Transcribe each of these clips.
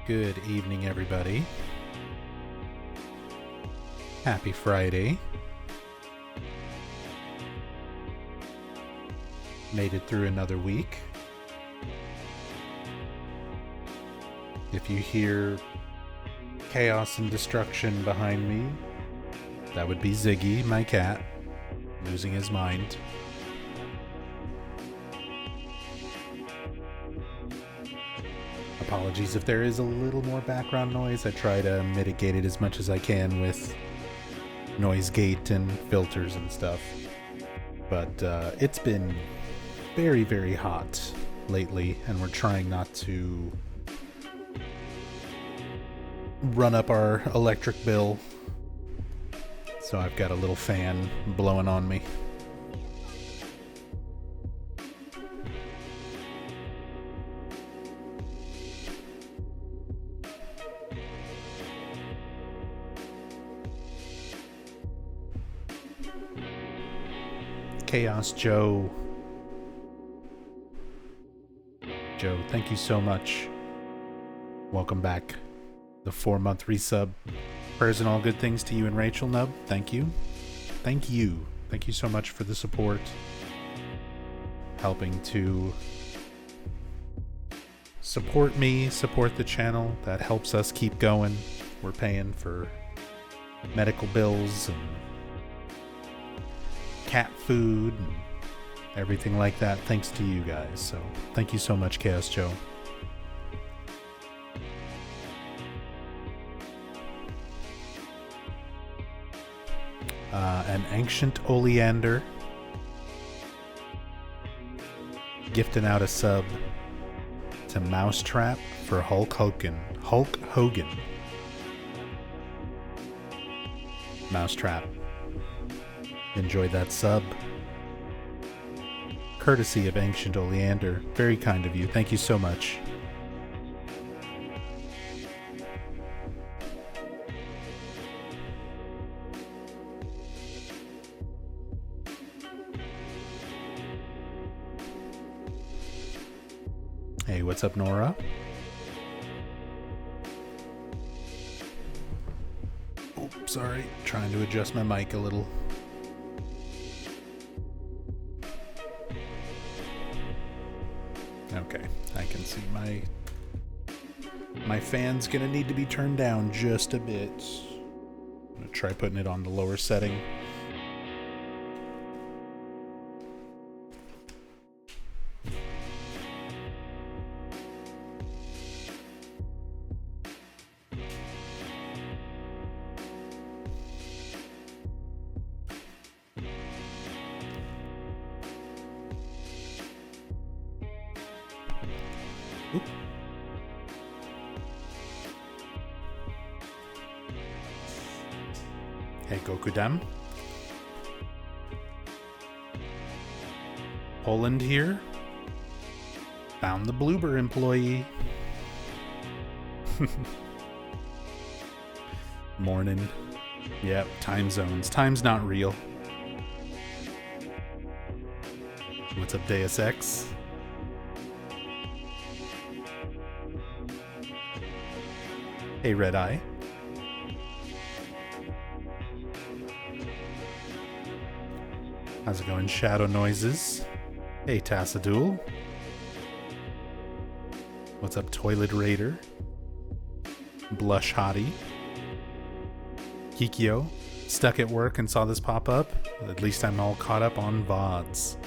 Good evening, everybody. Happy Friday. Made it through another week. If you hear chaos and destruction behind me, that would be Ziggy, my cat, losing his mind. Apologies if there is a little more background noise. I try to mitigate it as much as I can with noise gate and filters and stuff. But it's been very, very hot lately, and we're trying not to run up our electric bill. So I've got a little fan blowing on me. Chaos Joe. Joe, thank you so much. Welcome back. The 4-month resub. Prayers and all good things to you and Rachel Nub. Thank you. Thank you. Thank you so much for the support. Helping to support me, support the channel. That helps us keep going. We're paying for medical bills and cat food and everything like that, thanks to you guys. So thank you so much, Chaos Joe. An ancient oleander gifting out a sub to Mousetrap for Hulk Hogan. Mousetrap, enjoy that sub. Courtesy of Ancient Oleander. Very kind of you. Thank you so much. Hey, what's up, Nora? Oh, sorry. Trying to adjust my mic a little. Okay, I can see my fan's gonna need to be turned down just a bit. I'm gonna try putting it on the lower setting. Hey, Gokudam. Poland here. Found the Bloober employee. Morning. Yep, time zones. Time's not real. What's up, Deus Ex? Hey, Red Eye. How's it going, Shadow Noises? Hey, Tassadul. What's up, Toilet Raider? Blush Hottie. Kikyo. Stuck at work and saw this pop up. At least I'm all caught up on VODs.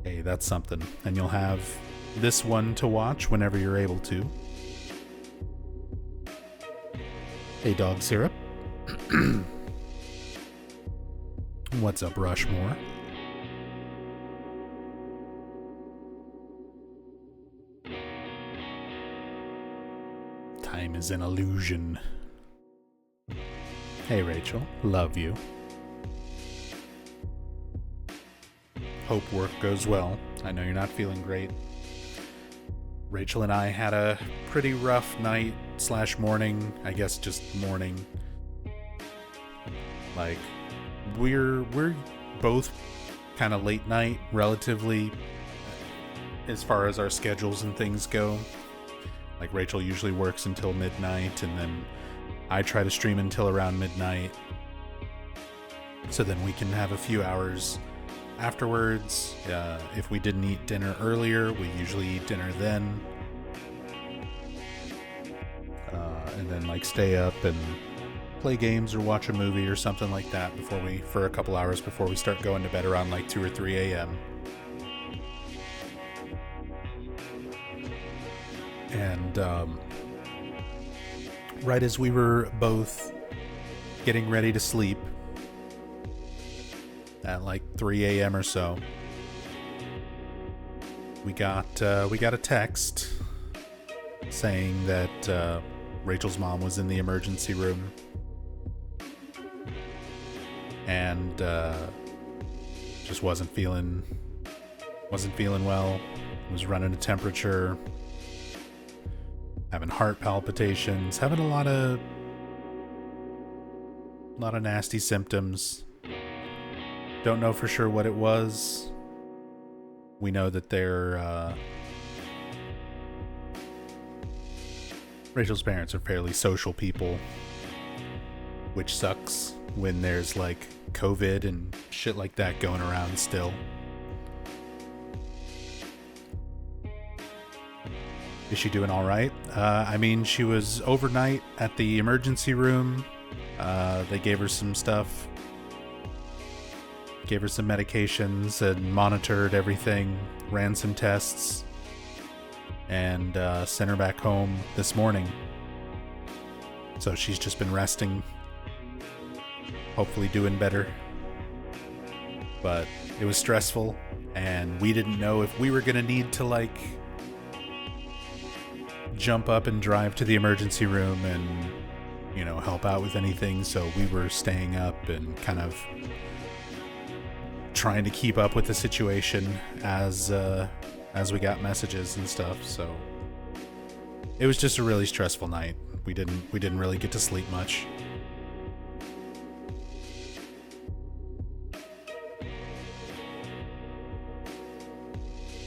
Hey, that's something. And you'll have this one to watch whenever you're able to. Hey, Dog Syrup. What's up, Rushmore? Time is an illusion. Hey, Rachel. Love you. Hope work goes well. I know you're not feeling great. Rachel and I had a pretty rough night / morning. I guess just morning. Like, we're both kind of late night, relatively, as far as our schedules and things go. Like Rachel usually works until midnight, and then I try to stream until around midnight. So then we can have a few hours afterwards. If we didn't eat dinner earlier, we usually eat dinner then. And then like stay up and play games or watch a movie or something like that for a couple hours before we start going to bed around like 2 or 3 a.m. And right as we were both getting ready to sleep at like 3 a.m. or so, we got a text saying that Rachel's mom was in the emergency room and just wasn't feeling well. Was running a temperature, having heart palpitations, having a lot of nasty symptoms. Don't know for sure what it was. We know that Rachel's parents are fairly social people, which sucks when there's like COVID and shit like that going around still. Is she doing all right? I mean, she was overnight at the emergency room. They gave her some stuff, gave her some medications and monitored everything, ran some tests, and sent her back home this morning. So she's just been resting, hopefully doing better. But it was stressful, and we didn't know if we were going to need to like jump up and drive to the emergency room and, you know, help out with anything. So we were staying up and kind of trying to keep up with the situation as we got messages and stuff. So it was just a really stressful night. We didn't really get to sleep much.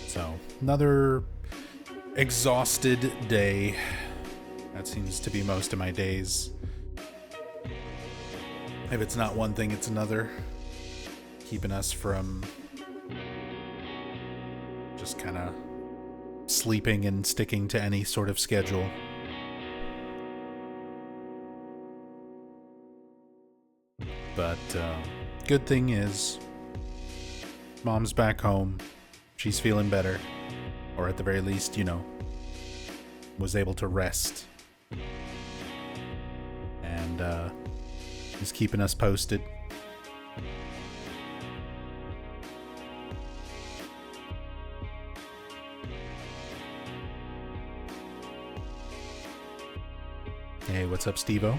So another exhausted day. That seems to be most of my days. If it's not one thing, it's another. Keeping us from just kind of sleeping and sticking to any sort of schedule. But good thing is, Mom's back home. She's feeling better. Or at the very least, you know, was able to rest. And is keeping us posted. Hey, what's up, Steve-O?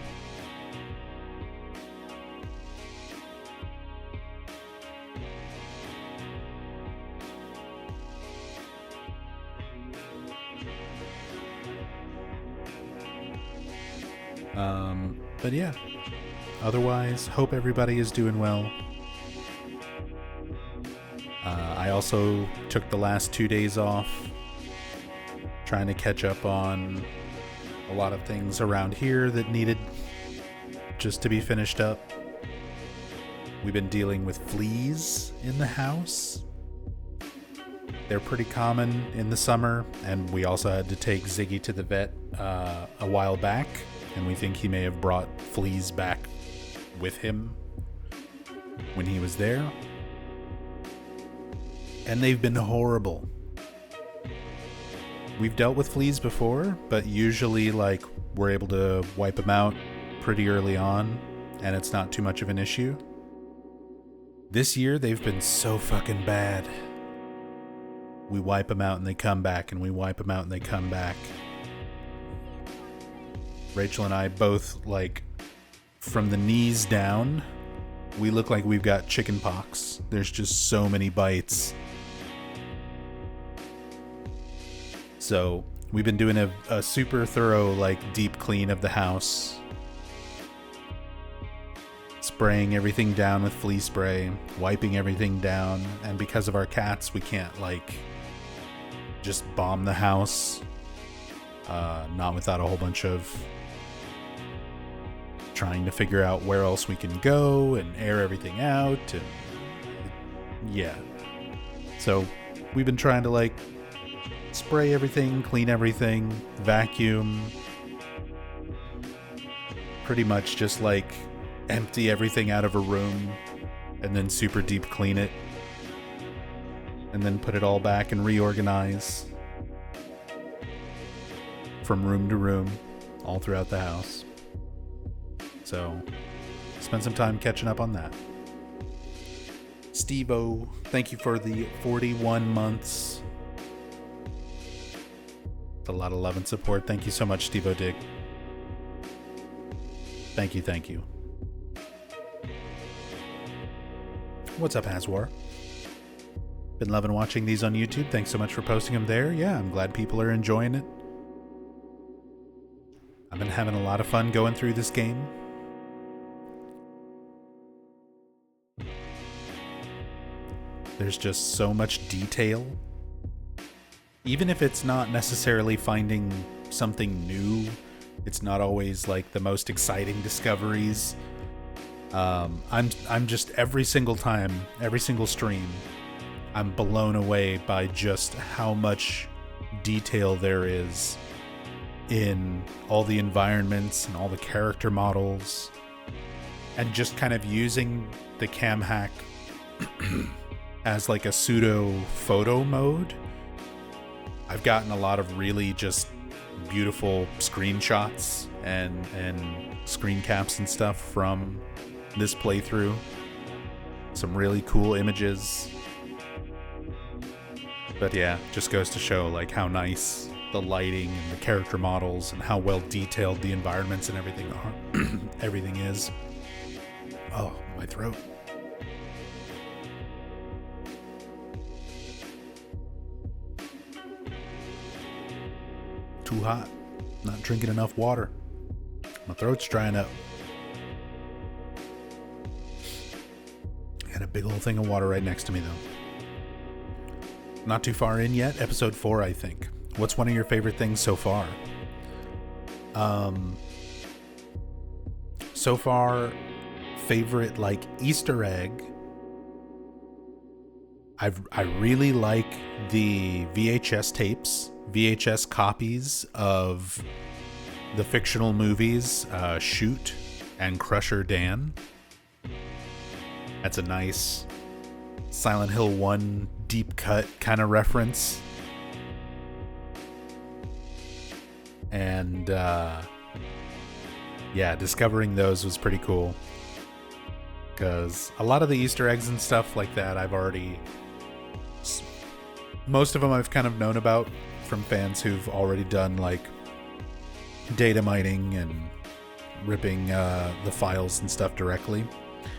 But yeah, otherwise, hope everybody is doing well. I also took the last 2 days off, trying to catch up on a lot of things around here that needed just to be finished up. We've been dealing with fleas in the house. They're pretty common in the summer, and we also had to take Ziggy to the vet a while back, and we think he may have brought fleas back with him when he was there. And they've been horrible. We've dealt with fleas before, but usually like we're able to wipe them out pretty early on, and it's not too much of an issue. This year they've been so fucking bad. We wipe them out and they come back, and we wipe them out and they come back. Rachel and I both, like, from the knees down, we look like we've got chicken pox. There's just so many bites. So we've been doing a super thorough, like, deep clean of the house. Spraying everything down with flea spray, wiping everything down, and because of our cats, we can't, like, just bomb the house. not without a whole bunch of trying to figure out where else we can go and air everything out, and yeah. So we've been trying to like spray everything, clean everything, vacuum, pretty much just like empty everything out of a room and then super deep clean it and then put it all back and reorganize from room to room all throughout the house. So spend some time catching up on that. Steve-O, thank you for the 41 months. It's a lot of love and support. Thank you so much, Steve-O Dig. Thank you, thank you. What's up, Haswar? Been loving watching these on YouTube. Thanks so much for posting them there. Yeah, I'm glad people are enjoying it. I've been having a lot of fun going through this game. There's just so much detail. Even if it's not necessarily finding something new, it's not always like the most exciting discoveries. I'm just every single time, every single stream, I'm blown away by just how much detail there is in all the environments and all the character models, and just kind of using the cam hack as like a pseudo photo mode. I've gotten a lot of really just beautiful screenshots and screen caps and stuff from this playthrough. Some really cool images. But yeah, just goes to show like how nice the lighting and the character models and how well detailed the environments and everything are. Everything is. Oh, my throat. Too hot. Not drinking enough water. My throat's drying up. Got a big old thing of water right next to me, though. Not too far in yet. Episode 4, I think. What's one of your favorite things so far? So far, favorite like Easter egg. I really like the VHS tapes, VHS copies of the fictional movies Shoot and Crusher Dan. That's a nice Silent Hill 1 deep cut kind of reference. And yeah, discovering those was pretty cool. Because a lot of the Easter eggs and stuff like that most of them I've kind of known about from fans who've already done like data mining and ripping the files and stuff directly.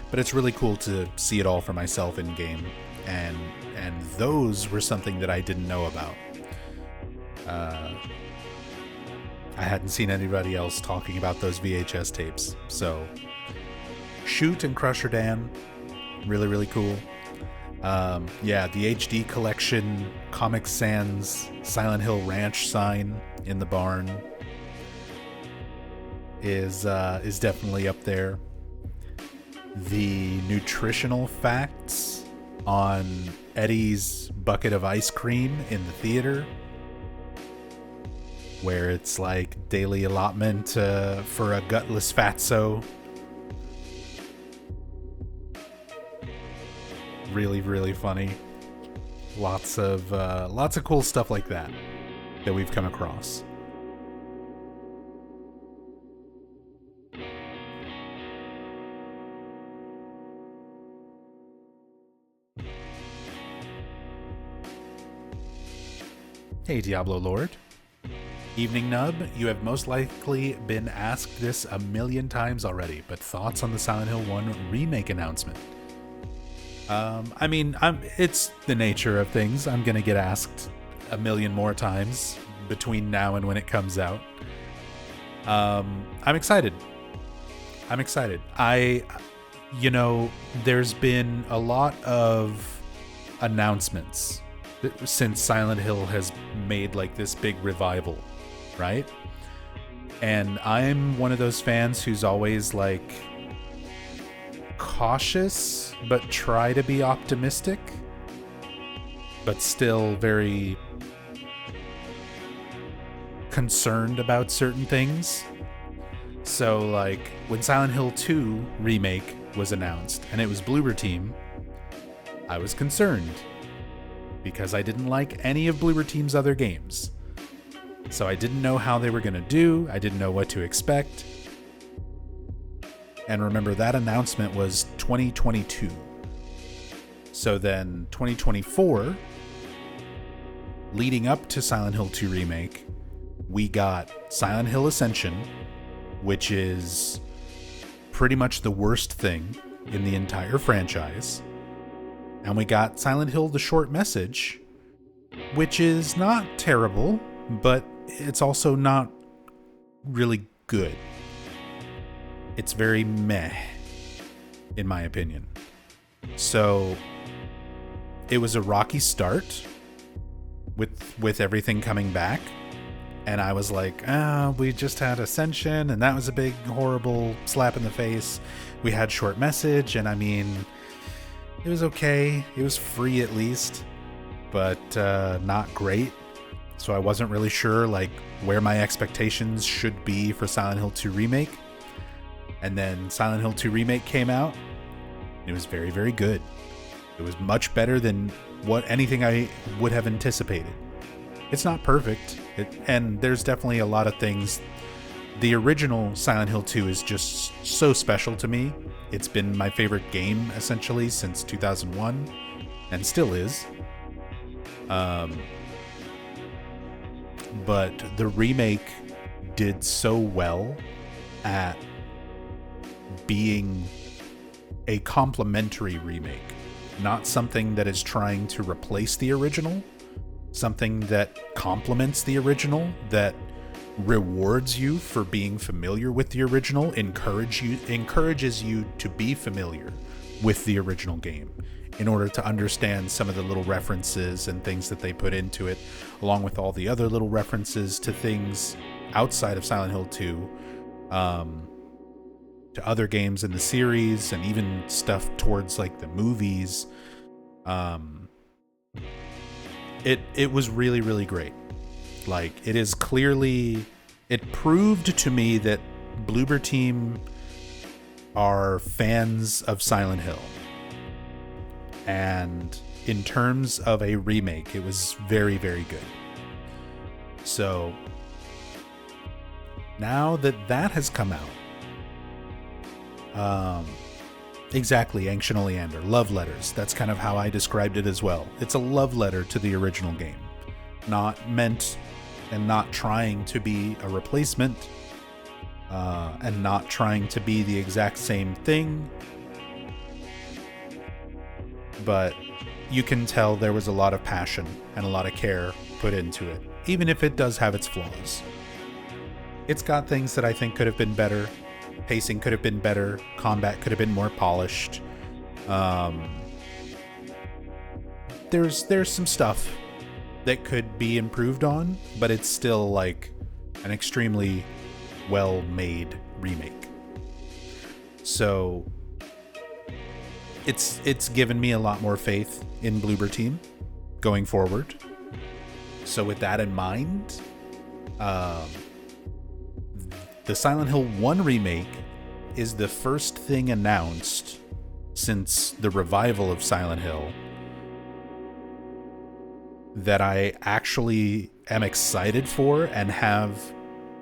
But it's really cool to see it all for myself in game, and those were something that I didn't know about. I hadn't seen anybody else talking about those VHS tapes. So Shoot and Crusher Dan, really, really cool. Yeah, the HD collection Comic Sans Silent Hill Ranch sign in the barn is definitely up there. The nutritional facts on Eddie's bucket of ice cream in the theater, where it's like daily allotment for a gutless fatso. Really, really funny. Lots of cool stuff like that we've come across. Hey, Diablo Lord. Evening Nub, you have most likely been asked this a million times already, but thoughts on the Silent Hill 1 remake announcement? I mean, it's the nature of things. I'm gonna get asked a million more times between now and when it comes out. I'm excited. There's been a lot of announcements since Silent Hill has made like this big revival right? And I'm one of those fans who's always like cautious, but try to be optimistic, but still very concerned about certain things. So like when Silent Hill 2 Remake was announced and it was Bloober Team, I was concerned because I didn't like any of Bloober Team's other games. So I didn't know how they were going to do. I didn't know what to expect. And remember, that announcement was 2022. So then 2024, leading up to Silent Hill 2 Remake, we got Silent Hill Ascension, which is pretty much the worst thing in the entire franchise. And we got Silent Hill The Short Message, which is not terrible, but it's also not really good. It's very meh, in my opinion. So it was a rocky start with everything coming back. And I was like, we just had Ascension, and that was a big, horrible slap in the face. We had Short Message, and I mean, it was okay. It was free at least, but not great. So I wasn't really sure like where my expectations should be for Silent Hill 2 Remake. And then Silent Hill 2 Remake came out. And it was very, very good. It was much better than anything I would have anticipated. It's not perfect, and there's definitely a lot of things. The original Silent Hill 2 is just so special to me. It's been my favorite game, essentially, since 2001, and still is. But the remake did so well at being a complementary remake, not something that is trying to replace the original, something that complements the original, that rewards you for being familiar with the original, encourages you to be familiar with the original game in order to understand some of the little references and things that they put into it, along with all the other little references to things outside of Silent Hill 2, to other games in the series, and even stuff towards like the movies. It was really, really great. Like, it proved to me that Bloober Team are fans of Silent Hill. And in terms of a remake, it was very, very good. So now that has come out, exactly, Ancient Oleander, love letters. That's kind of how I described it as well. It's a love letter to the original game. Not meant and not trying to be a replacement, and not trying to be the exact same thing. But you can tell there was a lot of passion and a lot of care put into it, even if it does have its flaws. It's got things that I think could have been better. Pacing could have been better. Combat could have been more polished. There's some stuff that could be improved on, but it's still like an extremely well-made remake. So it's given me a lot more faith in Bloober Team going forward. So with that in mind, the Silent Hill 1 remake is the first thing announced since the revival of Silent Hill that I actually am excited for and have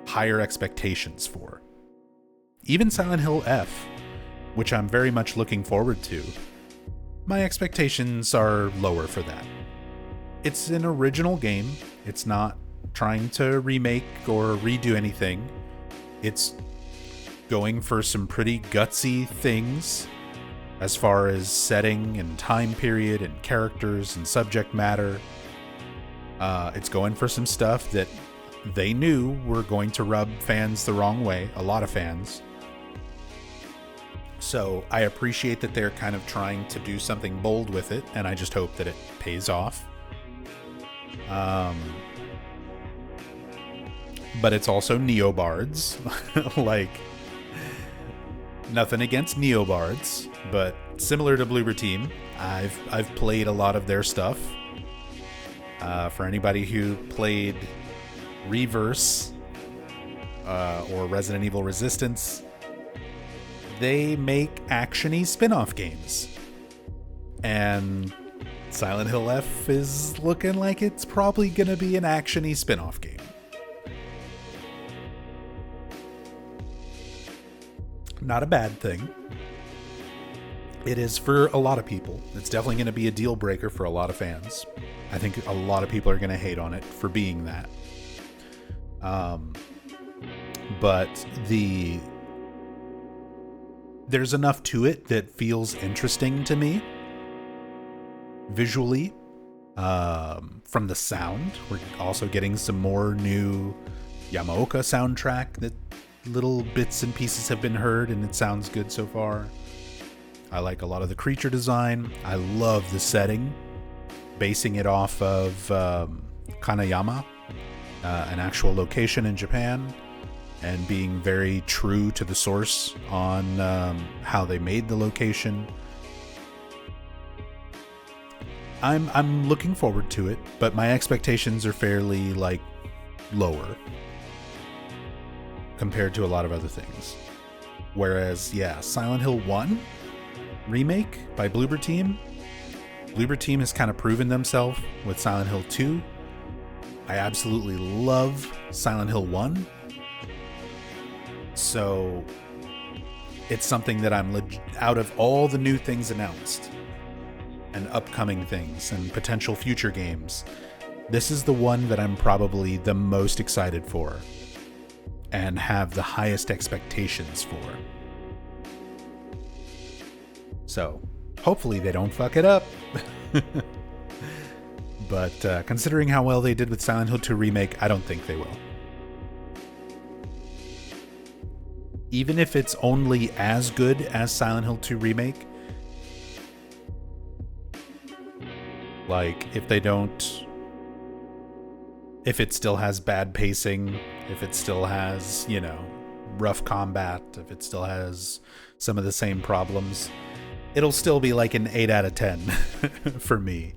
higher expectations for. Even Silent Hill F, which I'm very much looking forward to, my expectations are lower for that. It's an original game. It's not trying to remake or redo anything. It's going for some pretty gutsy things as far as setting and time period and characters and subject matter. It's going for some stuff that they knew were going to rub fans the wrong way, a lot of fans. So I appreciate that they're kind of trying to do something bold with it, and I just hope that it pays off. but it's also neobards. Like, nothing against neobards, but similar to Bloober Team, I've played a lot of their stuff. For anybody who played Reverse or Resident Evil Resistance, they make action-y spin-off games. And Silent Hill F is looking like it's probably going to be an action-y spin-off game. Not a bad thing. It is for a lot of people. It's definitely going to be a deal breaker for a lot of fans. I think a lot of people are going to hate on it for being that. But there's enough to it that feels interesting to me. Visually, from the sound, we're also getting some more new Yamaoka soundtrack that little bits and pieces have been heard, and it sounds good so far. I like a lot of the creature design. I love the setting, basing it off of Kanayama, an actual location in Japan, and being very true to the source on how they made the location. I'm looking forward to it, but my expectations are fairly lower compared to a lot of other things. Whereas, yeah, Silent Hill 1 Remake by Bloober Team. Bloober Team has kind of proven themselves with Silent Hill 2. I absolutely love Silent Hill 1. So it's something that I'm out of all the new things announced and upcoming things and potential future games, this is the one that I'm probably the most excited for and have the highest expectations for. So hopefully they don't fuck it up. But considering how well they did with Silent Hill 2 Remake, I don't think they will. Even if it's only as good as Silent Hill 2 Remake, like if it still has bad pacing, if it still has, rough combat, if it still has some of the same problems, it'll still be like an 8 out of 10 for me.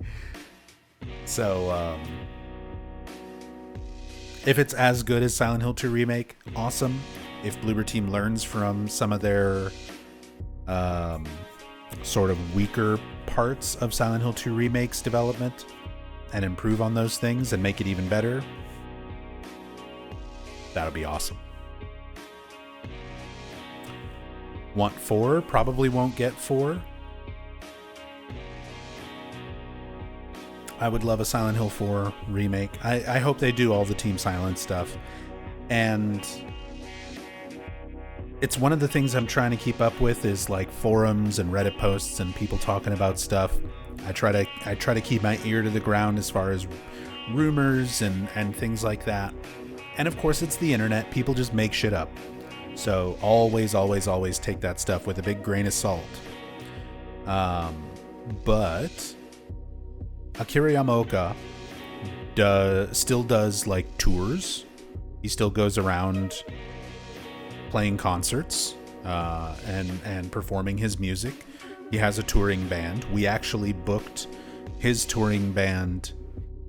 So, if it's as good as Silent Hill 2 Remake, awesome. If Bloober Team learns from some of their sort of weaker parts of Silent Hill 2 Remake's development and improve on those things and make it even better, that'll be awesome. Want 4? Probably won't get 4. I would love a Silent Hill 4 remake. I hope they do all the Team Silent stuff. And it's one of the things I'm trying to keep up with is like forums and Reddit posts and people talking about stuff. I try to keep my ear to the ground as far as rumors and things like that. And of course, it's the internet. People just make shit up. So always take that stuff with a big grain of salt. But Akira Yamaoka still does like tours. He still goes around playing concerts and performing his music. He has a touring band. We actually booked his touring band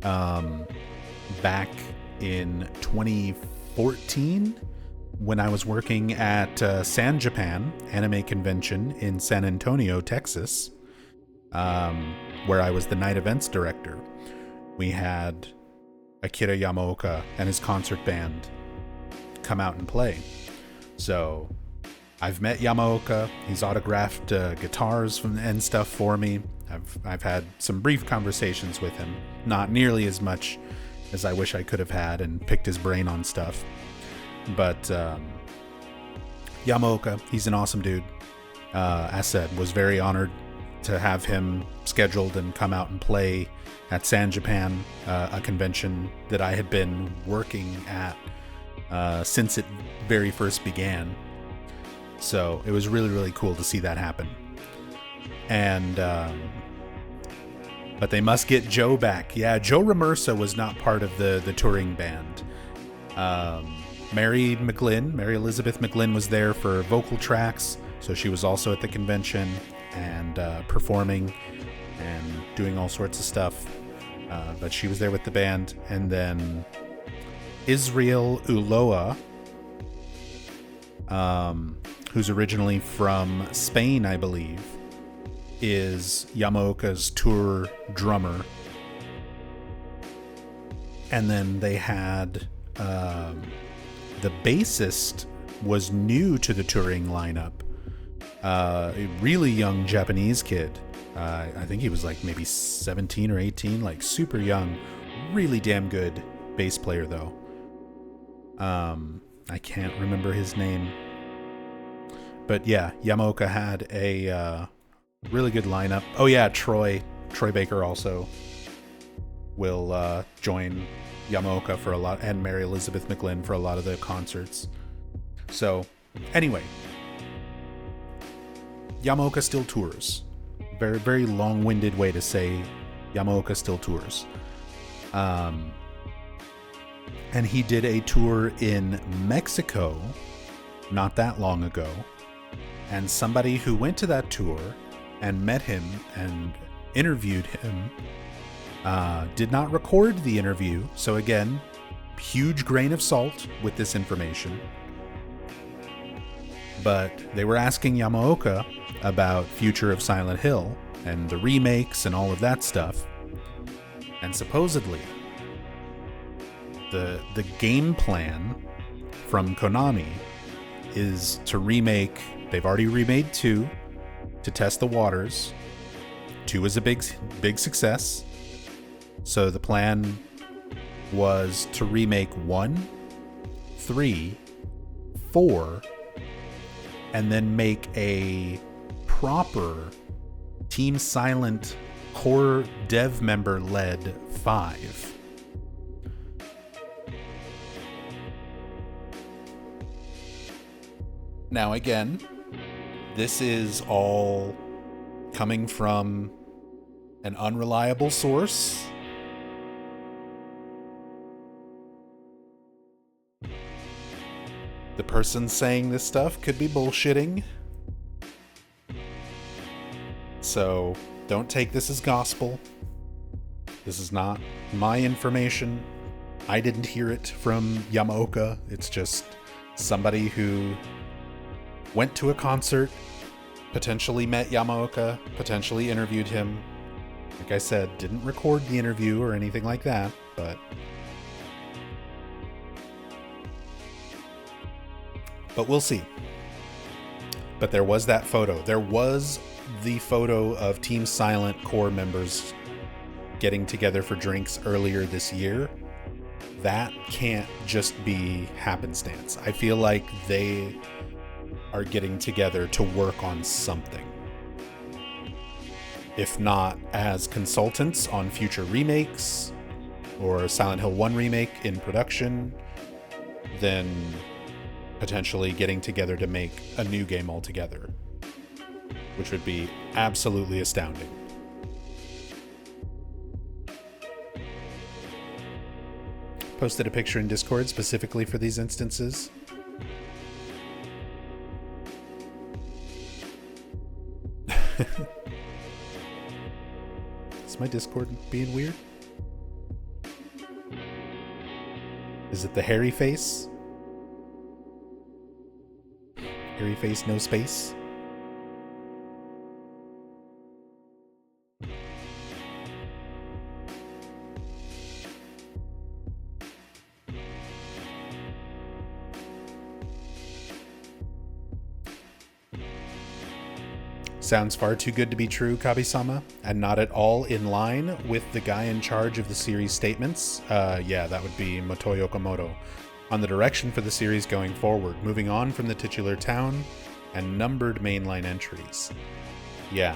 back in 2014 when I was working at San Japan Anime Convention in San Antonio, Texas, where I was the night events director. We had Akira Yamaoka and his concert band come out and play. So I've met Yamaoka. He's autographed guitars and stuff for me. I've had some brief conversations with him, not nearly as much as I wish I could have had, and picked his brain on stuff. But Yamaoka, he's an awesome dude. As said, was very honored to have him scheduled and come out and play at San Japan, a convention that I had been working at since it very first began. So it was really, really cool to see that happen. And but they must get Joe back. Yeah, Joe Ramersa was not part of the touring band. Mary Elizabeth McGlynn was there for vocal tracks, so she was also at the convention and performing and doing all sorts of stuff. But she was there with the band. And then Israel Ulloa, who's originally from Spain, I believe, is Yamaoka's tour drummer. And then they had the bassist was new to the touring lineup. A really young Japanese kid. I think he was like maybe 17 or 18, like super young. Really damn good bass player though. I can't remember his name. But yeah, Yamaoka had a really good lineup. Oh yeah, Troy Baker also will join Yamaoka for a lot, and Mary Elizabeth McGlynn for a lot of the concerts. So anyway, Yamaoka still tours. Very, very long-winded way to say Yamaoka still tours. And he did a tour in Mexico not that long ago. And somebody who went to that tour and met him and interviewed him did not record the interview. So again, huge grain of salt with this information. But they were asking Yamaoka about future of Silent Hill and the remakes and all of that stuff. And supposedly, the game plan from Konami is to remake. They've already remade 2 to test the waters. 2 is a big success. So the plan was to remake 1, 3, 4, and then make a proper Team Silent core dev member led 5. Now again, this is all coming from an unreliable source. The person saying this stuff could be bullshitting. So don't take this as gospel. This is not my information. I didn't hear it from Yamaoka. It's just somebody who went to a concert, potentially met Yamaoka, potentially interviewed him. Like I said, didn't record the interview or anything like that, but we'll see. But there was that photo. There was the photo of Team Silent core members getting together for drinks earlier this year. That can't just be happenstance. I feel like they are getting together to work on something. If not as consultants on future remakes or Silent Hill 1 remake in production, then potentially getting together to make a new game altogether, which would be absolutely astounding. Posted a picture in Discord specifically for these instances. Is my Discord being weird? Is it the hairy face? Hairy face, no space? Sounds far too good to be true, Kabi-sama, and not at all in line with the guy in charge of the series' statements. Yeah, that would be Motoyo Okamoto. On the direction for the series going forward, moving on from the titular town and numbered mainline entries. Yeah,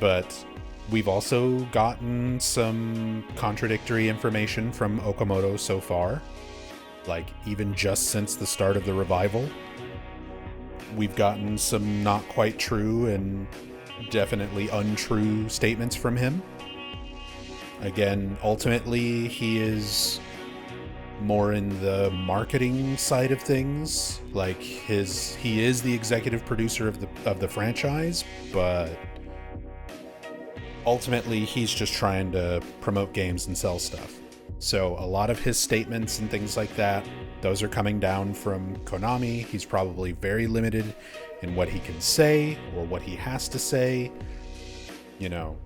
but we've also gotten some contradictory information from Okamoto so far, like even just since the start of the revival. We've gotten some not quite true and definitely untrue statements from him. Again, ultimately, he is more in the marketing side of things. Like he is the executive producer of the franchise, but ultimately he's just trying to promote games and sell stuff. So a lot of his statements and things like that, those are coming down from Konami. He's probably very limited in what he can say or what he has to say, you know.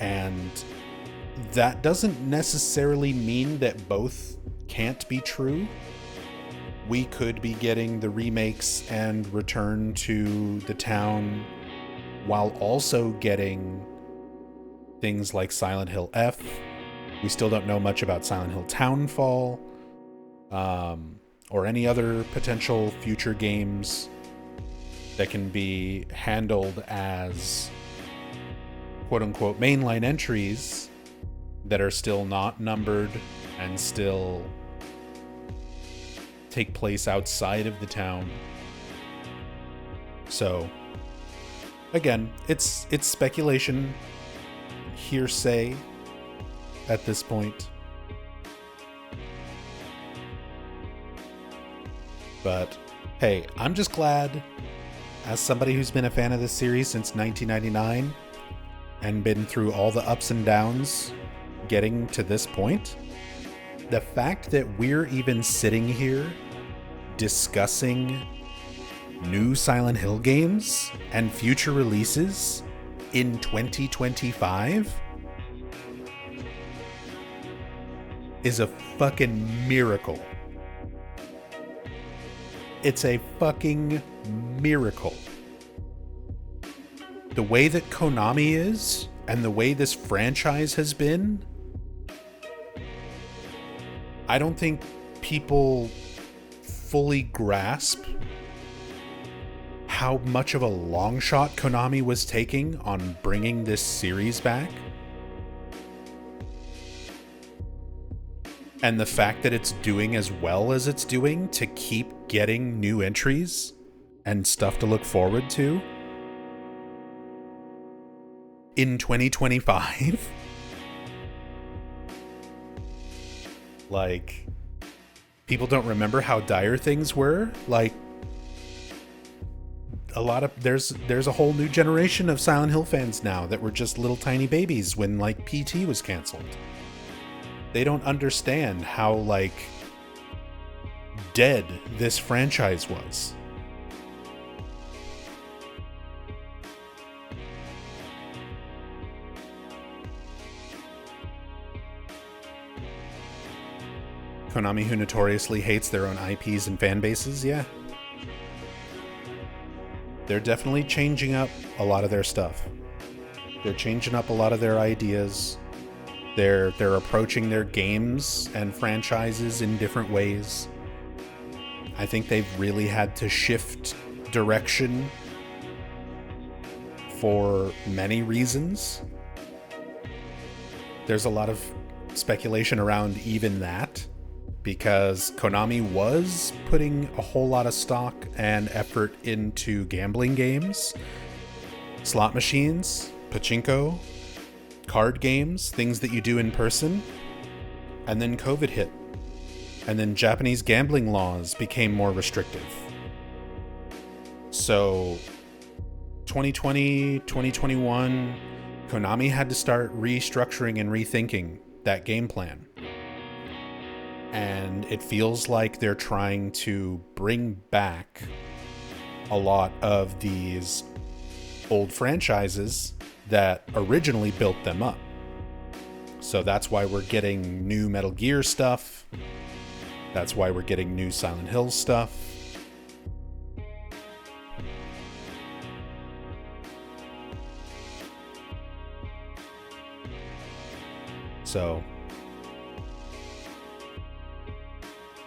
And that doesn't necessarily mean that both can't be true. We could be getting the remakes and return to the town while also getting things like Silent Hill F. We still don't know much about Silent Hill Townfall, or any other potential future games that can be handled as quote-unquote mainline entries that are still not numbered and still take place outside of the town. So again, it's speculation, hearsay at this point. But hey, I'm just glad, as somebody who's been a fan of this series since 1999 and been through all the ups and downs getting to this point, the fact that we're even sitting here discussing new Silent Hill games and future releases in 2025 is a fucking miracle. It's a fucking miracle. The way that Konami is and the way this franchise has been, I don't think people fully grasp how much of a long shot Konami was taking on bringing this series back. And the fact that it's doing as well as it's doing to keep getting new entries and stuff to look forward to in 2025. Like, people don't remember how dire things were. Like, there's a whole new generation of Silent Hill fans now that were just little tiny babies when, like, PT was canceled. They don't understand how, like, dead this franchise was. Konami, who notoriously hates their own IPs and fan bases, yeah. They're definitely changing up a lot of their stuff. They're changing up a lot of their ideas. They're approaching their games and franchises in different ways. I think they've really had to shift direction for many reasons. There's a lot of speculation around even that, because Konami was putting a whole lot of stock and effort into gambling games, slot machines, pachinko, card games, things that you do in person. And then COVID hit. And then Japanese gambling laws became more restrictive. So 2020, 2021, Konami had to start restructuring and rethinking that game plan. And it feels like they're trying to bring back a lot of these old franchises that originally built them up. So that's why we're getting new Metal Gear stuff. That's why we're getting new Silent Hill stuff. So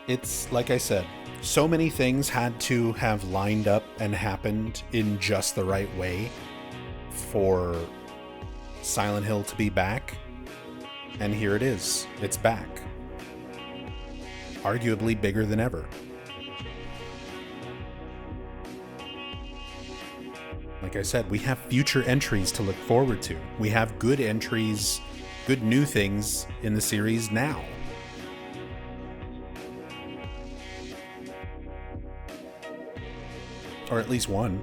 it's, like I said, so many things had to have lined up and happened in just the right way for Silent Hill to be back. And here it is. It's back. Arguably bigger than ever. Like I said, we have future entries to look forward to. We have good entries, good new things in the series now. Or at least one.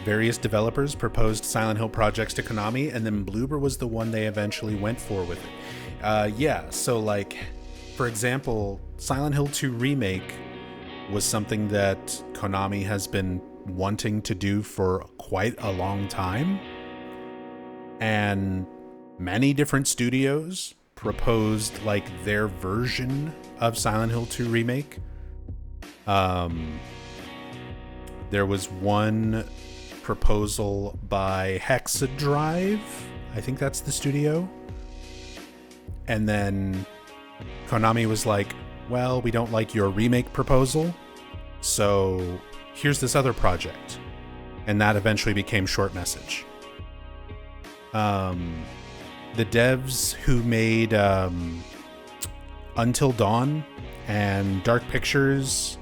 Various developers proposed Silent Hill projects to Konami, and then Bloober was the one they eventually went for with it. Yeah, so like, for example, Silent Hill 2 Remake was something that Konami has been wanting to do for quite a long time. And many different studios proposed like their version of Silent Hill 2 Remake. There was one proposal by Hexadrive, I think that's the studio, and then Konami was like, well, we don't like your remake proposal, so here's this other project, and that eventually became Short Message. The devs who made Until Dawn and Dark Pictures,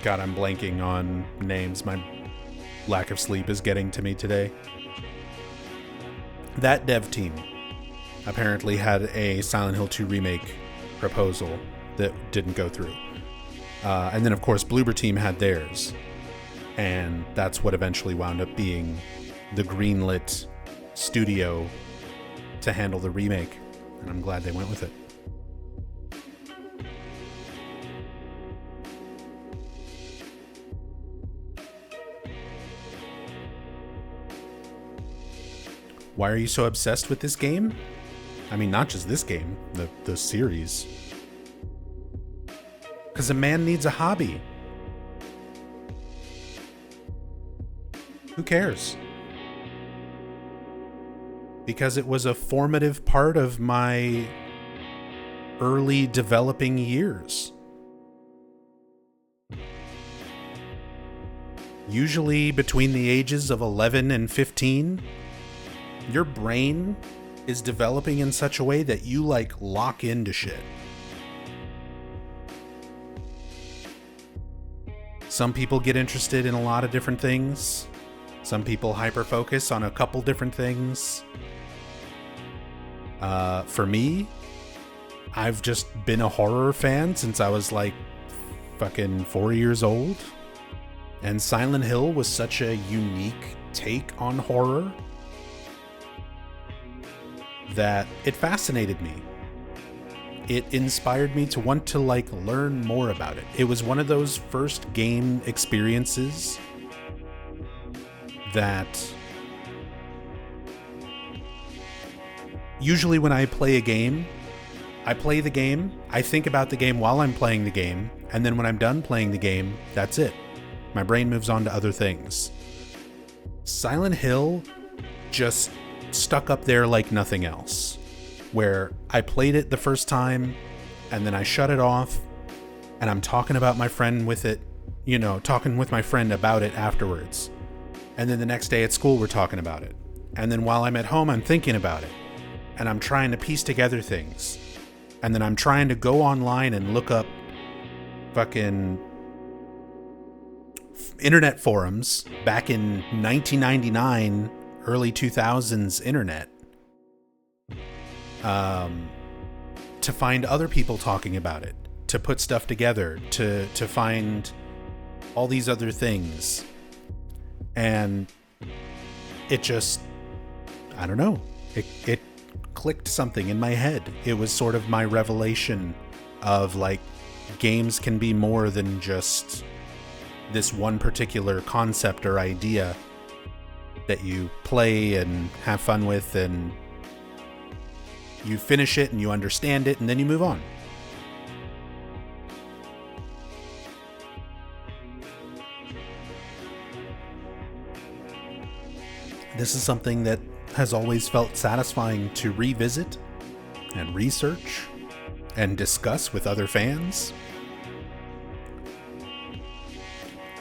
God, I'm blanking on names. My lack of sleep is getting to me today. That dev team apparently had a Silent Hill 2 remake proposal that didn't go through. And then, of course, Bloober team had theirs. And that's what eventually wound up being the greenlit studio to handle the remake. And I'm glad they went with it. Why are you so obsessed with this game? I mean, not just this game, the series. Because a man needs a hobby. Who cares? Because it was a formative part of my early developing years. Usually between the ages of 11 and 15, your brain is developing in such a way that you like lock into shit. Some people get interested in a lot of different things. Some people hyper-focus on a couple different things. For me, I've just been a horror fan since I was like fucking 4 years old. And Silent Hill was such a unique take on horror that it fascinated me. It inspired me to want to like learn more about it. It was one of those first game experiences that usually when I play a game, I play the game, I think about the game while I'm playing the game, and then when I'm done playing the game, that's it. My brain moves on to other things. Silent Hill just stuck up there like nothing else, where I played it the first time and then I shut it off and I'm talking about my friend with it, you know, talking with my friend about it afterwards. And then the next day at school, we're talking about it. And then while I'm at home, I'm thinking about it and I'm trying to piece together things. And then I'm trying to go online and look up fucking internet forums back in 1999, early 2000s internet, to find other people talking about it, to put stuff together, to find all these other things. And it just, I don't know, it clicked something in my head. It was sort of my revelation of like, games can be more than just this one particular concept or idea that you play and have fun with, and you finish it and you understand it and then you move on. This is something that has always felt satisfying to revisit and research and discuss with other fans.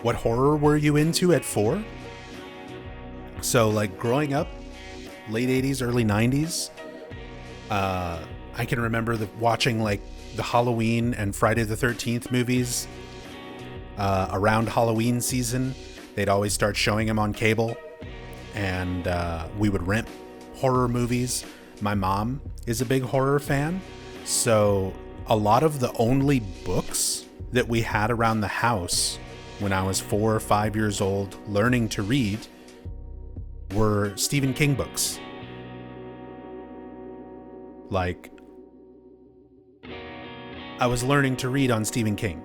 What horror were you into at 4? So, like, growing up, late 80s, early 90s, I can remember watching, like, the Halloween and Friday the 13th movies Around Halloween season, they'd always start showing them on cable, and we would rent horror movies. My mom is a big horror fan, so a lot of the only books that we had around the house when I was 4 or 5 years old learning to read were Stephen King books. Like, I was learning to read on Stephen King.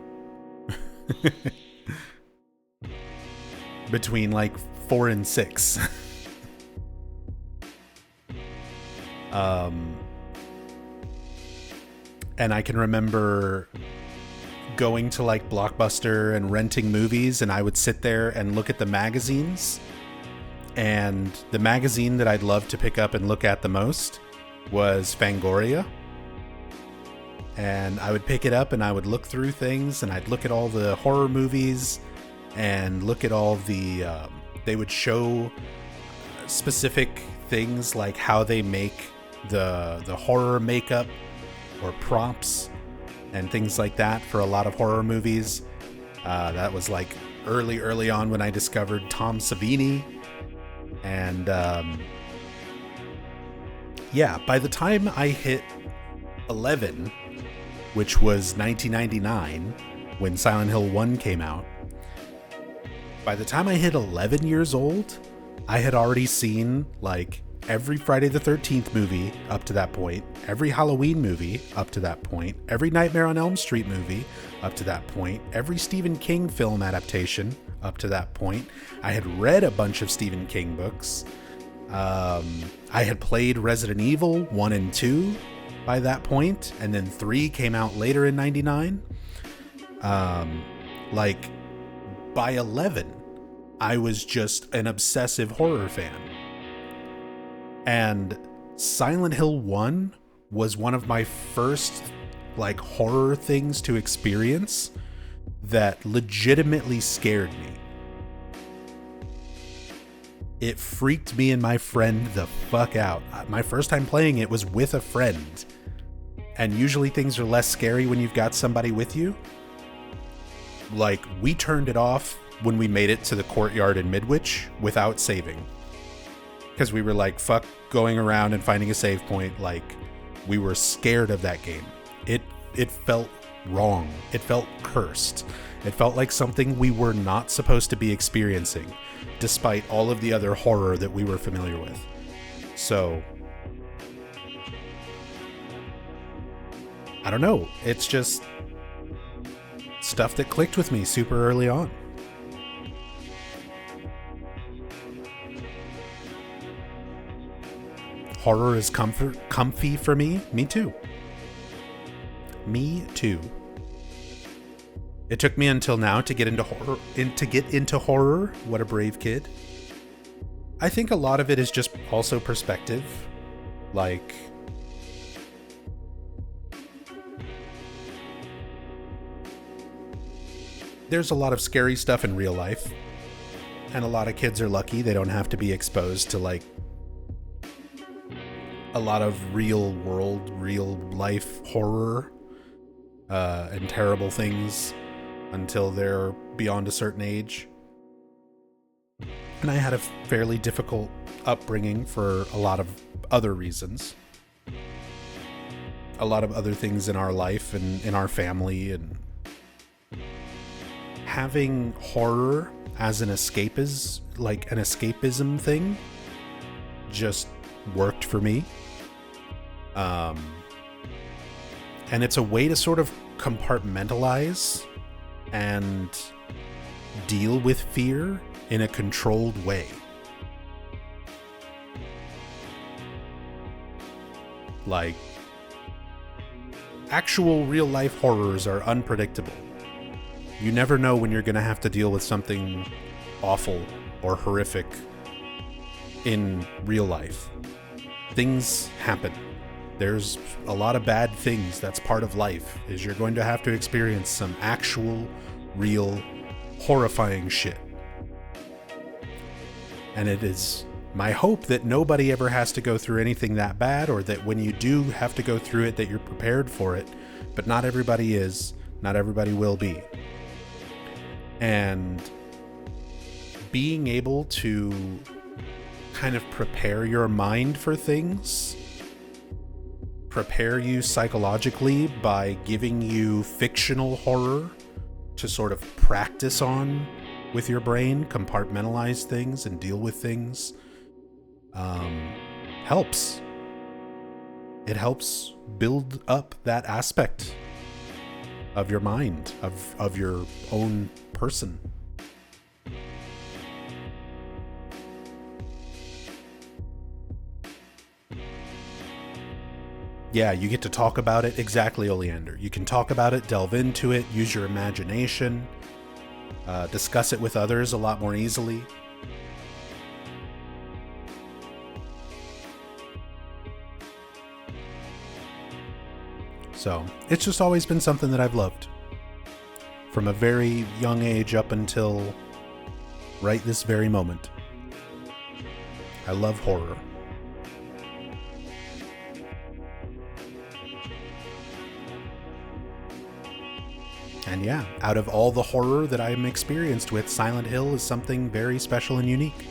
Between like 4 and 6. And I can remember going to like Blockbuster and renting movies, and I would sit there and look at the magazines. And the magazine that I'd love to pick up and look at the most was Fangoria. And I would pick it up and I would look through things, and I'd look at all the horror movies and look at all the, they would show specific things like how they make the horror makeup or props and things like that for a lot of horror movies. That was like early on when I discovered Tom Savini. And yeah, by the time I hit 11, which was 1999 when Silent Hill 1 came out, by the time I hit 11 years old, I had already seen like every Friday the 13th movie up to that point, every Halloween movie up to that point, every Nightmare on Elm Street movie up to that point, every Stephen King film adaptation up to that point. I had read a bunch of Stephen King books. I had played Resident Evil 1 and 2 by that point, and then 3 came out later in 99. Like, by 11, I was just an obsessive horror fan. And Silent Hill 1 was one of my first, like, horror things to experience that legitimately scared me. It freaked me and my friend the fuck out. My first time playing it was with a friend. And usually things are less scary when you've got somebody with you. Like, we turned it off when we made it to the courtyard in Midwich without saving. Because we were like, fuck going around and finding a save point. Like, we were scared of that game. It felt wrong. It felt cursed. It felt like something we were not supposed to be experiencing, despite all of the other horror that we were familiar with. So, I don't know. It's just stuff that clicked with me super early on. Horror is comfy for me. Me too. Me too. It took me until now to get into horror. What a brave kid. I think a lot of it is just also perspective. Like, there's a lot of scary stuff in real life, and a lot of kids are lucky they don't have to be exposed to like a lot of real world, real life horror and terrible things until they're beyond a certain age. And I had a fairly difficult upbringing for a lot of other reasons. A lot of other things in our life and in our family, and having horror as an escapism thing just worked for me. And it's a way to sort of compartmentalize and deal with fear in a controlled way. Like, actual real life horrors are unpredictable. You never know when you're going to have to deal with something awful or horrific in real life. Things happen. There's a lot of bad things. That's part of life, is you're going to have to experience some actual, real, horrifying shit. And it is my hope that nobody ever has to go through anything that bad, or that when you do have to go through it, that you're prepared for it. But not everybody is. Not everybody will be. And being able to kind of prepare your mind for things, prepare you psychologically by giving you fictional horror to sort of practice on with your brain, compartmentalize things and deal with things, helps. It helps build up that aspect of your mind, of your own person. Yeah, you get to talk about it. Exactly, Oleander. You can talk about it, delve into it, use your imagination, discuss it with others a lot more easily. So, it's just always been something that I've loved. From a very young age up until right this very moment. I love horror. And yeah, out of all the horror that I'm experienced with, Silent Hill is something very special and unique.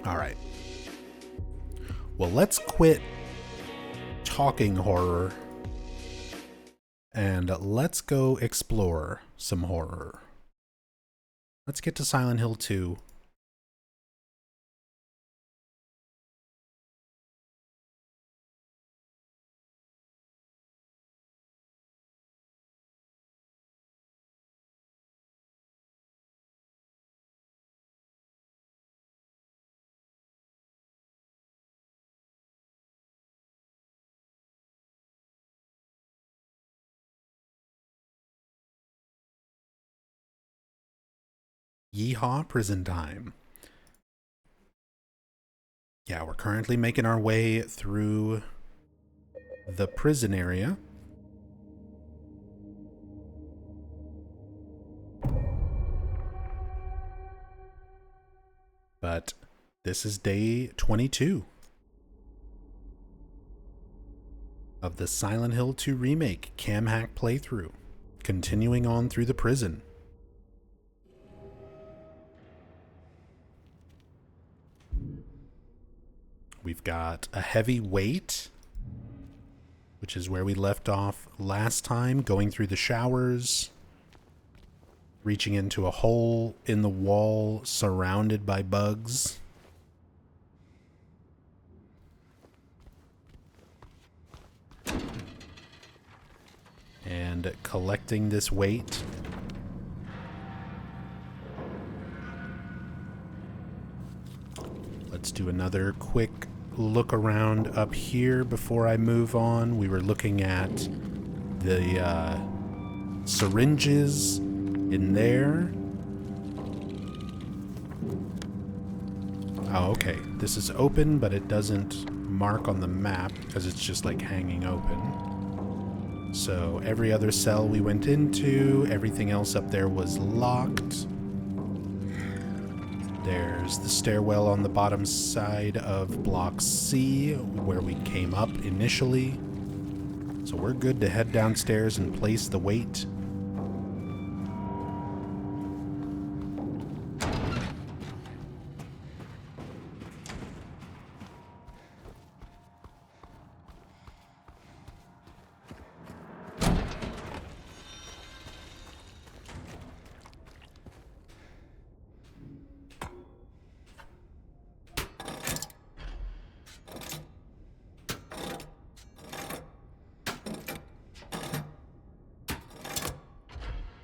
All right. Well, let's quit talking horror and let's go explore some horror. Let's get to Silent Hill 2. Yeehaw prison time. Yeah, we're currently making our way through the prison area. But this is day 22 of the Silent Hill 2 Remake cam hack playthrough, continuing on through the prison. We've got a heavy weight, which is where we left off last time, going through the showers, reaching into a hole in the wall surrounded by bugs. And collecting this weight. Let's do another quick look around up here before I move on. We were looking at the syringes in there. Oh, okay. This is open, but it doesn't mark on the map because it's just like hanging open. So every other cell we went into, everything else up there was locked. There's the stairwell on the bottom side of Block C, where we came up initially. So we're good to head downstairs and place the weight.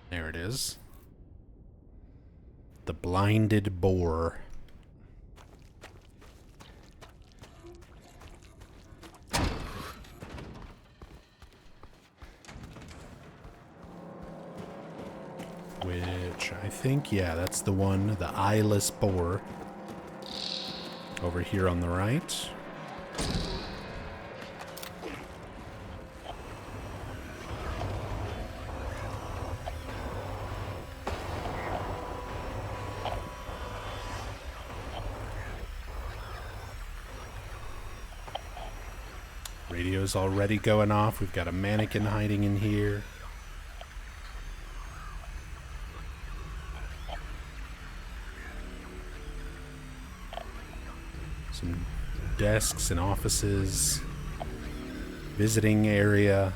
There it is. The blinded boar. Which I think, yeah, that's the one, the eyeless boar. Over here on the right. Radio's already going off. We've got a mannequin hiding in here. Some desks and offices. Visiting area.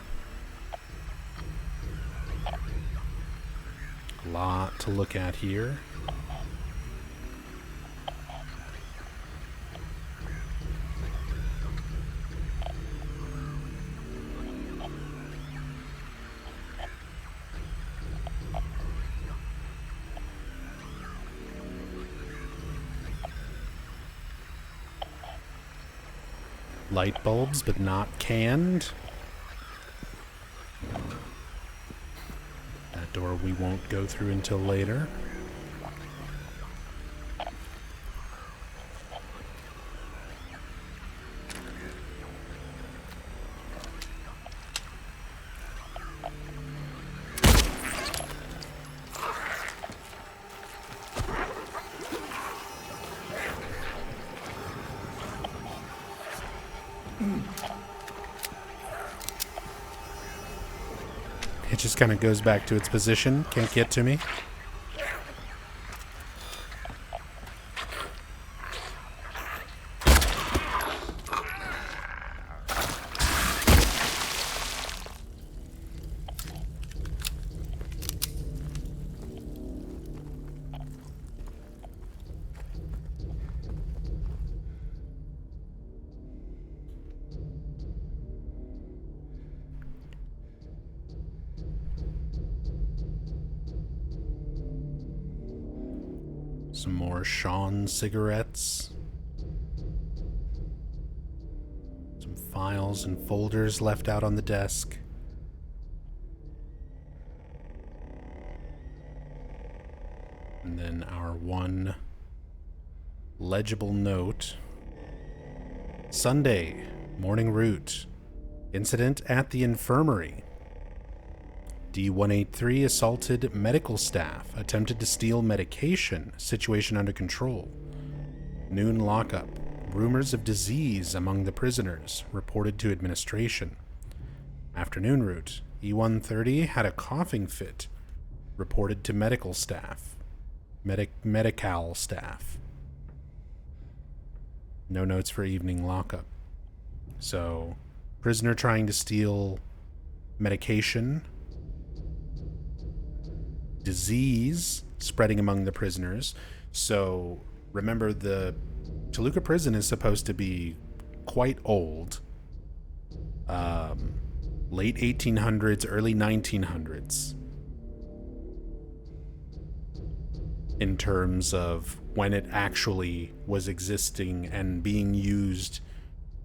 A lot to look at here. Light bulbs, but not canned. That door we won't go through until later. It just kind of goes back to its position. Can't get to me. Some more Sean cigarettes. Some files and folders left out on the desk. And then our one legible note. Sunday, morning route. Incident at the infirmary. D-183 assaulted medical staff, attempted to steal medication, situation under control. Noon lockup, rumors of disease among the prisoners, reported to administration. Afternoon route, E-130 had a coughing fit, reported to medical staff. Medical staff. No notes for evening lockup. So, prisoner trying to steal medication. Disease spreading among the prisoners. So remember, the Toluca prison is supposed to be quite old. Late 1800s, early 1900s. In terms of when it actually was existing and being used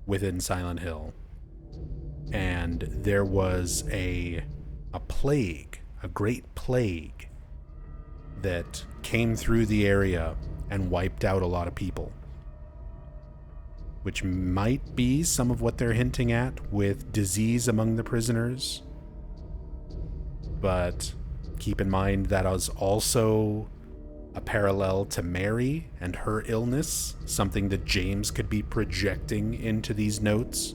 within Silent Hill. And there was a plague, a great plague, that came through the area and wiped out a lot of people. Which might be some of what they're hinting at with disease among the prisoners. But keep in mind that was also a parallel to Mary and her illness, something that James could be projecting into these notes.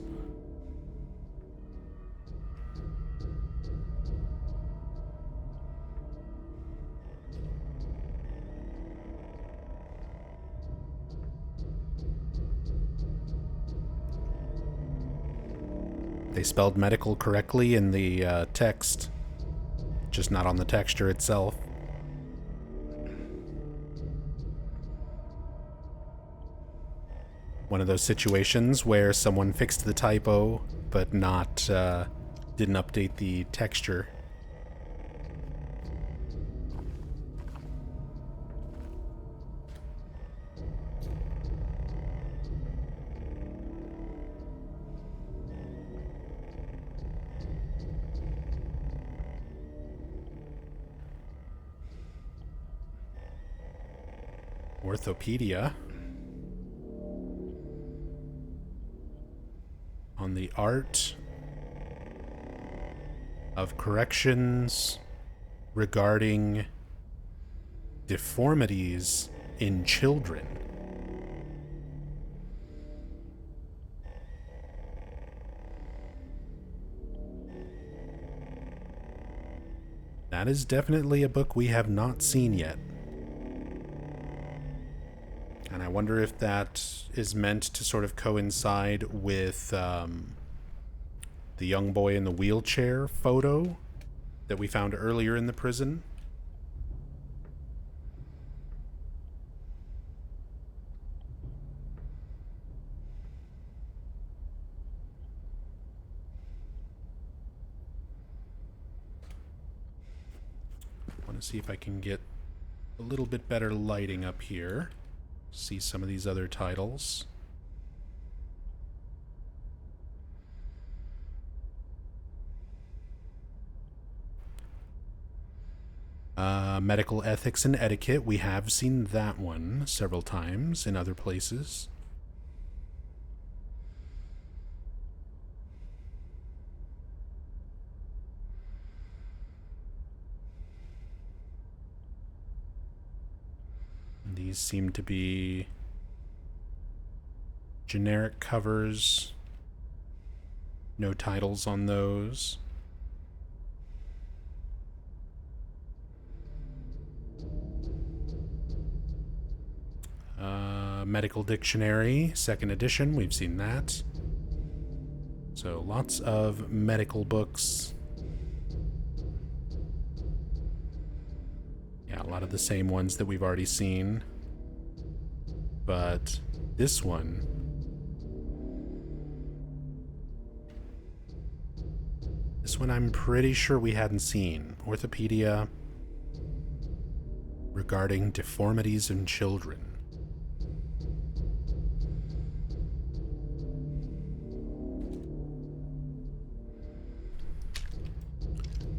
They spelled medical correctly in the text, just not on the texture itself. One of those situations where someone fixed the typo, but didn't update the texture. Orthopedia. On the art of corrections regarding deformities in children. That is definitely a book we have not seen yet. And I wonder if that is meant to sort of coincide with the young boy in the wheelchair photo that we found earlier in the prison. I want to see if I can get a little bit better lighting up here. See some of these other titles. Medical Ethics and Etiquette. We have seen that one several times in other places. And these seem to be generic covers. No titles on those. Medical Dictionary, 2nd edition, we've seen that. So lots of medical books. Yeah, a lot of the same ones that we've already seen. But this one... This one I'm pretty sure we hadn't seen. Orthopedia regarding deformities in children.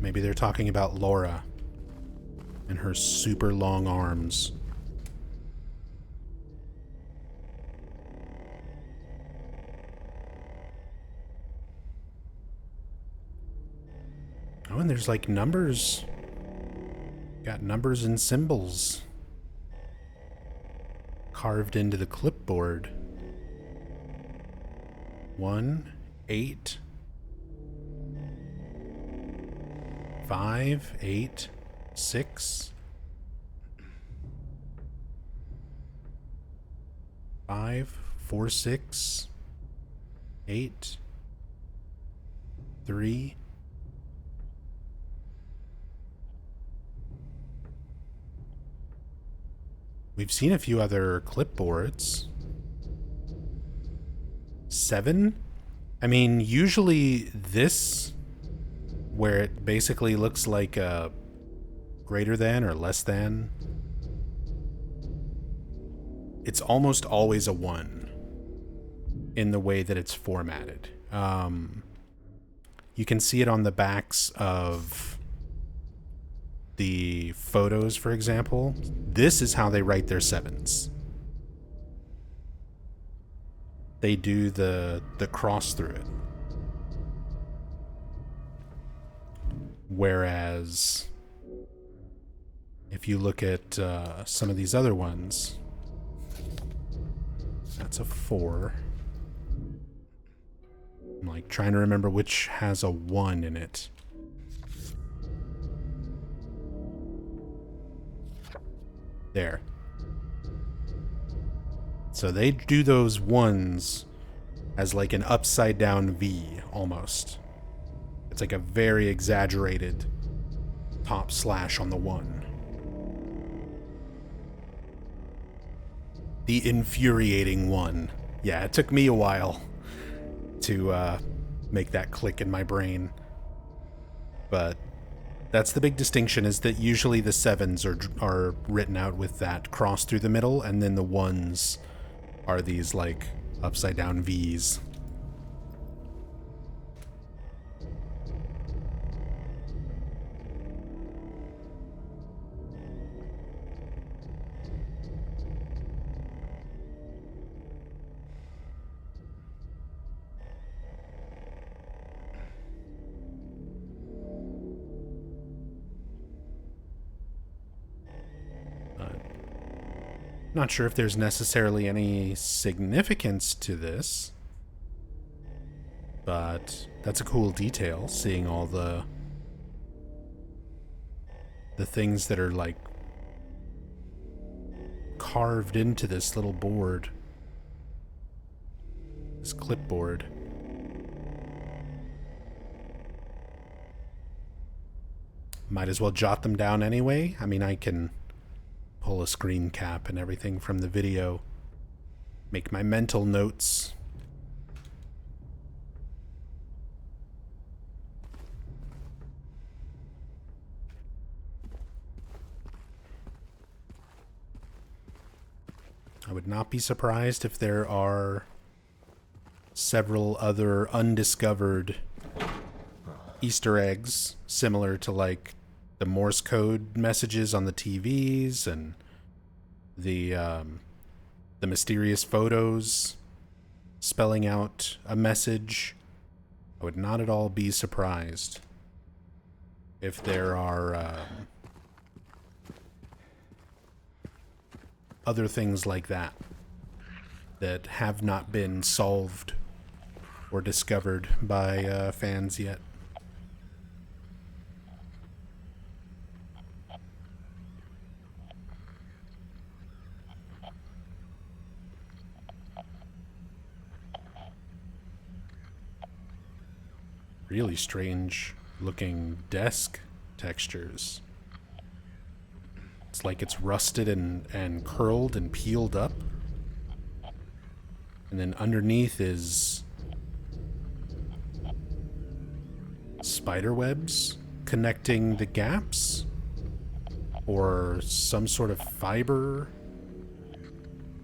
Maybe they're talking about Laura and her super long arms. Oh, and there's like numbers. Got numbers and symbols carved into the clipboard. 1, 8, 5, 8, 6, 5, 4, 6, 8, 3. We've seen a few other clipboards. 7? I mean, usually this, where it basically looks like a greater than or less than, it's almost always a 1 in the way that it's formatted. You can see it on the backs of the photos, for example. This is how they write their 7s. They do the cross through it. Whereas if you look at some of these other ones, that's a 4. I'm like trying to remember which has a 1 in it. There. So they do those 1s as like an upside down V almost. It's like a very exaggerated top slash on the 1. The infuriating 1. Yeah, it took me a while to make that click in my brain. But that's the big distinction, is that usually the 7s are written out with that cross through the middle, and then the 1s are these like upside down V's. Not sure if there's necessarily any significance to this, but that's a cool detail, seeing all the the things that are like carved into this little board, this clipboard. Might as well jot them down anyway. I mean, I can pull a screen cap and everything from the video, make my mental notes. I would not be surprised if there are several other undiscovered Easter eggs similar to like the Morse code messages on the TVs and the mysterious photos spelling out a message. I would not at all be surprised if there are other things like that that have not been solved or discovered by fans yet. Really strange looking desk textures. It's like it's rusted and curled and peeled up. And then underneath is spider webs connecting the gaps, or some sort of fiber.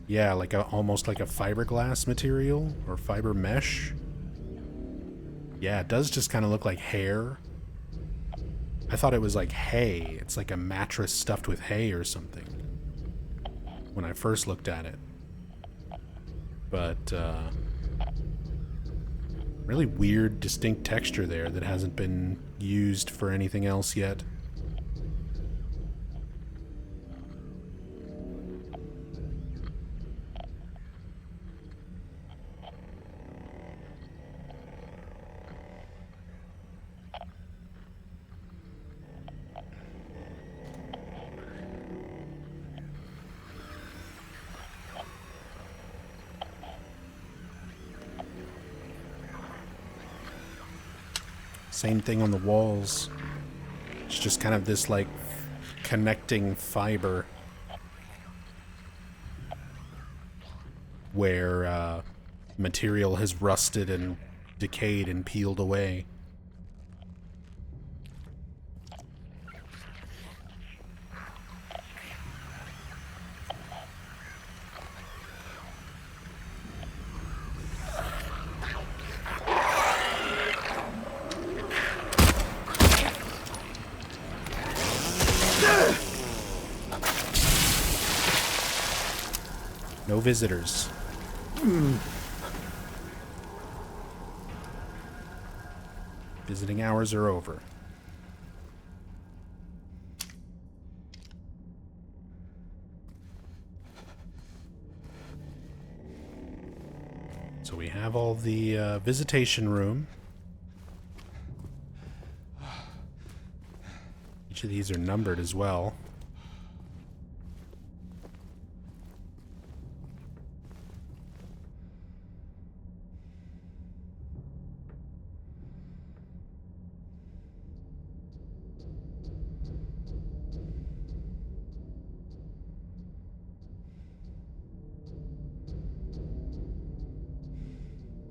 Yeah, like almost like a fiberglass material or fiber mesh. Yeah, it does just kind of look like hair. I thought it was like hay. It's like a mattress stuffed with hay or something when I first looked at it. But really weird, distinct texture there that hasn't been used for anything else yet. Same thing on the walls. It's just kind of this like connecting fiber where material has rusted and decayed and peeled away. No visitors. Visiting hours are over. So we have all the visitation room. Each of these are numbered as well.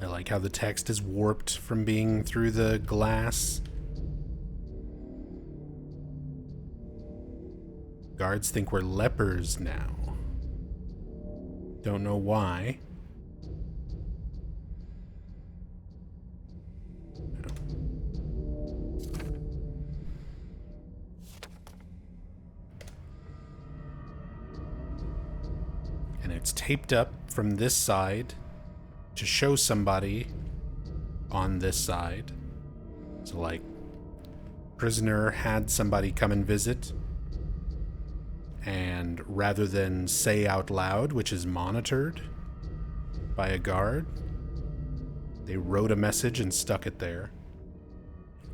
I like how the text is warped from being through the glass. Guards think we're lepers now. Don't know why. And it's taped up from this side to show somebody on this side. So like, prisoner had somebody come and visit, and rather than say out loud, which is monitored by a guard, they wrote a message and stuck it there.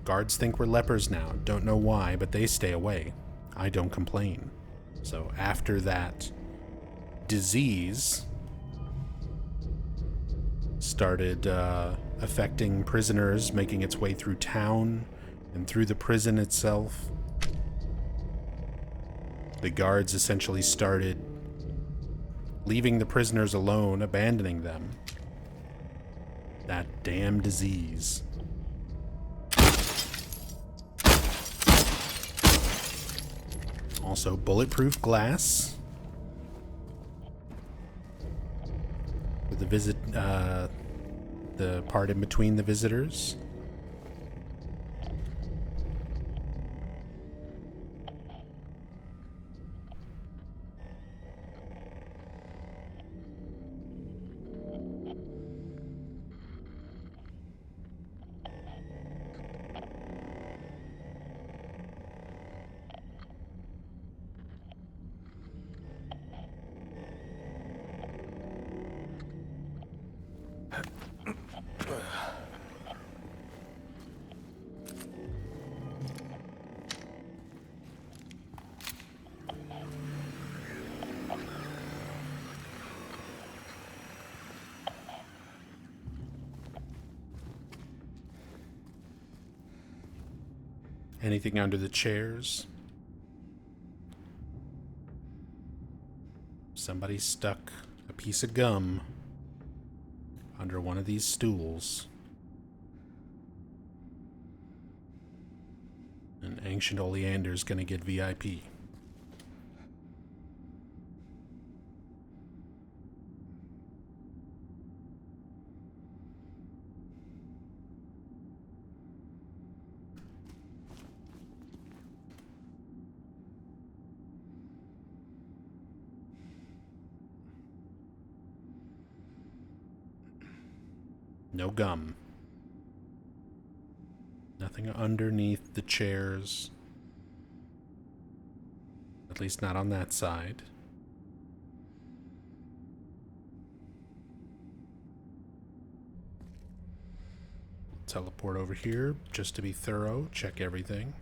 Guards think we're lepers now. Don't know why, but they stay away. I don't complain. So after that disease started affecting prisoners, making its way through town and through the prison itself, the guards essentially started leaving the prisoners alone, abandoning them. That damn disease. Also, bulletproof glass. For the part in between the visitors. Anything under the chairs? Somebody stuck a piece of gum under one of these stools. And Ancient Oleander's gonna get VIP. No gum. Nothing underneath the chairs. At least not on that side. Teleport over here just to be thorough, check everything.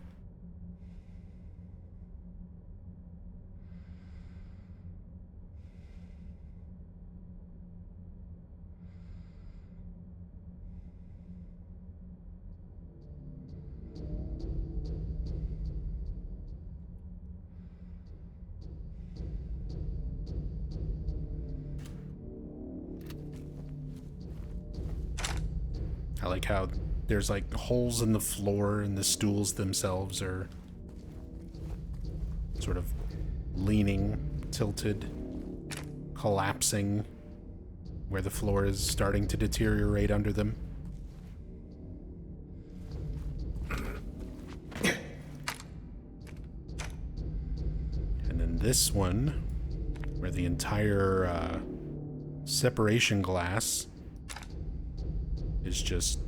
I like how there's like holes in the floor and the stools themselves are sort of leaning, tilted, collapsing where the floor is starting to deteriorate under them. And then this one, where the entire separation glass is just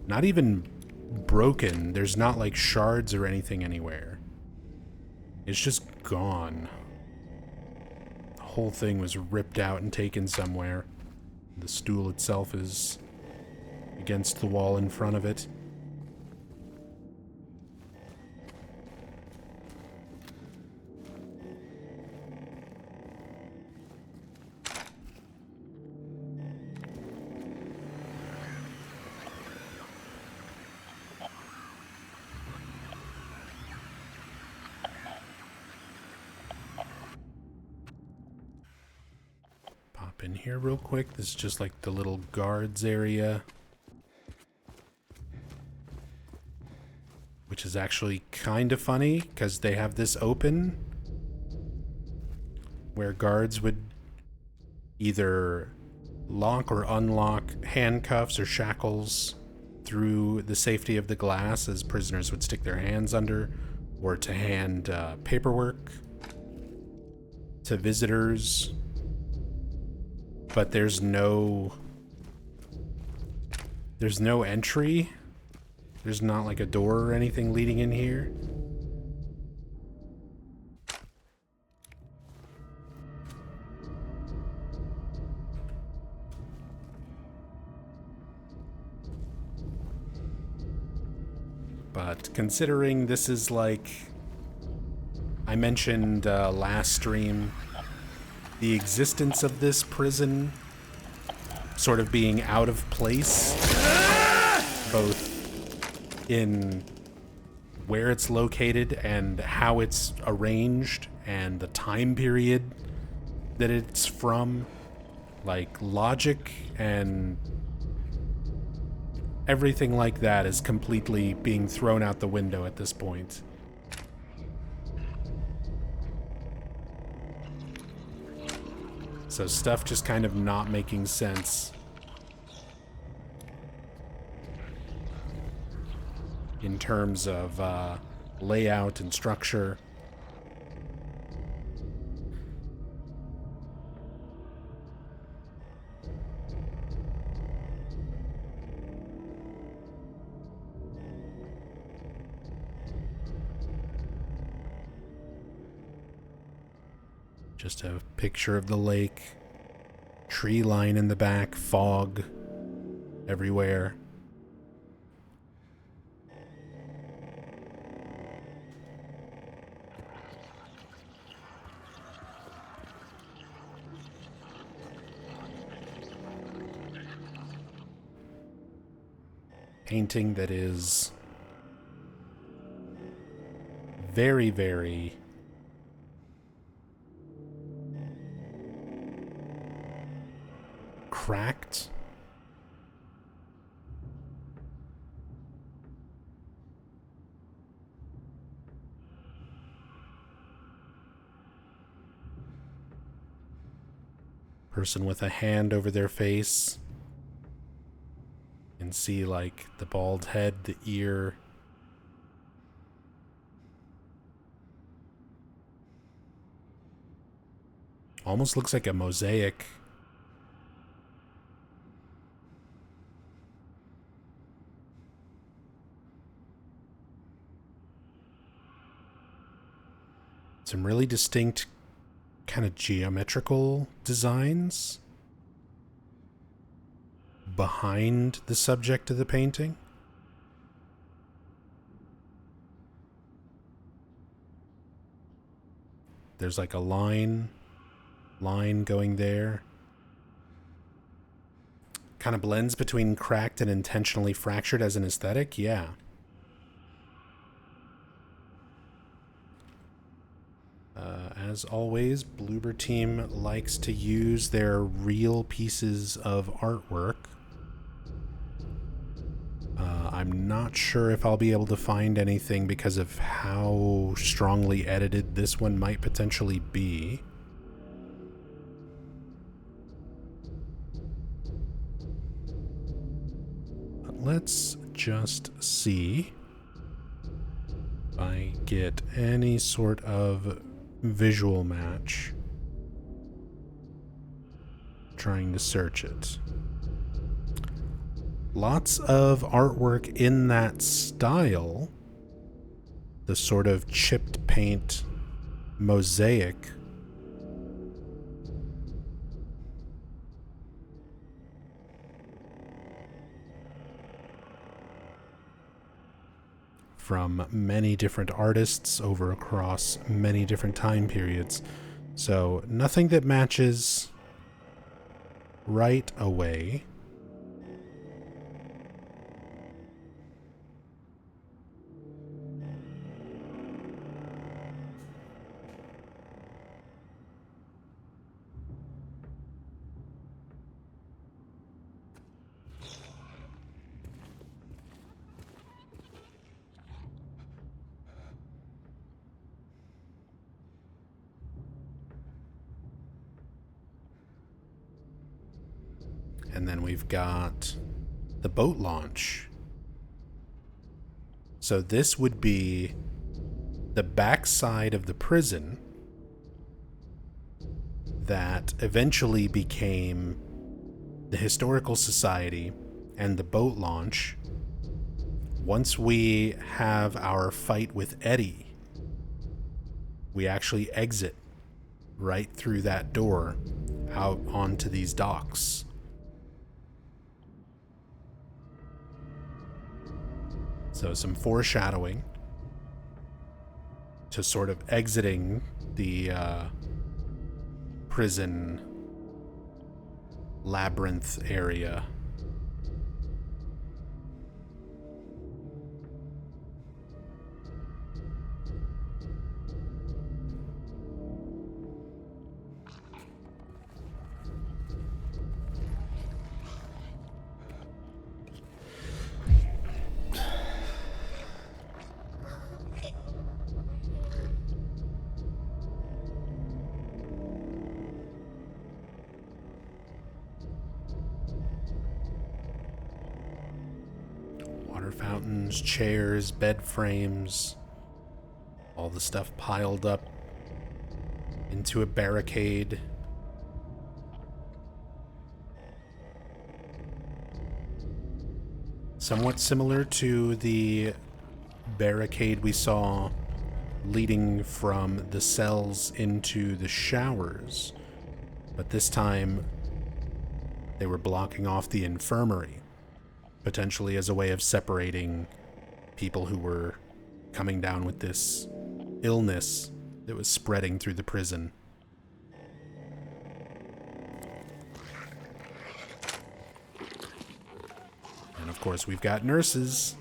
not even broken. There's not like shards or anything anywhere. It's just gone. The whole thing was ripped out and taken somewhere. The stool itself is against the wall in front of it. In here real quick. This is just like the little guards area, which is actually kind of funny because they have this open where guards would either lock or unlock handcuffs or shackles through the safety of the glass as prisoners would stick their hands under, or to hand paperwork to visitors. But there's no entry. There's not like a door or anything leading in here. But considering this is like I mentioned last stream the existence of this prison sort of being out of place, both in where it's located and how it's arranged and the time period that it's from. Like, logic and everything like that is completely being thrown out the window at this point. So stuff just kind of not making sense. In terms of layout and structure. Just a picture of the lake, tree line in the back, fog everywhere. Painting that is very, very cracked. Person with a hand over their face. And see, like, the bald head, the ear. Almost looks like a mosaic. Some really distinct kind of geometrical designs behind the subject of the painting. There's like a line going there. Kind of blends between cracked and intentionally fractured as an aesthetic, yeah. As always, Bloober Team likes to use their real pieces of artwork. I'm not sure if I'll be able to find anything because of how strongly edited this one might potentially be. But let's just see if I get any sort of visual match. Trying to search it. Lots of artwork in that style. The sort of chipped paint mosaic. From many different artists over across many different time periods. So nothing that matches right away. And then we've got the boat launch. So this would be the backside of the prison that eventually became the Historical Society and the boat launch. Once we have our fight with Eddie, we actually exit right through that door out onto these docks. So some foreshadowing to sort of exiting the prison labyrinth area. Fountains, chairs, bed frames, all the stuff piled up into a barricade. Somewhat similar to the barricade we saw leading from the cells into the showers, but this time they were blocking off the infirmary, potentially as a way of separating people who were coming down with this illness that was spreading through the prison. And of course, we've got nurses.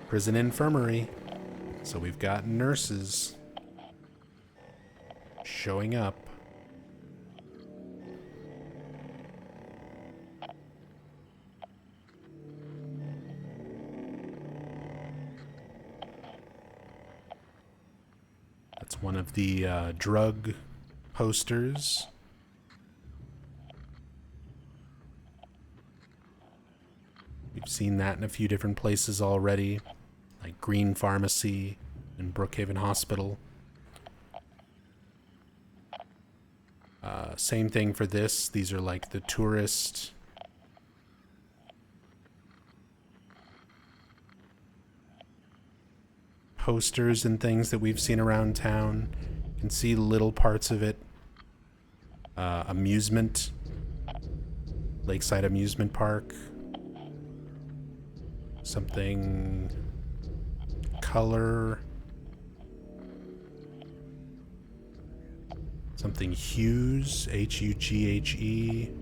Prison infirmary. So we've got nurses showing up. That's one of the drug posters. We've seen that in a few different places already, like Green Pharmacy and Brookhaven Hospital. Same thing for this. These are like the tourist posters and things that we've seen around town. You can see little parts of it. Amusement. Lakeside Amusement Park. Something color. Something Hughes, Hughe.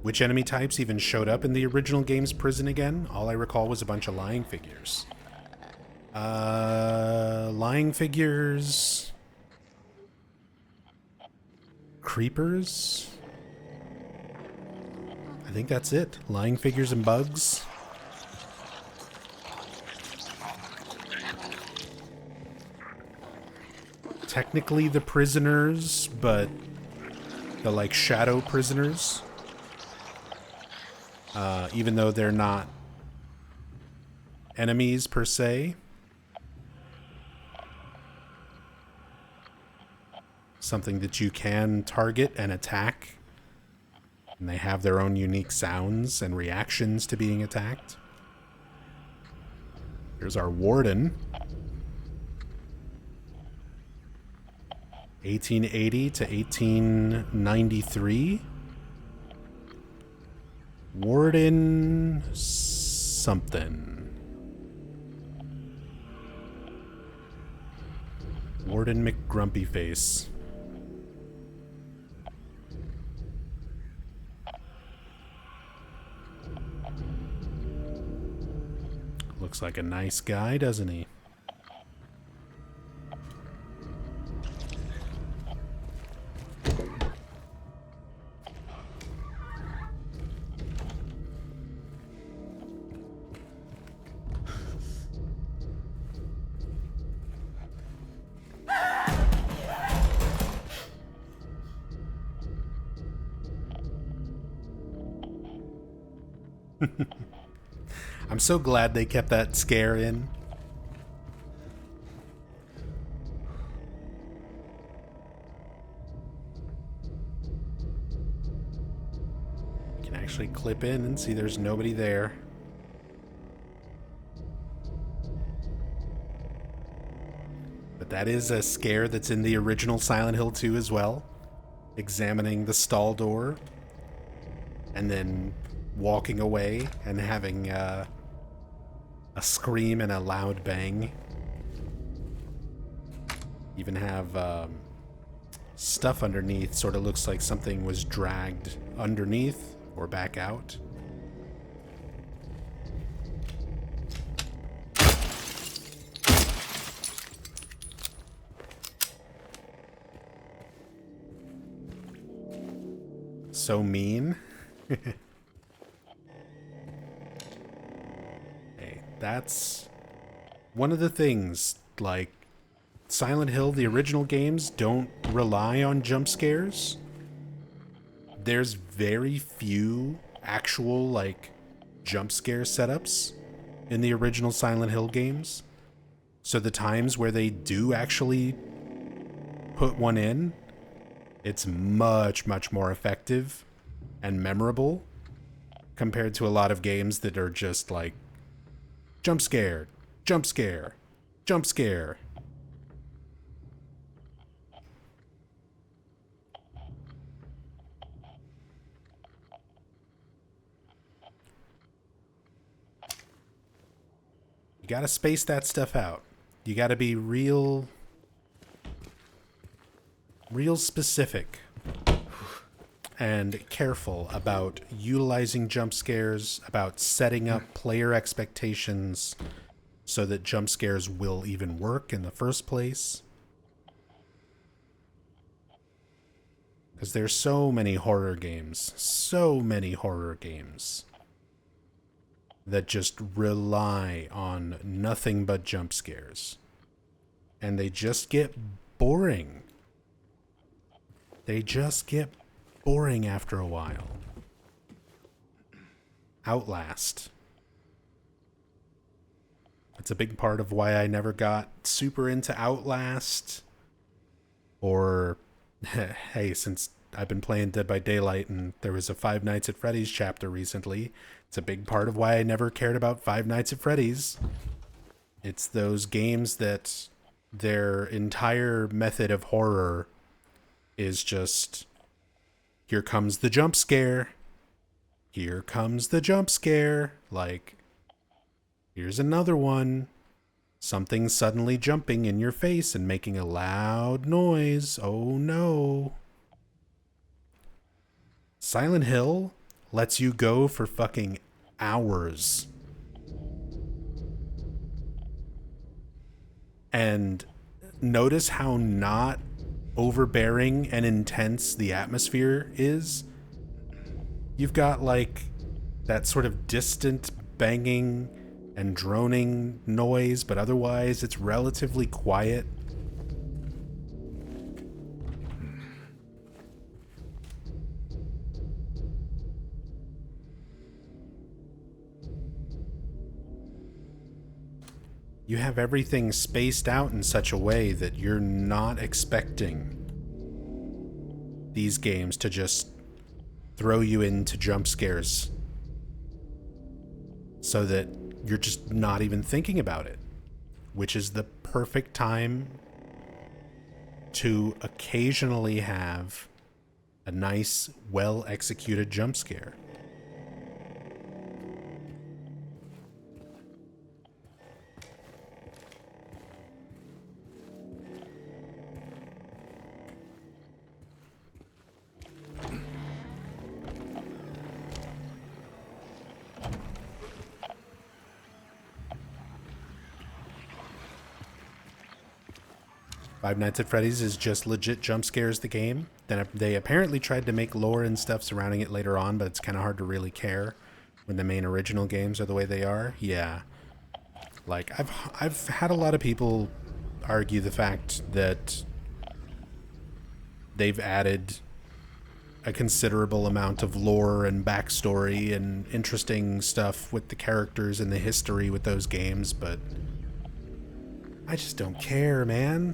Which enemy types even showed up in the original game's prison again? All I recall was a bunch of lying figures. Lying figures... Creepers? I think that's it. Lying figures and bugs. Technically the prisoners, but the like shadow prisoners. Even though they're not enemies per se. Something that you can target and attack. And they have their own unique sounds and reactions to being attacked. Here's our warden. 1880 to 1893. Warden something. Warden McGrumpyface. Looks like a nice guy, doesn't he? I'm so glad they kept that scare in. actually clip in and see there's nobody there. But that is a scare that's in the original Silent Hill 2 as well. Examining the stall door and then walking away and having a scream and a loud bang. Even have stuff underneath. Sort of looks like something was dragged underneath or back out. So mean. Hey, that's one of the things, like, Silent Hill, the original games, don't rely on jump scares. There's very few actual, like, jump scare setups in the original Silent Hill games. So the times where they do actually put one in, it's much, much more effective and memorable compared to a lot of games that are just like, jump scare, jump scare, jump scare. You gotta space that stuff out. You gotta be real specific and careful about utilizing jump scares, about setting up player expectations so that jump scares will even work in the first place. Because there's so many horror games that just rely on nothing but jump scares. And they just get boring. They just get boring after a while. Outlast. It's a big part of why I never got super into Outlast. Or, hey, since I've been playing Dead by Daylight and there was a Five Nights at Freddy's chapter recently, it's a big part of why I never cared about Five Nights at Freddy's. It's those games that their entire method of horror is just, here comes the jump scare. Here comes the jump scare. Like, here's another one. Something suddenly jumping in your face and making a loud noise. Oh no. Silent Hill lets you go for fucking hours. And notice how not overbearing and intense the atmosphere is. You've got like that sort of distant banging and droning noise, but otherwise it's relatively quiet. You have everything spaced out in such a way that you're not expecting these games to just throw you into jump scares so that you're just not even thinking about it, which is the perfect time to occasionally have a nice, well-executed jump scare. Five Nights at Freddy's is just legit jump scares the game. Then they apparently tried to make lore and stuff surrounding it later on, but it's kind of hard to really care when the main original games are the way they are. Yeah. Like, I've had a lot of people argue the fact that they've added a considerable amount of lore and backstory and interesting stuff with the characters and the history with those games, but I just don't care, man.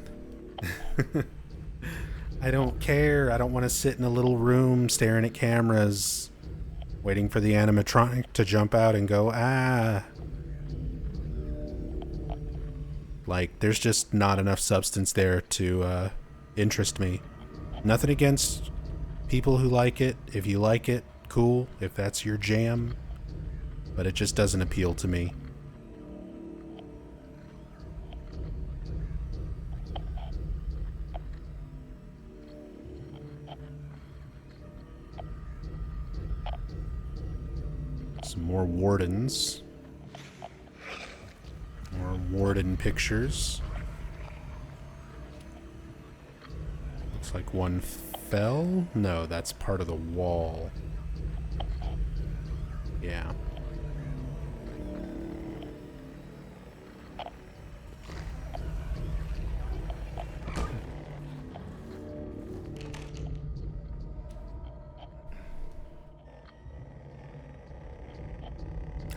I don't care. I don't want to sit in a little room staring at cameras Waiting for the animatronic to jump out and go, ah. Like, there's just not enough substance there to interest me. Nothing against people who like it. If you like it, cool. If that's your jam. But it just doesn't appeal to me. Some more wardens. More warden pictures. Looks like one fell? No, that's part of the wall. Yeah.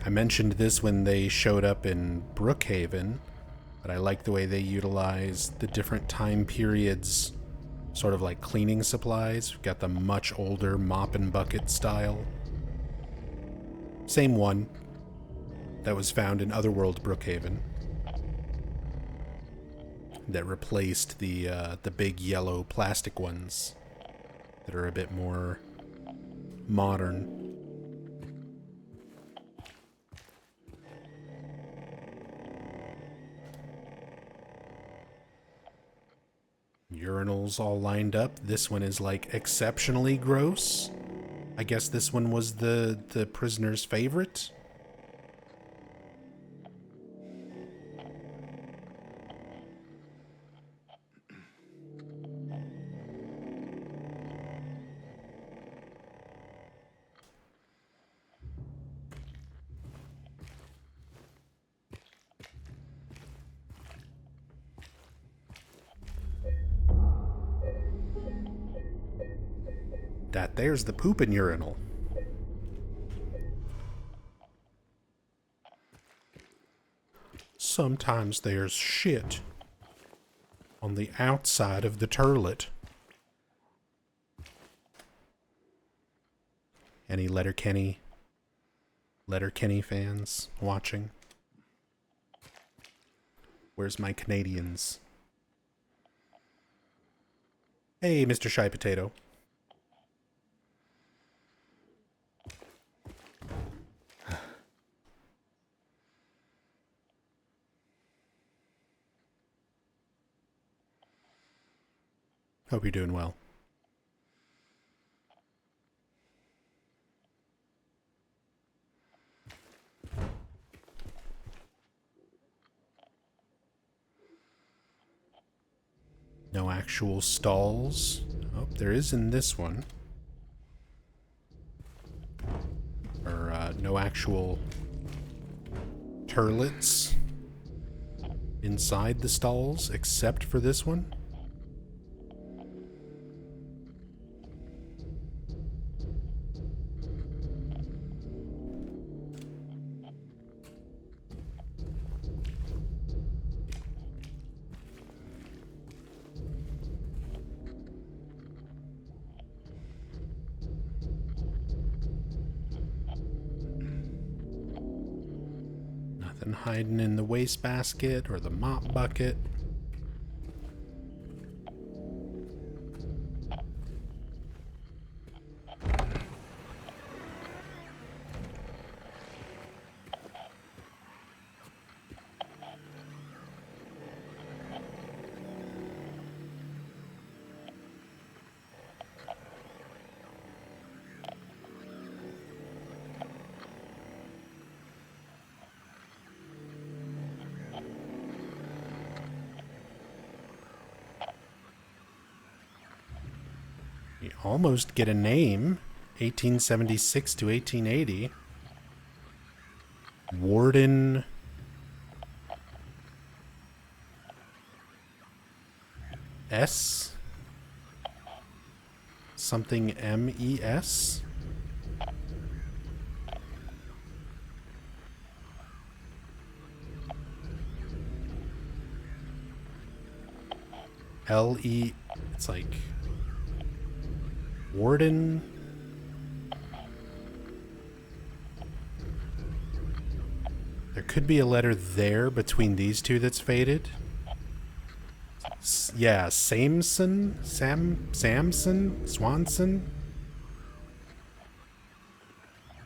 I mentioned this when they showed up in Brookhaven, but I like the way they utilize the different time periods, sort of like cleaning supplies. We've got the much older mop and bucket style. Same one that was found in Otherworld Brookhaven that replaced the big yellow plastic ones that are a bit more modern. Urinals all lined up. This one is like exceptionally gross. I guess this one was the prisoner's favorite. There's the pooping urinal. Sometimes there's shit on the outside of the turlet. Any Letterkenny fans watching? Where's my Canadians? Hey, Mr. Shy Potato. Hope you're doing well. No actual stalls. Oh, there is in this one. Or no actual turlets inside the stalls except for this one. Hiding in the wastebasket or the mop bucket. You almost get a name. 1876 to 1880. Warden S? Something MES? LE, it's like Warden There could be a letter there between these two that's faded. Yeah, Samson? Samson? Swanson?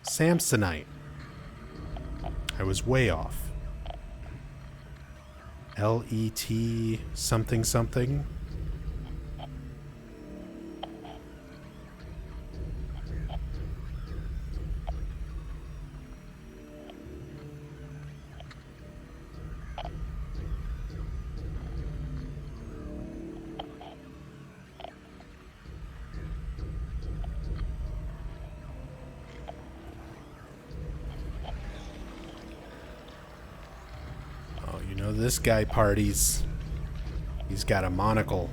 Samsonite. I was way off. L-E-T something something. This guy parties. He's got a monocle.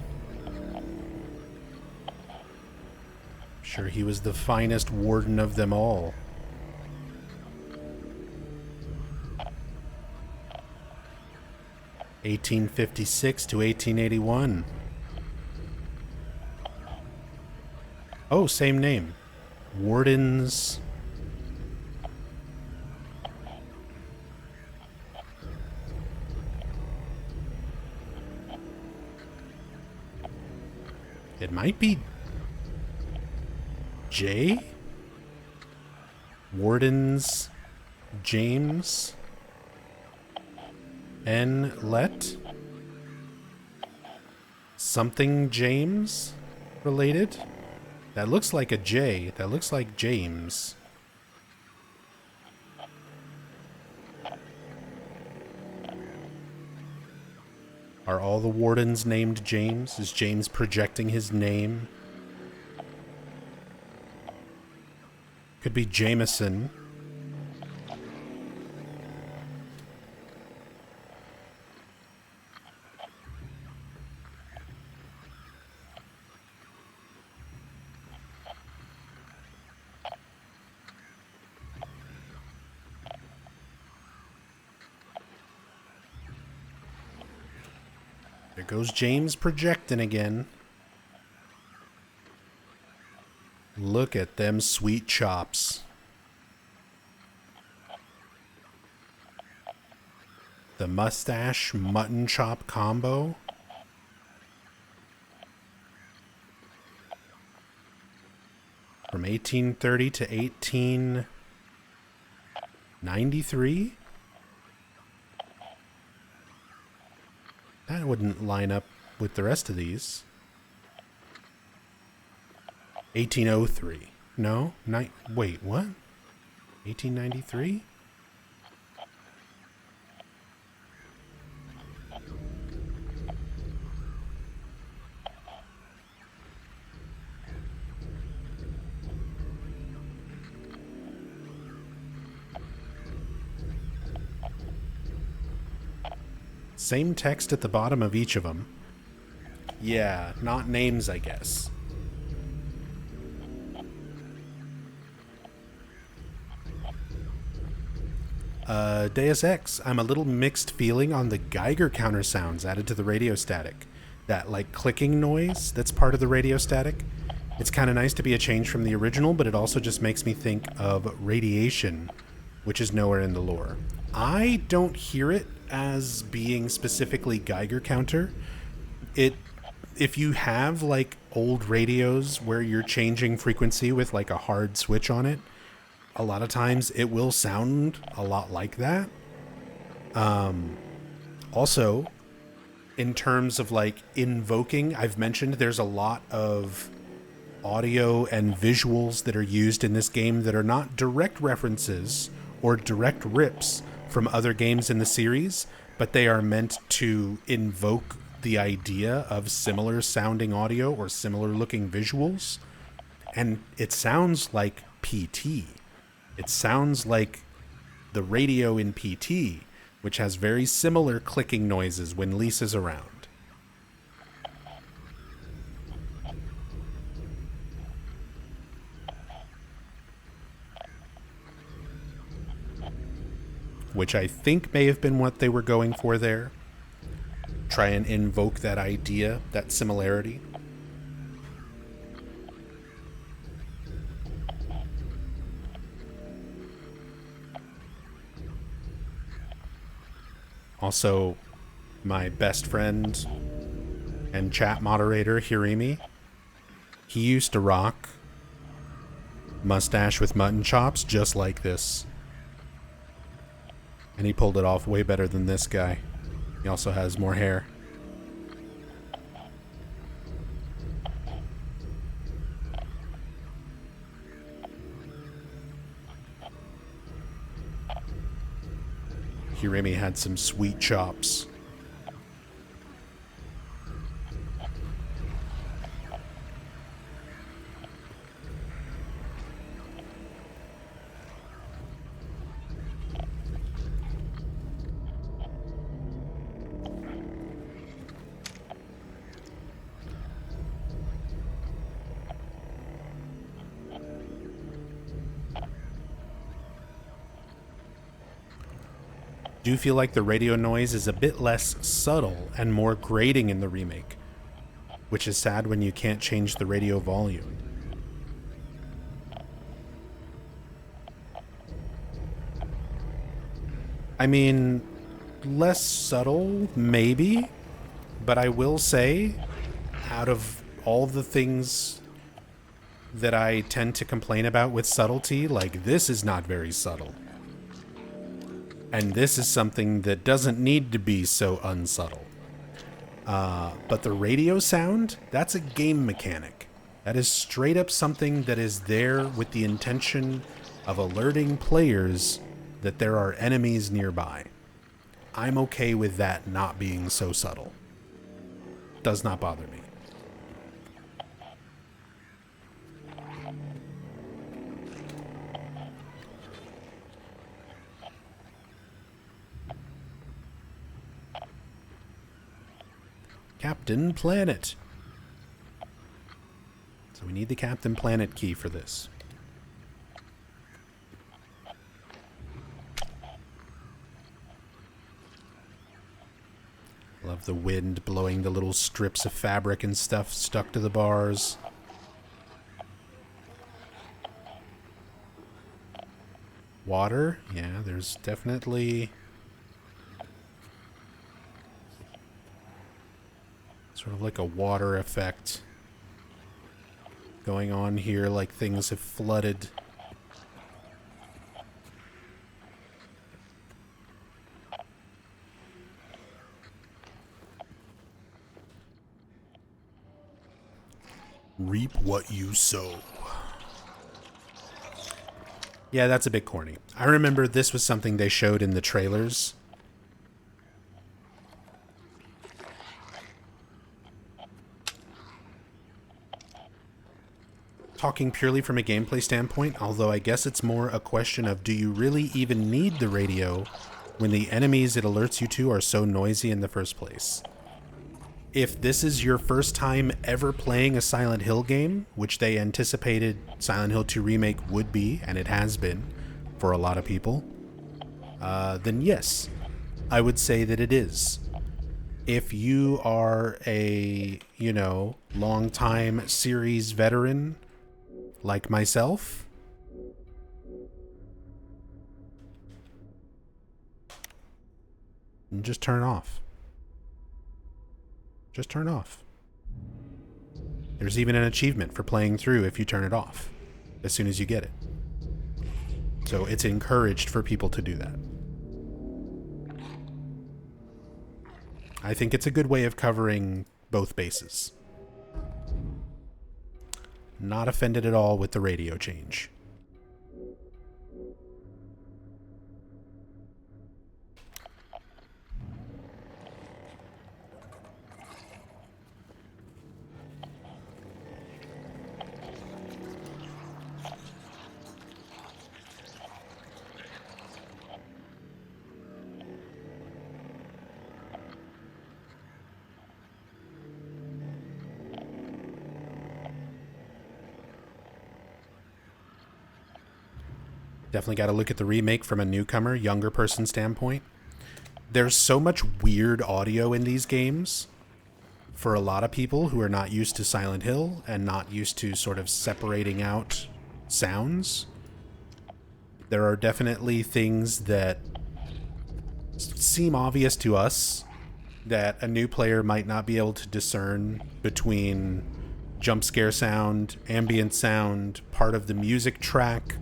Sure, he was the finest warden of them all. (1856 to 1881). Oh, same name. Wardens. It might be J? Wardens James N. Let? Something James related? That looks like a J. That looks like James. Are all the wardens named James? Is James projecting his name? Could be Jameson. There goes James projecting again. Look at them sweet chops. The mustache mutton chop combo. From 1830 to 1893? That wouldn't line up with the rest of these. 1803. No? Wait, what? 1893? Same text at the bottom of each of them. Yeah, not names, I guess. Deus Ex, I'm a little mixed feeling on the Geiger counter sounds added to the radio static. That, like, clicking noise that's part of the radio static. It's kind of nice to be a change from the original, but it also just makes me think of Radiation, which is nowhere in the lore. I don't hear it as being specifically Geiger counter. If you have, like, old radios where you're changing frequency with, like, a hard switch on it, a lot of times it will sound a lot like that. Also, in terms of, like, invoking, I've mentioned there's a lot of audio and visuals that are used in this game that are not direct references or direct rips from other games in the series, but they are meant to invoke the idea of similar sounding audio or similar looking visuals. And it sounds like PT. It sounds like the radio in PT, which has very similar clicking noises when Lisa's around. Which I think may have been what they were going for there. Try and invoke that idea, that similarity. Also, my best friend and chat moderator, Hirimi, he used to rock mustache with mutton chops just like this. And he pulled it off way better than this guy. He also has more hair. Hirimi had some sweet chops. Do feel like the radio noise is a bit less subtle and more grating in the remake, which is sad when you can't change the radio volume. I mean, less subtle, maybe, but I will say, out of all the things that I tend to complain about with subtlety, like, this is not very subtle. And this is something that doesn't need to be so unsubtle. But the radio sound, that's a game mechanic. That is straight up something that is there with the intention of alerting players that there are enemies nearby. I'm okay with that not being so subtle. Does not bother me. Captain Planet. So we need the Captain Planet key for this. Love the wind blowing the little strips of fabric and stuff stuck to the bars. Water? Yeah, there's definitely sort of like a water effect going on here, like things have flooded. Reap what you sow. Yeah, that's a bit corny. I remember this was something they showed in the trailers. Talking purely from a gameplay standpoint, although I guess it's more a question of, do you really even need the radio when the enemies it alerts you to are so noisy in the first place? If this is your first time ever playing a Silent Hill game, which they anticipated Silent Hill 2 Remake would be, and it has been for a lot of people, then yes, I would say that it is. If you are a, long-time series veteran like myself, just turn it off. Just turn it off. There's even an achievement for playing through if you turn it off as soon as you get it. So it's encouraged for people to do that. I think it's a good way of covering both bases. Not offended at all with the radio change. Definitely got to look at the remake from a newcomer, younger person standpoint. There's so much weird audio in these games for a lot of people who are not used to Silent Hill and not used to sort of separating out sounds. There are definitely things that seem obvious to us that a new player might not be able to discern between jump scare sound, ambient sound, part of the music track,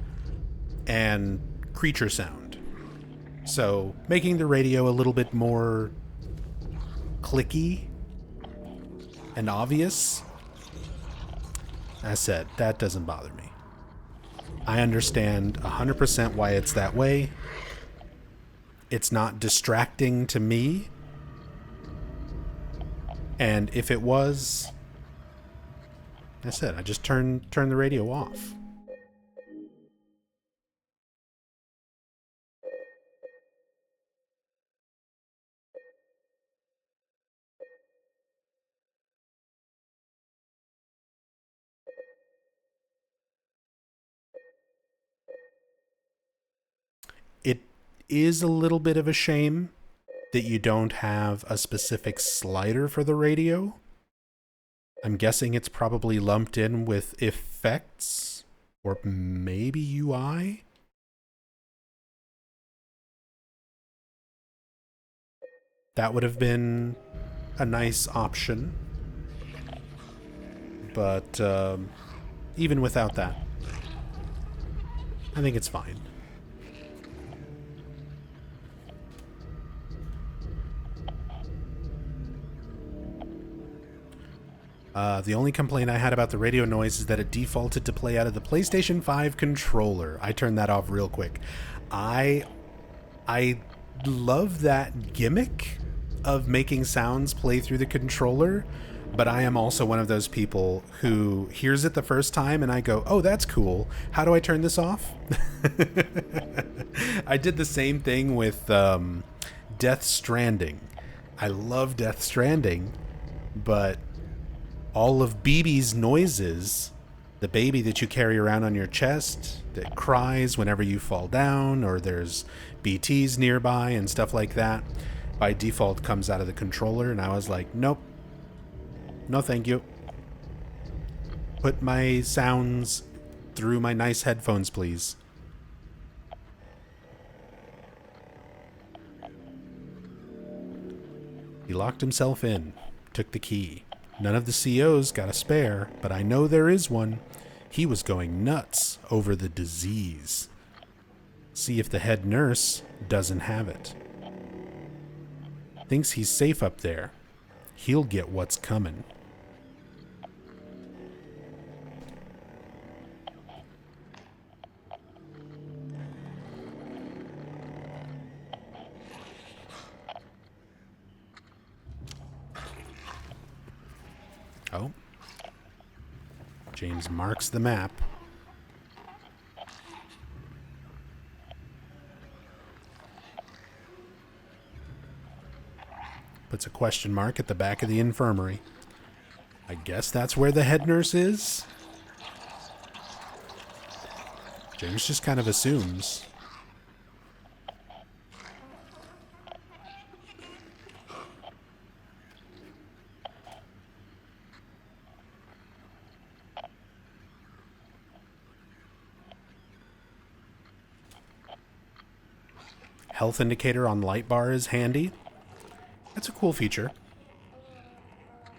and creature sound. So making the radio a little bit more clicky and obvious, as I said, that doesn't bother me. I understand 100% why it's that way. It's not distracting to me. And if it was, I said, I just turn the radio off. It is a little bit of a shame that you don't have a specific slider for the radio. I'm guessing it's probably lumped in with effects or maybe UI. That would have been a nice option. But even without that, I think it's fine. The only complaint I had about the radio noise is that it defaulted to play out of the PlayStation 5 controller. I turned that off real quick. I love that gimmick of making sounds play through the controller, but I am also one of those people who hears it the first time and I go, oh, that's cool. How do I turn this off? I did the same thing with Death Stranding. I love Death Stranding, but all of BB's noises, the baby that you carry around on your chest that cries whenever you fall down or there's BTs nearby and stuff like that, by default comes out of the controller. And I was like, nope, no thank you. Put my sounds through my nice headphones, please. He locked himself in, took the key. None of the COs got a spare, but I know there is one. He was going nuts over the disease. See if the head nurse doesn't have it. Thinks he's safe up there. He'll get what's coming. Oh. James marks the map. Puts a question mark at the back of the infirmary. I guess that's where the head nurse is? James just kind of assumes. Health indicator on light bar is handy. That's a cool feature.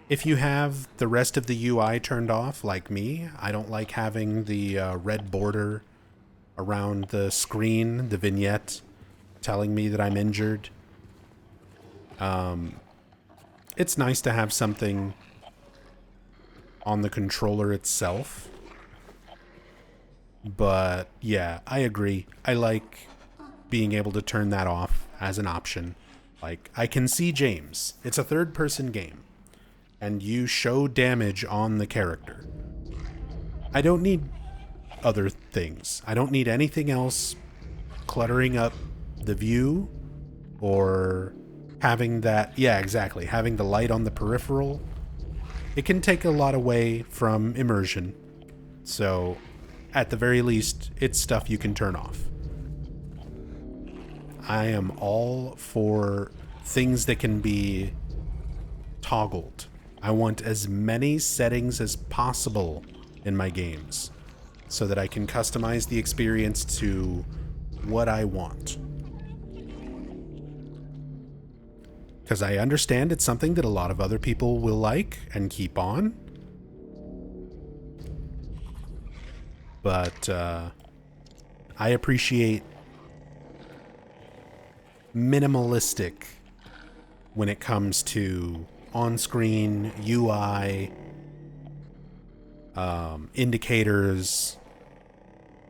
If you have the rest of the UI turned off, like me, I don't like having the red border around the screen, the vignette, telling me that I'm injured. It's nice to have something on the controller itself. But yeah, I agree. I like being able to turn that off as an option. Like, I can see James. It's a third-person game. And you show damage on the character. I don't need other things. I don't need anything else cluttering up the view or having that... Yeah, exactly. Having the light on the peripheral. It can take a lot away from immersion. So, at the very least, it's stuff you can turn off. I am all for things that can be toggled. I want as many settings as possible in my games so that I can customize the experience to what I want. because I understand it's something that a lot of other people will like and keep on. But I appreciate minimalistic when it comes to on-screen UI, indicators,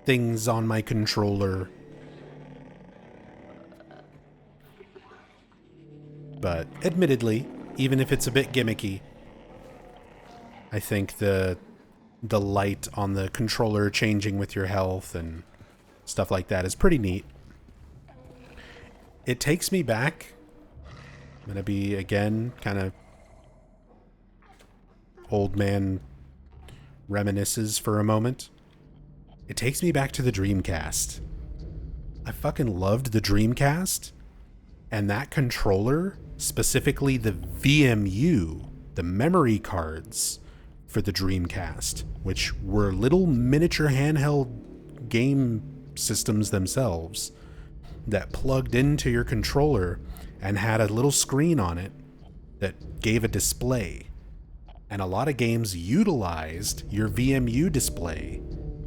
things on my controller. But admittedly, even if it's a bit gimmicky, I think the light on the controller changing with your health and stuff like that is pretty neat. It takes me back. I'm going to be, again, kind of old man reminisces for a moment. It takes me back to the Dreamcast. I fucking loved the Dreamcast, and that controller, specifically the VMU, the memory cards for the Dreamcast, which were little miniature handheld game systems themselves that plugged into your controller and had a little screen on it that gave a display. And a lot of games utilized your VMU display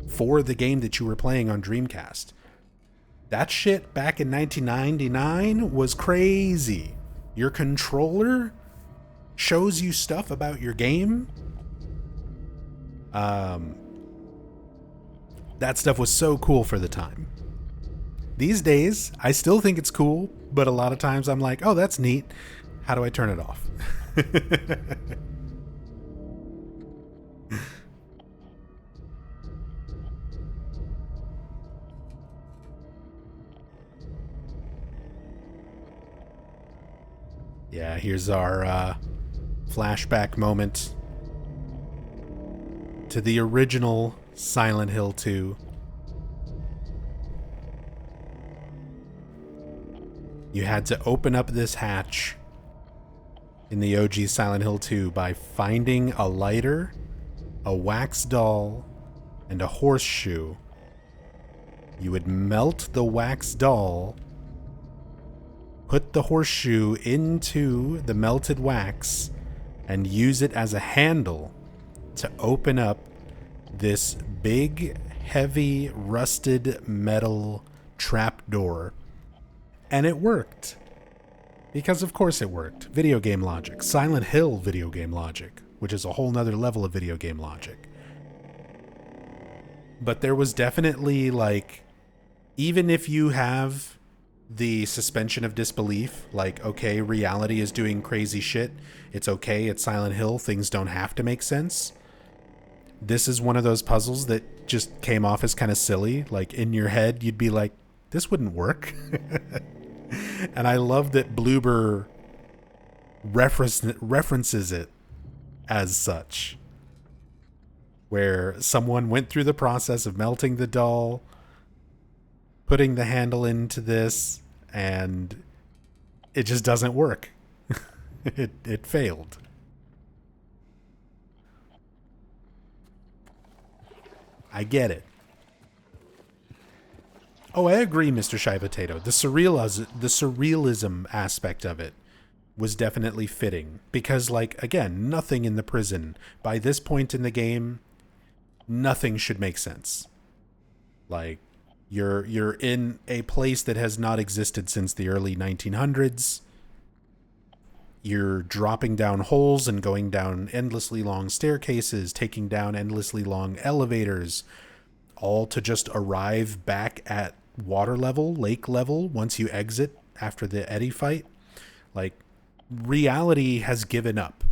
for the game that you were playing on Dreamcast. That shit back in 1999 was crazy. Your controller shows you stuff about your game. That stuff was so cool for the time. These days, I still think it's cool, but a lot of times I'm like, oh, that's neat. How do I turn it off? Yeah, here's our flashback moment to the original Silent Hill 2. You had to open up this hatch in the OG Silent Hill 2 by finding a lighter, a wax doll, and a horseshoe. You would melt the wax doll, put the horseshoe into the melted wax, and use it as a handle to open up this big, heavy, rusted metal trapdoor. And it worked. Because of course it worked. Video game logic. Silent Hill video game logic, which is a whole nother level of video game logic. But there was definitely, like, even if you have the suspension of disbelief, like, okay, reality is doing crazy shit, it's okay, it's Silent Hill, things don't have to make sense. This is one of those puzzles that just came off as kind of silly. Like, in your head, you'd be like, this wouldn't work. And I love that Bloober references it as such. Where someone went through the process of melting the doll, putting the handle into this, and it just doesn't work. It failed. I get it. Oh, I agree, Mr. Shy Potato. The surrealism aspect of it was definitely fitting. Because, like, again, nothing in the prison, by this point in the game, nothing should make sense. Like, you're in a place that has not existed since the early 1900s. You're dropping down holes and going down endlessly long staircases, taking down endlessly long elevators, all to just arrive back at water level, lake level, once you exit after the Eddie fight. Like, reality has given up.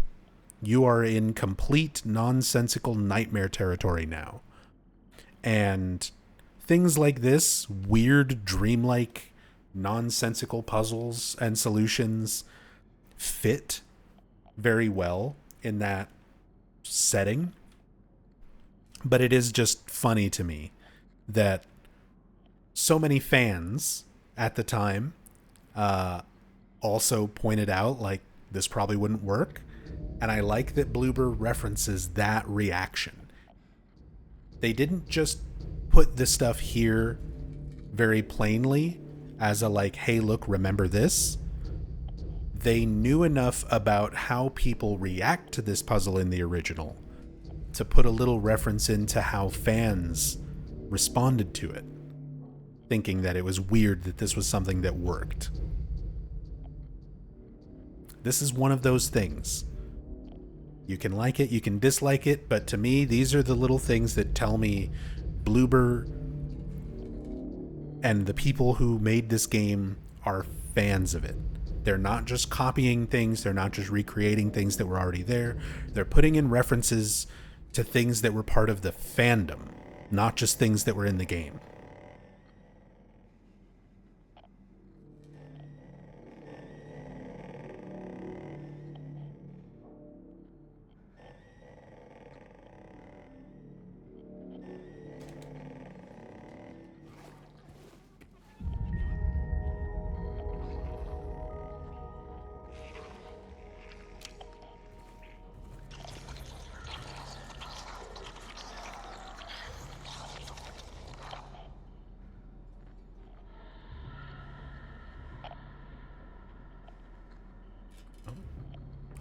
You are in complete nonsensical nightmare territory now. And things like this, weird, dreamlike, nonsensical puzzles and solutions fit very well in that setting. But it is just funny to me that so many fans at the time also pointed out, like, this probably wouldn't work. And I like that Bloober references that reaction. They didn't just put this stuff here very plainly as a, like, hey, look, remember this. they knew enough about how people react to this puzzle in the original to put a little reference into how fans responded to it, thinking that it was weird that this was something that worked. This is one of those things. You can like it, you can dislike it, but to me, these are the little things that tell me Bloober and the people who made this game are fans of it. They're not just copying things, they're not just recreating things that were already there. They're putting in references to things that were part of the fandom, not just things that were in the game.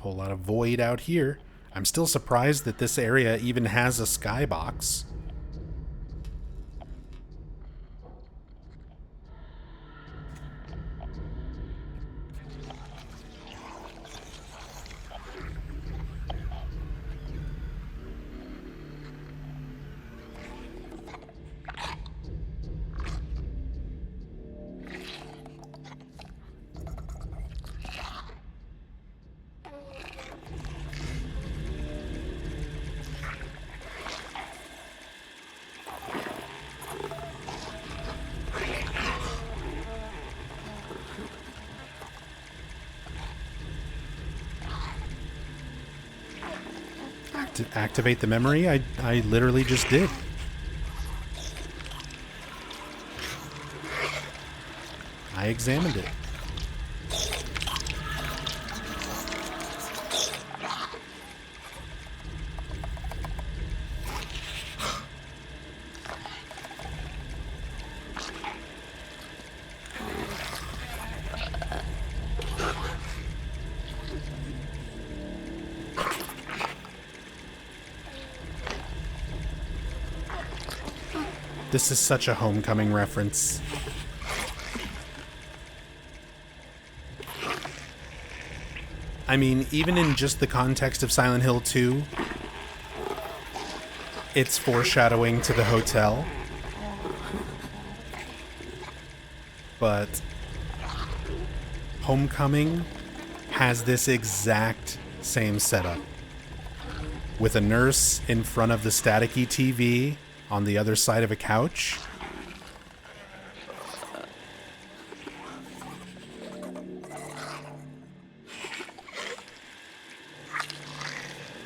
Whole lot of void out here. I'm still surprised that this area even has a skybox. To activate the memory, I literally just did. I examined it. This is such a Homecoming reference. I mean, even in just the context of Silent Hill 2, it's foreshadowing to the hotel. But Homecoming has this exact same setup, with a nurse in front of the staticky TV on the other side of a couch.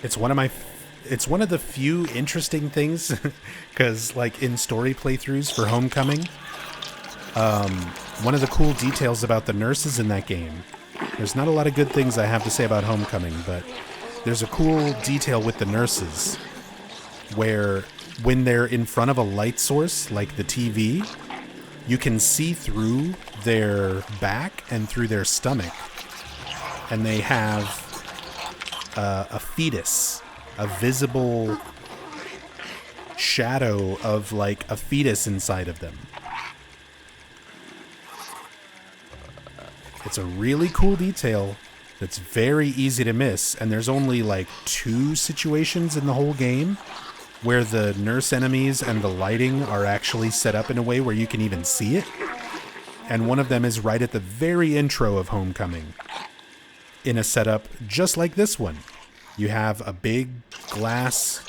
It's one of the few interesting things, because like in story playthroughs for Homecoming, one of the cool details about the nurses in that game, there's not a lot of good things I have to say about Homecoming, but there's a cool detail with the nurses where when they're in front of a light source, like the TV, you can see through their back and through their stomach. And they have a fetus, a visible shadow of like a fetus inside of them. It's a really cool detail that's very easy to miss, and there's only like 2 situations in the whole game where the nurse enemies and the lighting are actually set up in a way where you can even see it. And one of them is right at the very intro of Homecoming, in a setup just like this one. You have a big glass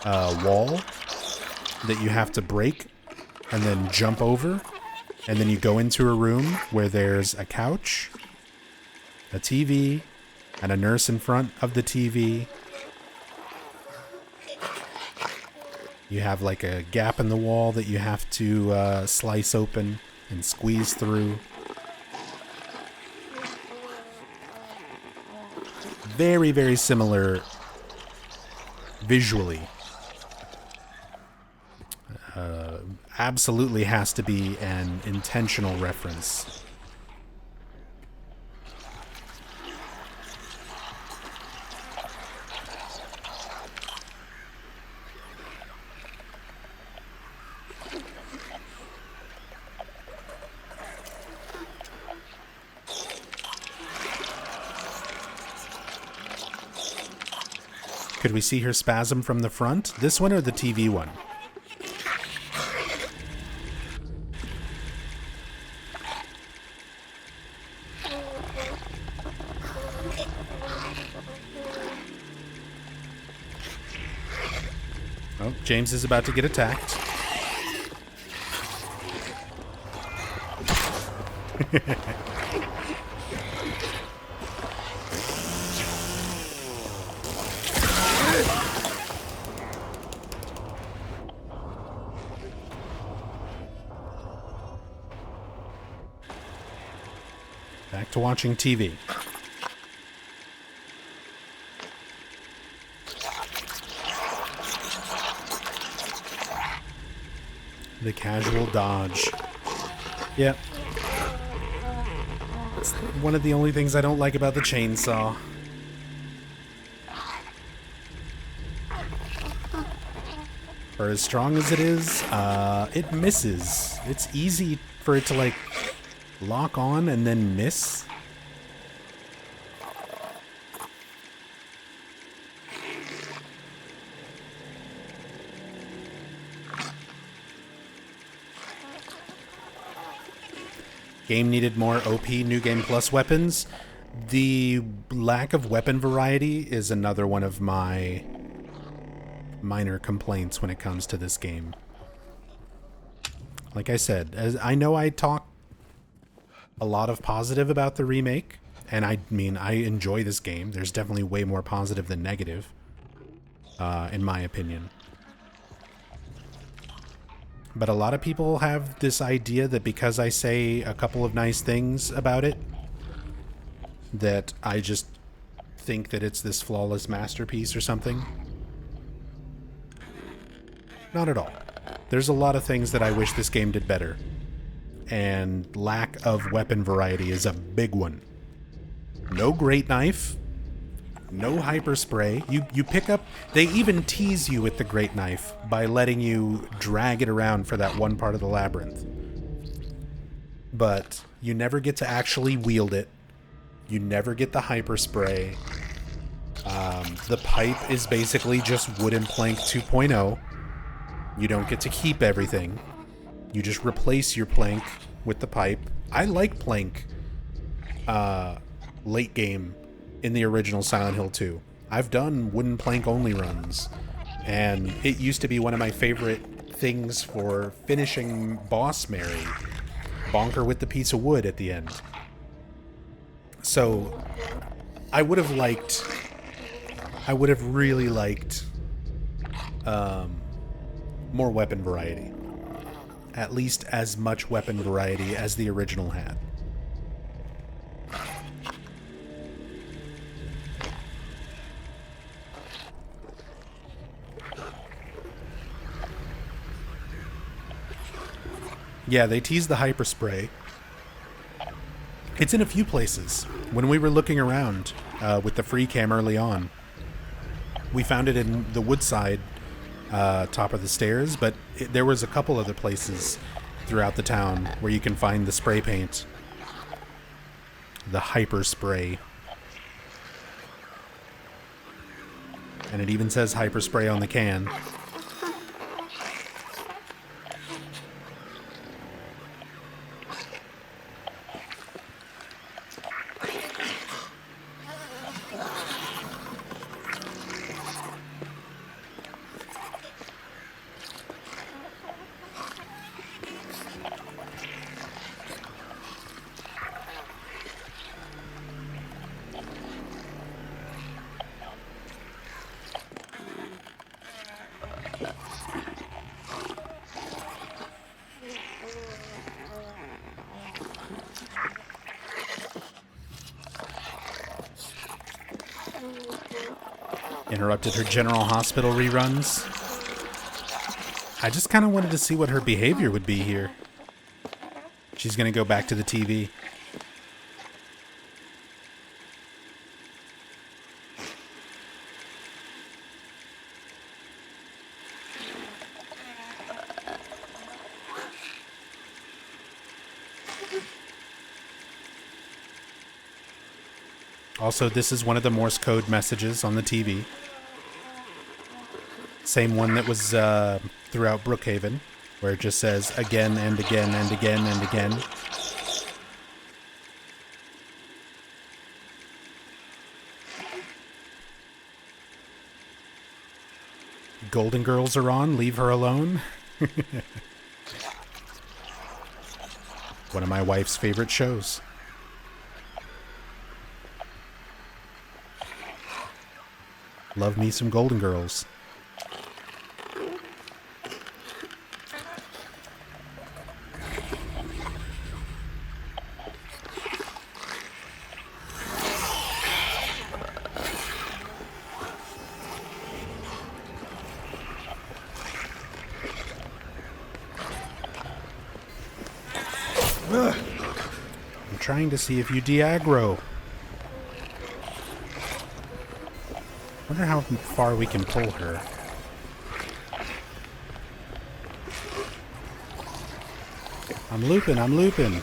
wall that you have to break and then jump over. And then you go into a room where there's a couch, a TV, and a nurse in front of the TV. You have like a gap in the wall that you have to slice open and squeeze through. Very, very similar visually. Absolutely has to be an intentional reference. Could we see her spasm from the front? This one or the TV one? Oh, James is about to get attacked. Back to watching TV. The casual dodge. Yep. It's one of the only things I don't like about the chainsaw. For as strong as it is, it misses. It's easy for it to, like, lock on and then miss. Game needed more OP New Game Plus weapons. The lack of weapon variety is another one of my minor complaints when it comes to this game. Like I said, as I know I talk a lot of positive about the remake, and I mean, I enjoy this game. There's definitely way more positive than negative, in my opinion. But a lot of people have this idea that because I say a couple of nice things about it, that I just think that it's this flawless masterpiece or something. Not at all. There's a lot of things that I wish this game did better. And lack of weapon variety is a big one. No great knife. No hyper spray. You pick up... They even tease you with the great knife by letting you drag it around for that one part of the labyrinth. But you never get to actually wield it. You never get the hyper spray. The pipe is basically just wooden plank 2.0. You don't get to keep everything. You just replace your plank with the pipe. I like plank late game in the original Silent Hill 2. I've done wooden plank only runs, and it used to be one of my favorite things for finishing Boss Mary. Bonker with the piece of wood at the end. So I would have really liked more weapon variety. At least as much weapon variety as the original had. Yeah, they teased the hyper spray. It's in a few places. When we were looking around with the free cam early on, we found it in the woodside top of the stairs, but there was a couple other places throughout the town where you can find the spray paint. The hyper spray. And it even says hyper spray on the can. Interrupted her General Hospital reruns. I just kind of wanted to see what her behavior would be here. She's going to go back to the TV. Also, this is one of the Morse code messages on the TV. Same one that was throughout Brookhaven, where it just says again and again and again and again. Golden Girls are on, leave her alone. One of my wife's favorite shows. Love me some Golden Girls. I'm trying to see if you de-aggro. Wonder how far we can pull her. I'm looping, I'm looping.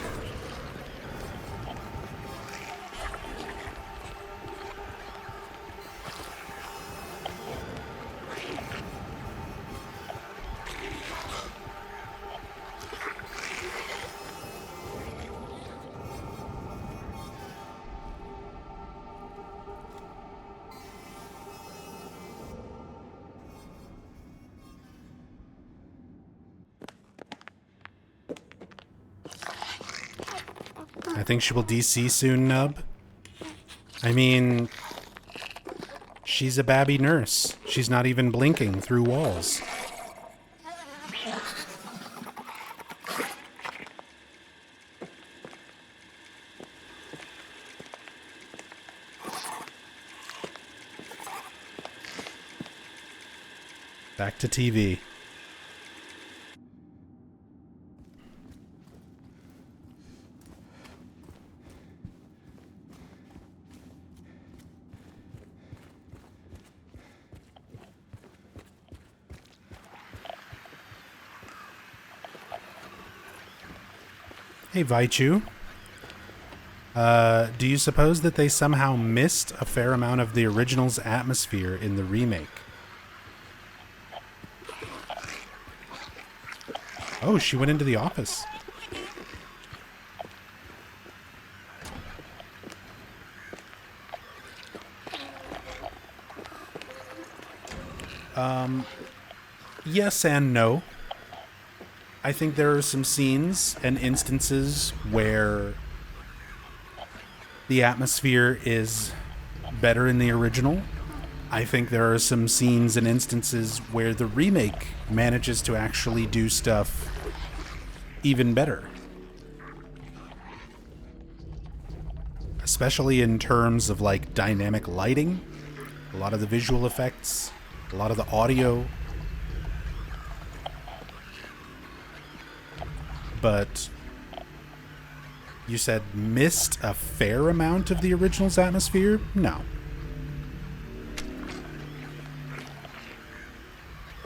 I think she will DC soon, Nub. I mean, she's a babby nurse. She's not even blinking through walls. Back to TV. Hey, Vaichu. Do you suppose that they somehow missed a fair amount of the original's atmosphere in the remake? Oh, she went into the office. Yes and no. I think there are some scenes and instances where the atmosphere is better in the original. I think there are some scenes and instances where the remake manages to actually do stuff even better. Especially in terms of like dynamic lighting, a lot of the visual effects, a lot of the audio. But you said missed a fair amount of the original's atmosphere? No.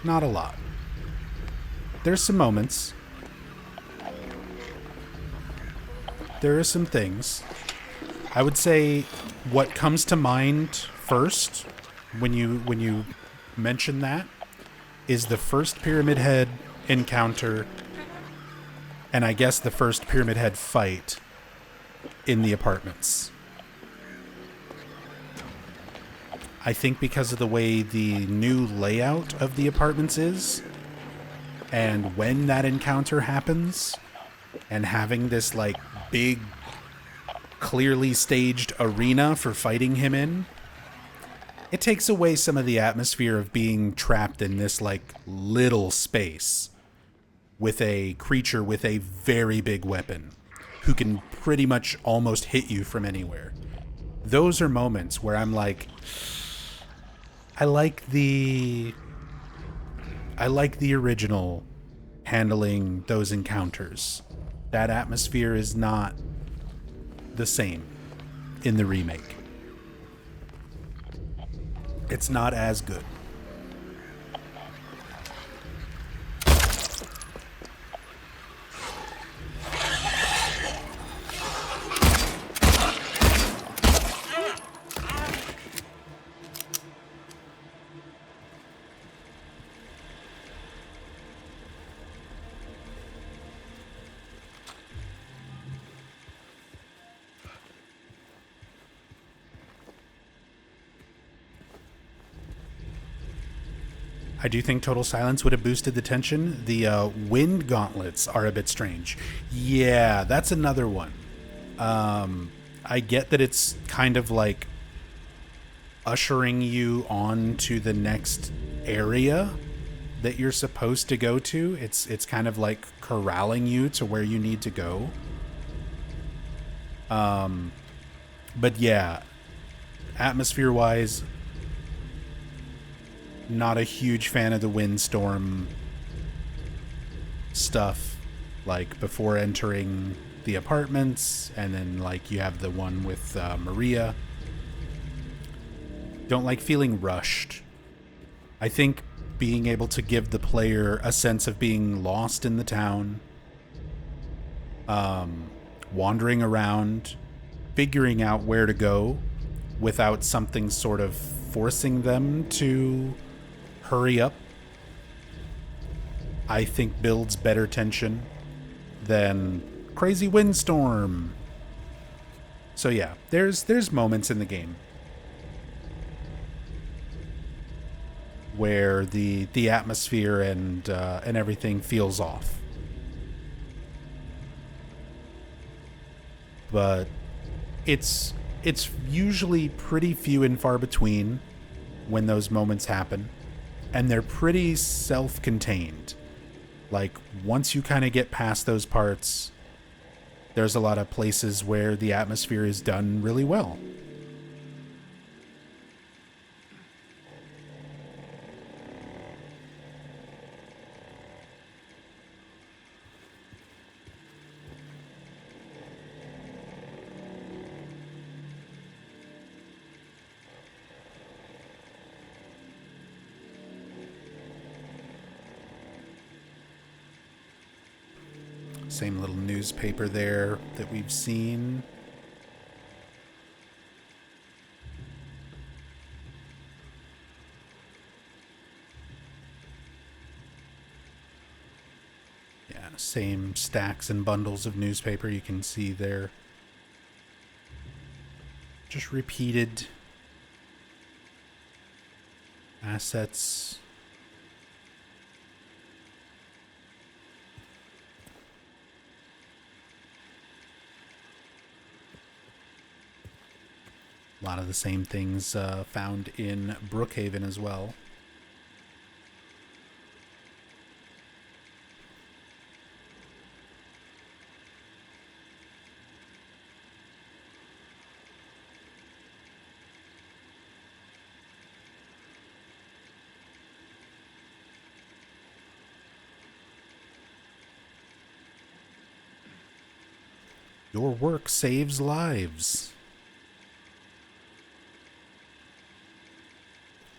Not a lot. There's some moments. There are some things. I would say what comes to mind first when you mention that is the first Pyramid Head encounter, and I guess the first Pyramid Head fight in the apartments. I think because of the way the new layout of the apartments is, and when that encounter happens, and having this like big, clearly staged arena for fighting him in, it takes away some of the atmosphere of being trapped in this like little space with a creature with a very big weapon who can pretty much almost hit you from anywhere. Those are moments where I'm like, I like the original handling those encounters. That atmosphere is not the same in the remake. It's not as good. I do think total silence would have boosted the tension. The wind gauntlets are a bit strange. Yeah, that's another one. I get that it's kind of like ushering you on to the next area that you're supposed to go to. It's kind of like corralling you to where you need to go. But yeah, atmosphere-wise, not a huge fan of the windstorm stuff, like before entering the apartments, and then like you have the one with Maria. Don't like feeling rushed. I think being able to give the player a sense of being lost in the town, wandering around, figuring out where to go without something sort of forcing them to hurry up, I think builds better tension than crazy windstorm. So yeah, there's moments in the game where the atmosphere and everything feels off. But it's usually pretty few and far between when those moments happen, and they're pretty self-contained. Like, once you kind of get past those parts, there's a lot of places where the atmosphere is done really well. Same little newspaper there that we've seen. Yeah, same stacks and bundles of newspaper you can see there. Just repeated assets. A lot of the same things found in Brookhaven as well. Your work saves lives.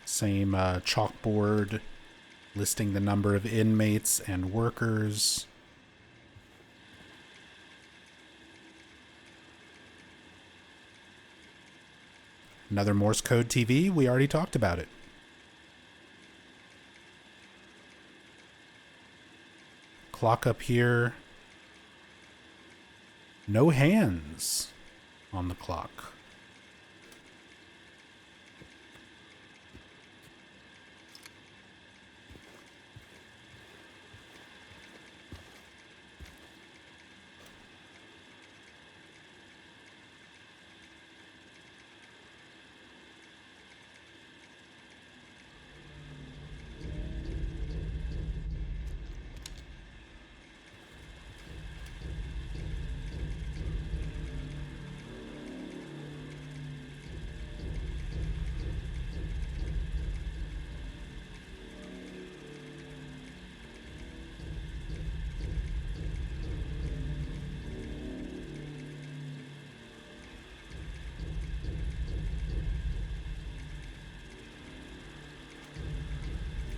Same chalkboard listing the number of inmates and workers. Another Morse code TV. We already talked about it. Clock up here. No hands on the clock.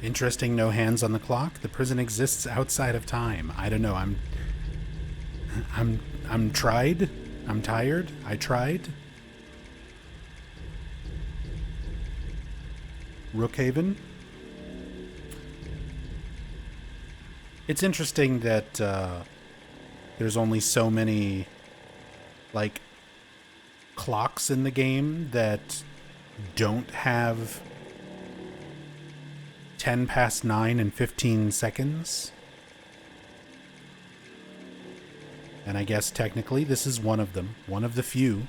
Interesting, no hands on the clock. The prison exists outside of time. I don't know. I'm tried. I'm tired. I tried. Brookhaven. It's interesting that there's only so many like clocks in the game that don't have 10 past 9 and 15 seconds. And I guess technically this is one of them. One of the few.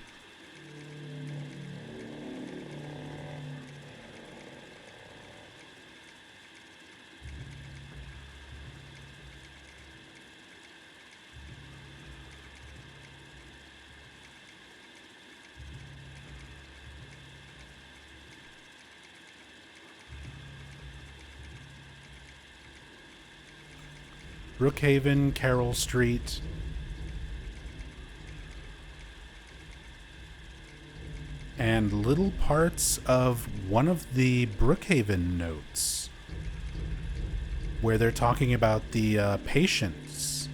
Brookhaven, Carroll Street. And little parts of one of the Brookhaven notes where they're talking about the patients.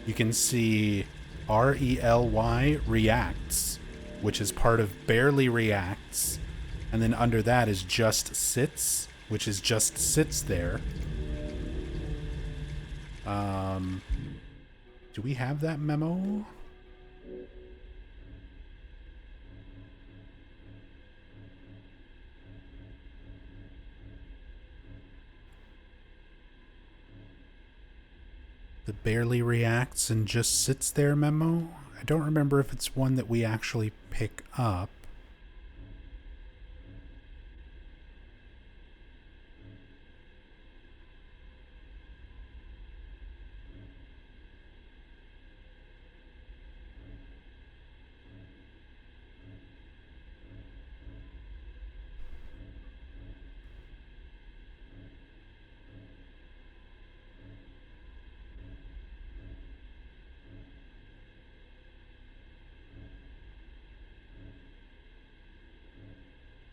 You can see RELY reacts, which is part of barely reacts. And then under that is just sits, which is just sits there. Do we have that memo? The barely reacts and just sits there memo? I don't remember if it's one that we actually pick up.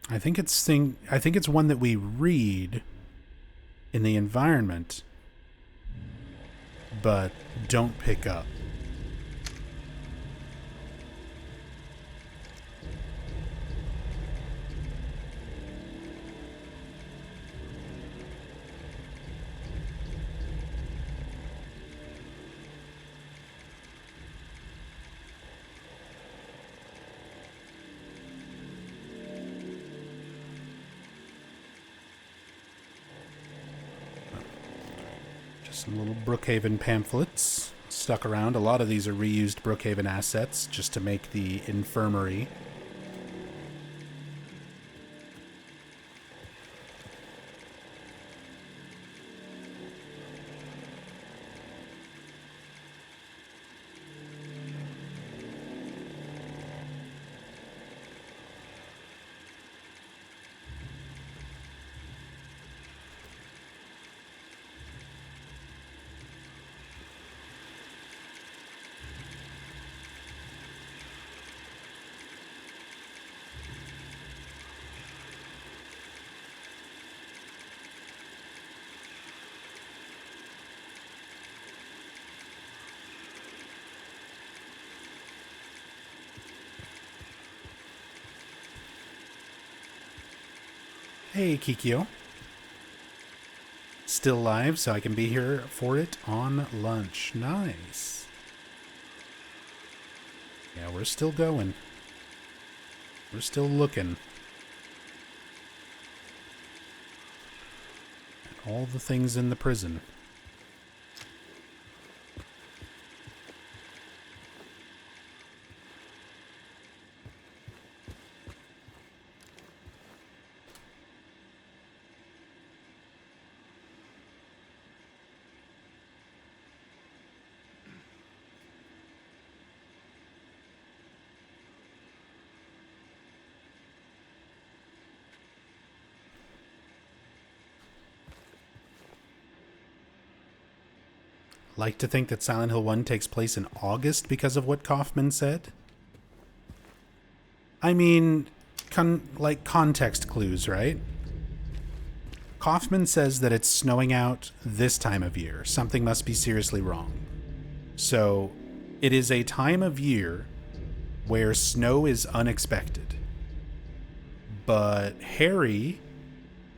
I think it's one that we read in the environment, but don't pick up. Some little Brookhaven pamphlets stuck around. A lot of these are reused Brookhaven assets just to make the infirmary. Hey, Kikyo. Still live, so I can be here for it on lunch. Nice. Yeah, we're still going. We're still looking at all the things in the prison. Like to think that Silent Hill 1 takes place in August because of what Kaufman said? I mean, context clues, right? Kaufman says that it's snowing out this time of year. Something must be seriously wrong. So, it is a time of year where snow is unexpected. But Harry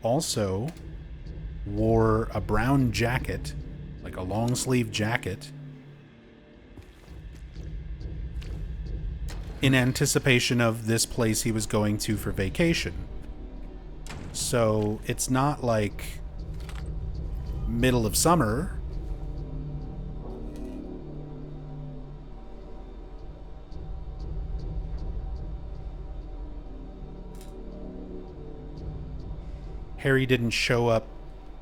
also wore a brown jacket, like a long sleeve jacket, in anticipation of this place he was going to for vacation. So it's not like middle of summer. Harry didn't show up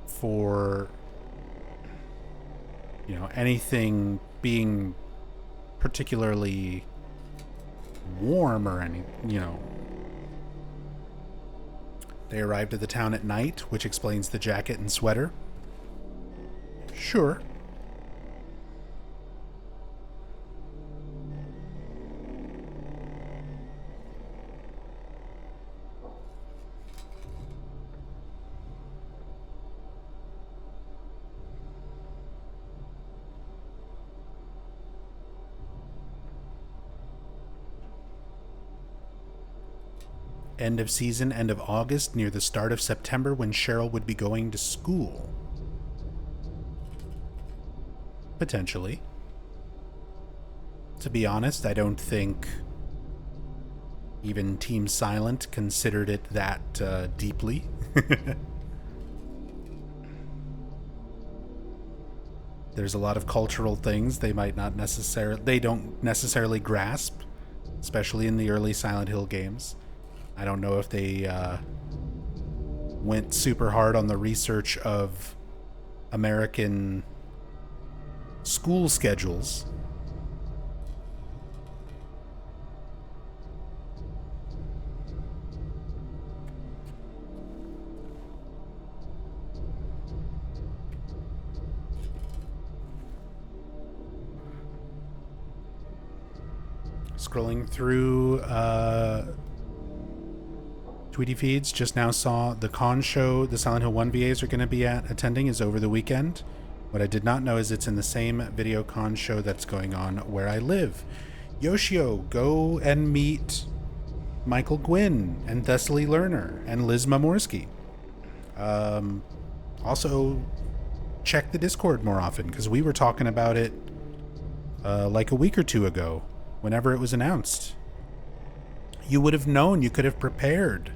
for, anything being particularly warm or any, They arrived at the town at night, which explains the jacket and sweater. Sure. End of season, end of August, near the start of September when Cheryl would be going to school. Potentially. To be honest, I don't think even Team Silent considered it that deeply. There's a lot of cultural things they don't necessarily grasp, especially in the early Silent Hill games. I don't know if they went super hard on the research of American school schedules. Scrolling through Tweety feeds, just now saw the con show the Silent Hill 1 VAs are going to be attending is over the weekend. What I did not know is it's in the same video con show that's going on where I live. Yoshio, go and meet Michael Gwynn and Thessaly Lerner and Liz Mamorsky. Also, check the Discord more often, because we were talking about it like a week or two ago, whenever it was announced. You would have known, you could have prepared.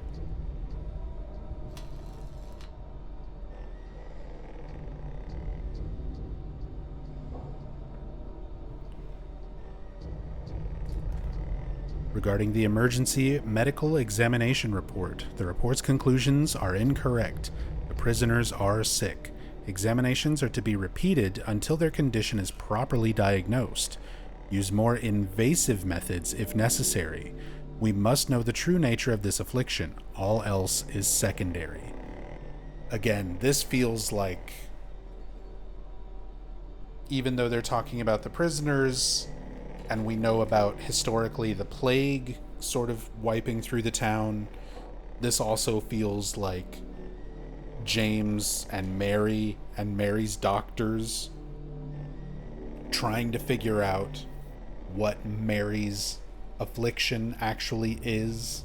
Regarding the emergency medical examination report, the report's conclusions are incorrect. The prisoners are sick. Examinations are to be repeated until their condition is properly diagnosed. Use more invasive methods if necessary. We must know the true nature of this affliction. All else is secondary. Again, this feels like, even though they're talking about the prisoners, and we know about historically the plague sort of wiping through the town, this also feels like James and Mary's doctors trying to figure out what Mary's affliction actually is.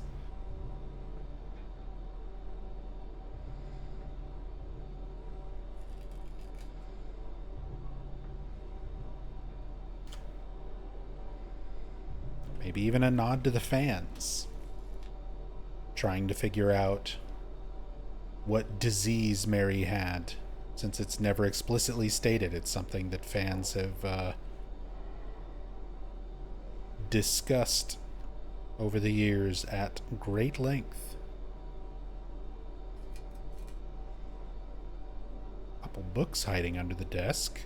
Maybe even a nod to the fans, trying to figure out what disease Mary had, since it's never explicitly stated. It's something that fans have discussed over the years at great length. Couple books hiding under the desk.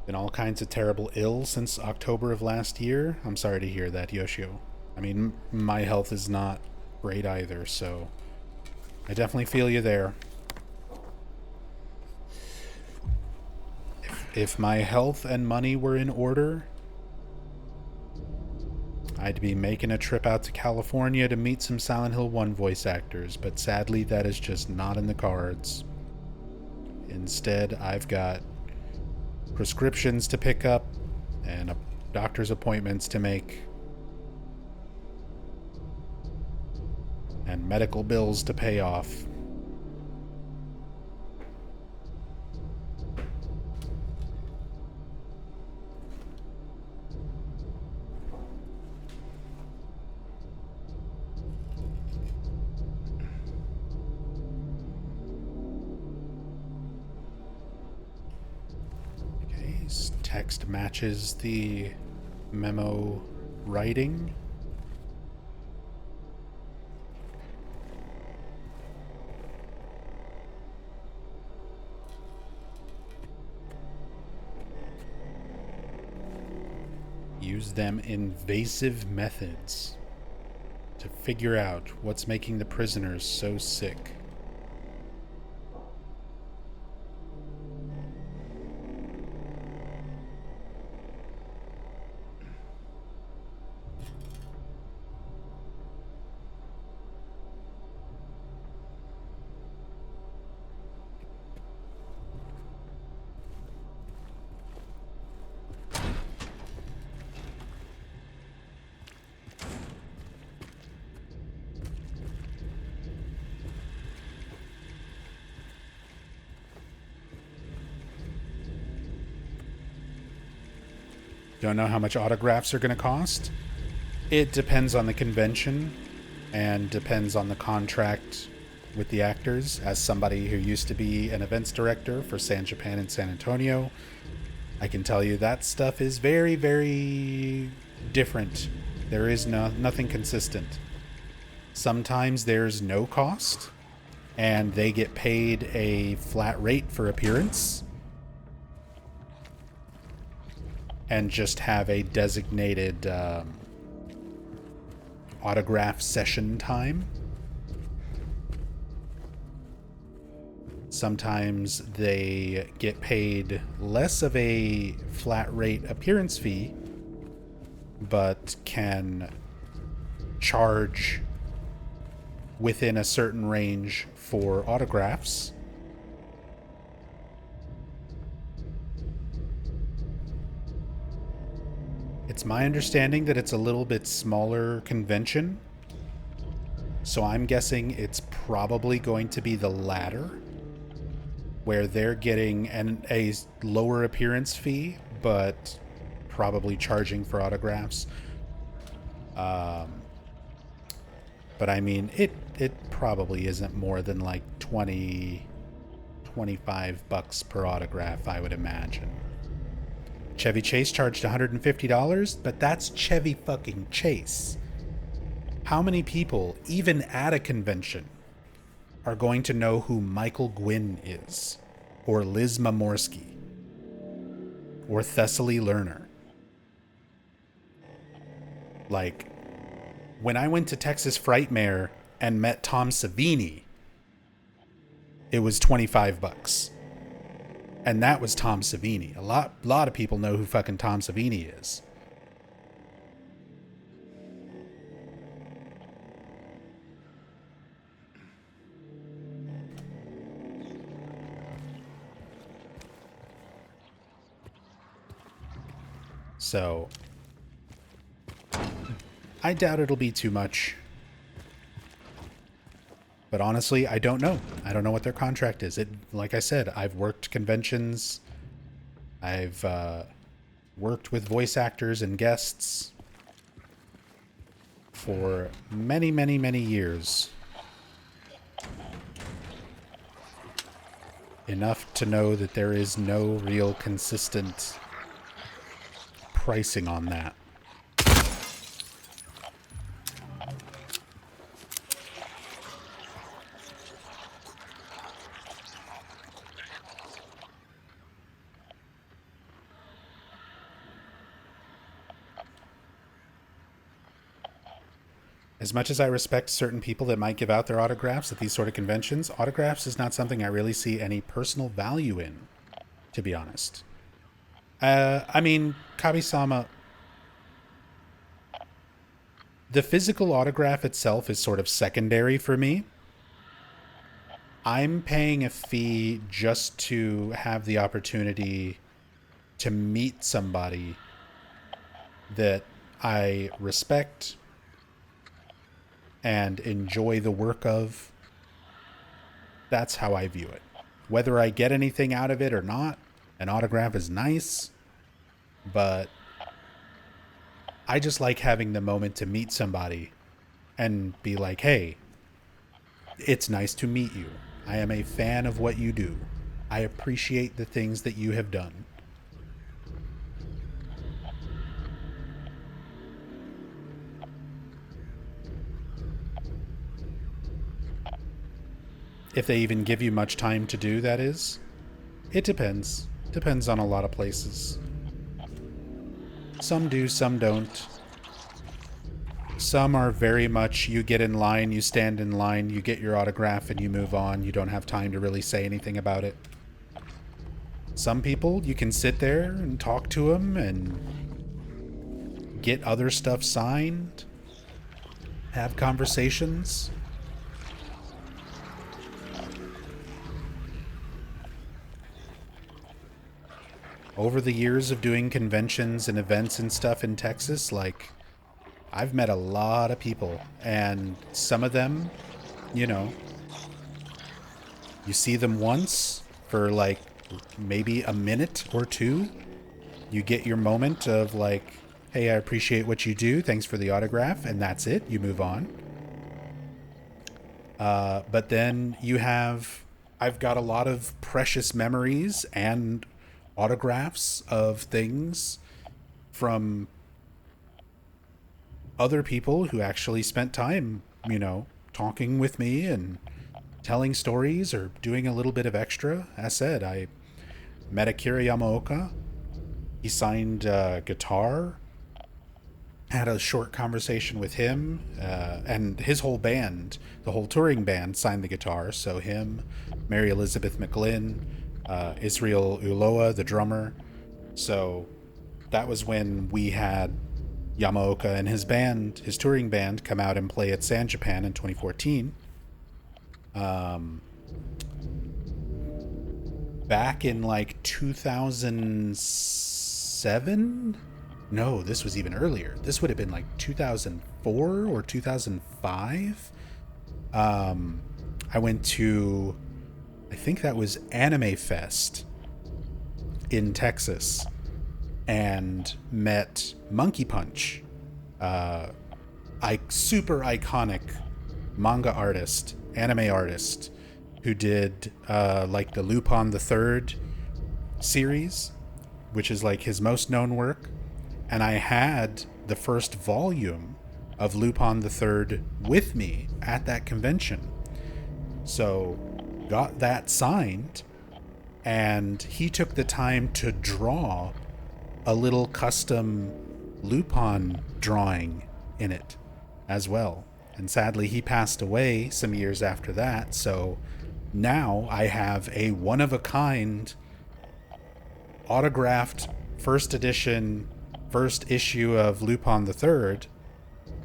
Been all kinds of terrible ill since October of last year. I'm sorry to hear that, Yoshio. I mean, my health is not great either, so I definitely feel you there. If my health and money were in order, I'd be making a trip out to California to meet some Silent Hill 1 voice actors, but sadly that is just not in the cards. Instead, I've got prescriptions to pick up and doctor's appointments to make and medical bills to pay off. Nice. Text matches the memo writing. Use them invasive methods to figure out what's making the prisoners so sick. Don't know how much autographs are going to cost? It depends on the convention and depends on the contract with the actors. As somebody who used to be an events director for San Japan and San Antonio, I can tell you that stuff is very, very different. There is nothing consistent. Sometimes there's no cost and they get paid a flat rate for appearance and just have a designated autograph session time. Sometimes they get paid less of a flat rate appearance fee, but can charge within a certain range for autographs. It's my understanding that it's a little bit smaller convention, so I'm guessing it's probably going to be the latter, where they're getting a lower appearance fee, but probably charging for autographs. But I mean, it probably isn't more than like 20, 25 bucks per autograph, I would imagine. Chevy Chase charged $150, but that's Chevy fucking Chase. How many people, even at a convention, are going to know who Michael Gwynn is, or Liz Mamorsky, or Thessaly Lerner? Like, when I went to Texas Frightmare and met Tom Savini, it was 25 bucks. And that was Tom Savini. A lot of people know who fucking Tom Savini is. So, I doubt it'll be too much. But honestly, I don't know. I don't know what their contract is. Like I said, I've worked conventions. I've worked with voice actors and guests for many, many, many years. Enough to know that there is no real consistent pricing on that. As much as I respect certain people that might give out their autographs at these sort of conventions, autographs is not something I really see any personal value in, to be honest. I mean, Kabi-sama, the physical autograph itself is sort of secondary for me. I'm paying a fee just to have the opportunity to meet somebody that I respect and enjoy the work of. That's how I view it. Whether I get anything out of it or not, an autograph is nice, but I just like having the moment to meet somebody and be like, hey, it's nice to meet you. I am a fan of what you do. I appreciate the things that you have done. If they even give you much time to do, that is. It depends. Depends on a lot of places. Some do, some don't. Some are very much, you get in line, you stand in line, you get your autograph, and you move on. You don't have time to really say anything about it. Some people, you can sit there and talk to them and get other stuff signed, have conversations. Over the years of doing conventions and events and stuff in Texas, like, I've met a lot of people, and some of them, you know, you see them once for like maybe a minute or two. You get your moment of like, hey, I appreciate what you do. Thanks for the autograph. And that's it. You move on. But then I've got a lot of precious memories and autographs of things from other people who actually spent time, talking with me and telling stories or doing a little bit of extra. As said, I met Akira Yamaoka. He signed a guitar, had a short conversation with him, and his whole band, the whole touring band, signed the guitar. So him, Mary Elizabeth McGlynn, Israel Uloa, the drummer. So that was when we had Yamaoka and his band, his touring band, come out and play at San Japan in 2014. Back in like 2007? No, this was even earlier. This would have been like 2004 or 2005. I went to, I think that was Anime Fest in Texas, and met Monkey Punch, super iconic manga artist, anime artist, who did like the Lupin the Third series, which is like his most known work. And I had the first volume of Lupin the Third with me at that convention. So got that signed, and he took the time to draw a little custom Lupin drawing in it as well. And sadly, he passed away some years after that. So now I have a one-of-a-kind autographed first edition, first issue of Lupin the Third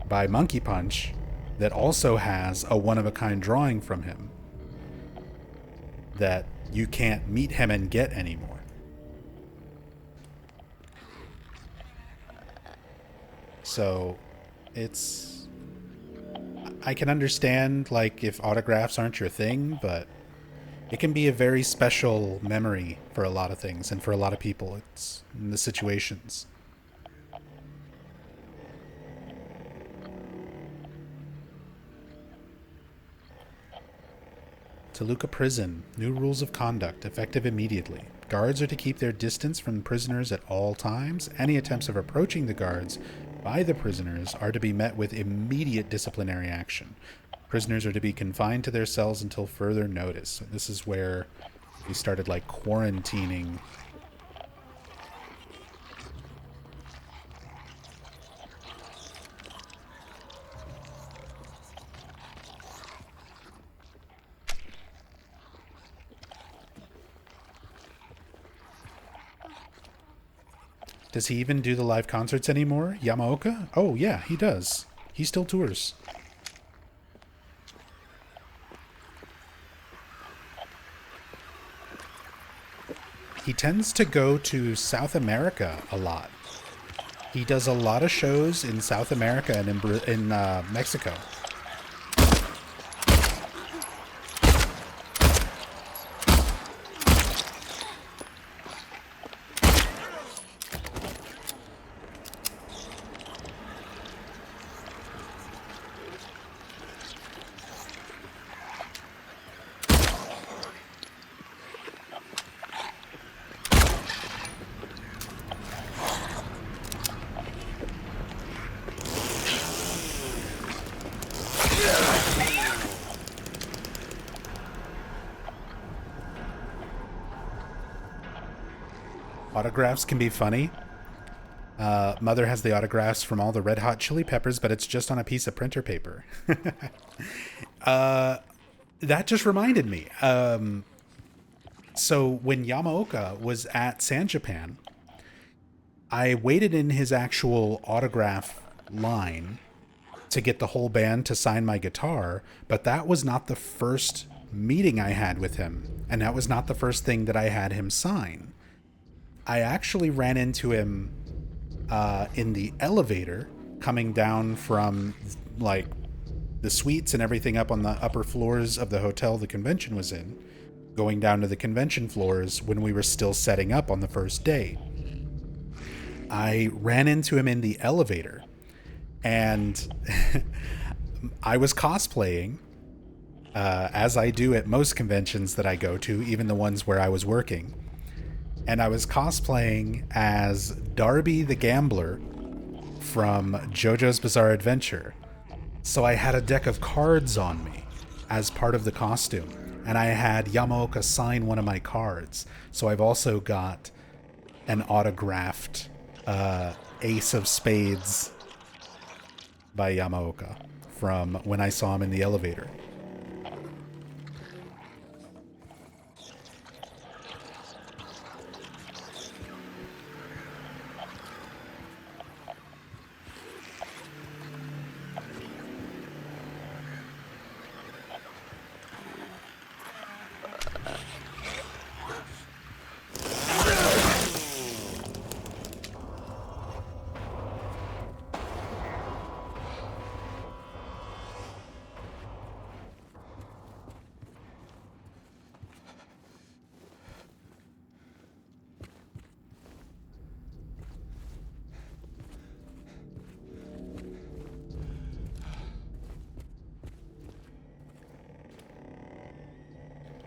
by Monkey Punch that also has a one-of-a-kind drawing from him that you can't meet him and get anymore. So I can understand like if autographs aren't your thing, but it can be a very special memory for a lot of things and for a lot of people. It's in the situations. Toluca Prison. New rules of conduct, effective immediately. Guards are to keep their distance from prisoners at all times. Any attempts of approaching the guards by the prisoners are to be met with immediate disciplinary action. Prisoners are to be confined to their cells until further notice. So this is where we started like quarantining. Does he even do the live concerts anymore? Yamaoka? Oh, yeah, he does. He still tours. He tends to go to South America a lot. He does a lot of shows in South America and in Mexico. Autographs can be funny. Mother has the autographs from all the Red Hot Chili Peppers, but it's just on a piece of printer paper. That just reminded me. So when Yamaoka was at San Japan, I waited in his actual autograph line to get the whole band to sign my guitar, but that was not the first meeting I had with him, and that was not the first thing that I had him sign. I actually ran into him in the elevator coming down from like the suites and everything up on the upper floors of the hotel the convention was in, going down to the convention floors when we were still setting up on the first day. I ran into him in the elevator, and I was cosplaying, as I do at most conventions that I go to, even the ones where I was working. And I was cosplaying as Darby the Gambler from JoJo's Bizarre Adventure. So I had a deck of cards on me as part of the costume, and I had Yamaoka sign one of my cards. So I've also got an autographed Ace of Spades by Yamaoka from when I saw him in the elevator.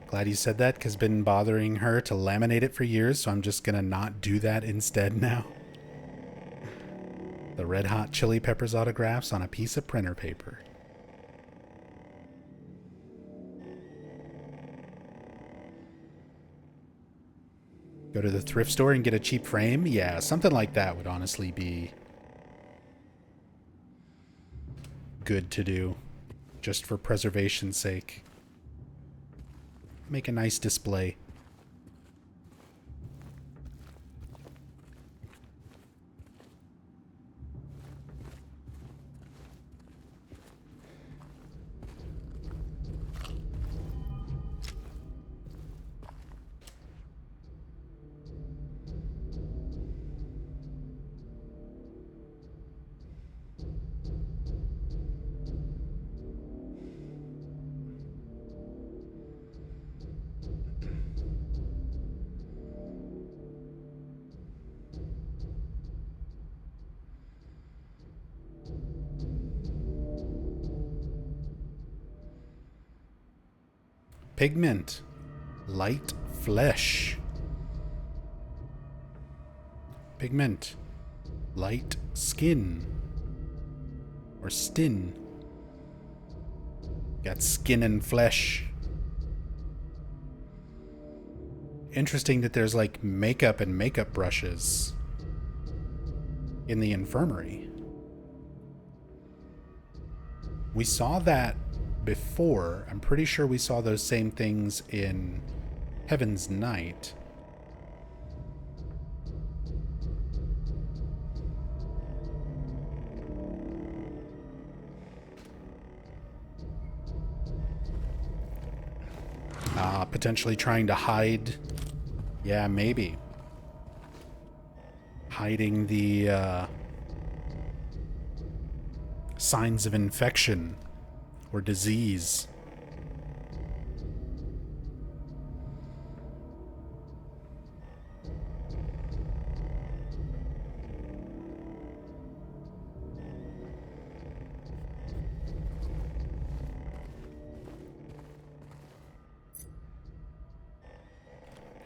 Glad you said that, because been bothering her to laminate it for years, so I'm just gonna not do that instead now. The Red Hot Chili Peppers autographs on a piece of printer paper. Go to the thrift store and get a cheap frame? Yeah, something like that would honestly be good to do, just for preservation's sake. Make a nice display. Pigment. Light flesh. Pigment. Light skin. Or stin. Got skin and flesh. Interesting that there's like makeup and makeup brushes in the infirmary. We saw that before. I'm pretty sure we saw those same things in Heaven's Night. Potentially trying to hide. Yeah, maybe. Hiding the signs of infection or disease.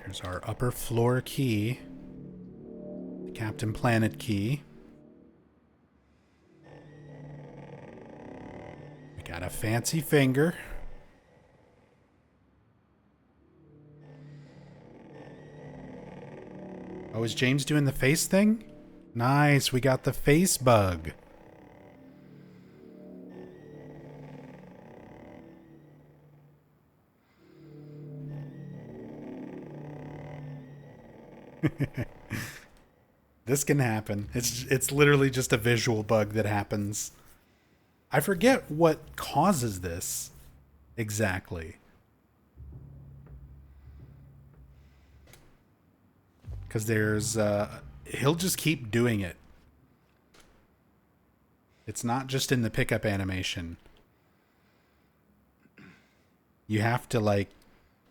Here's our upper floor key. The Captain Planet key. We got a fancy finger. Oh, is James doing the face thing? Nice, we got the face bug. This can happen. It's literally just a visual bug that happens. I forget what causes this exactly. Because there's he'll just keep doing it. It's not just in the pickup animation. You have to like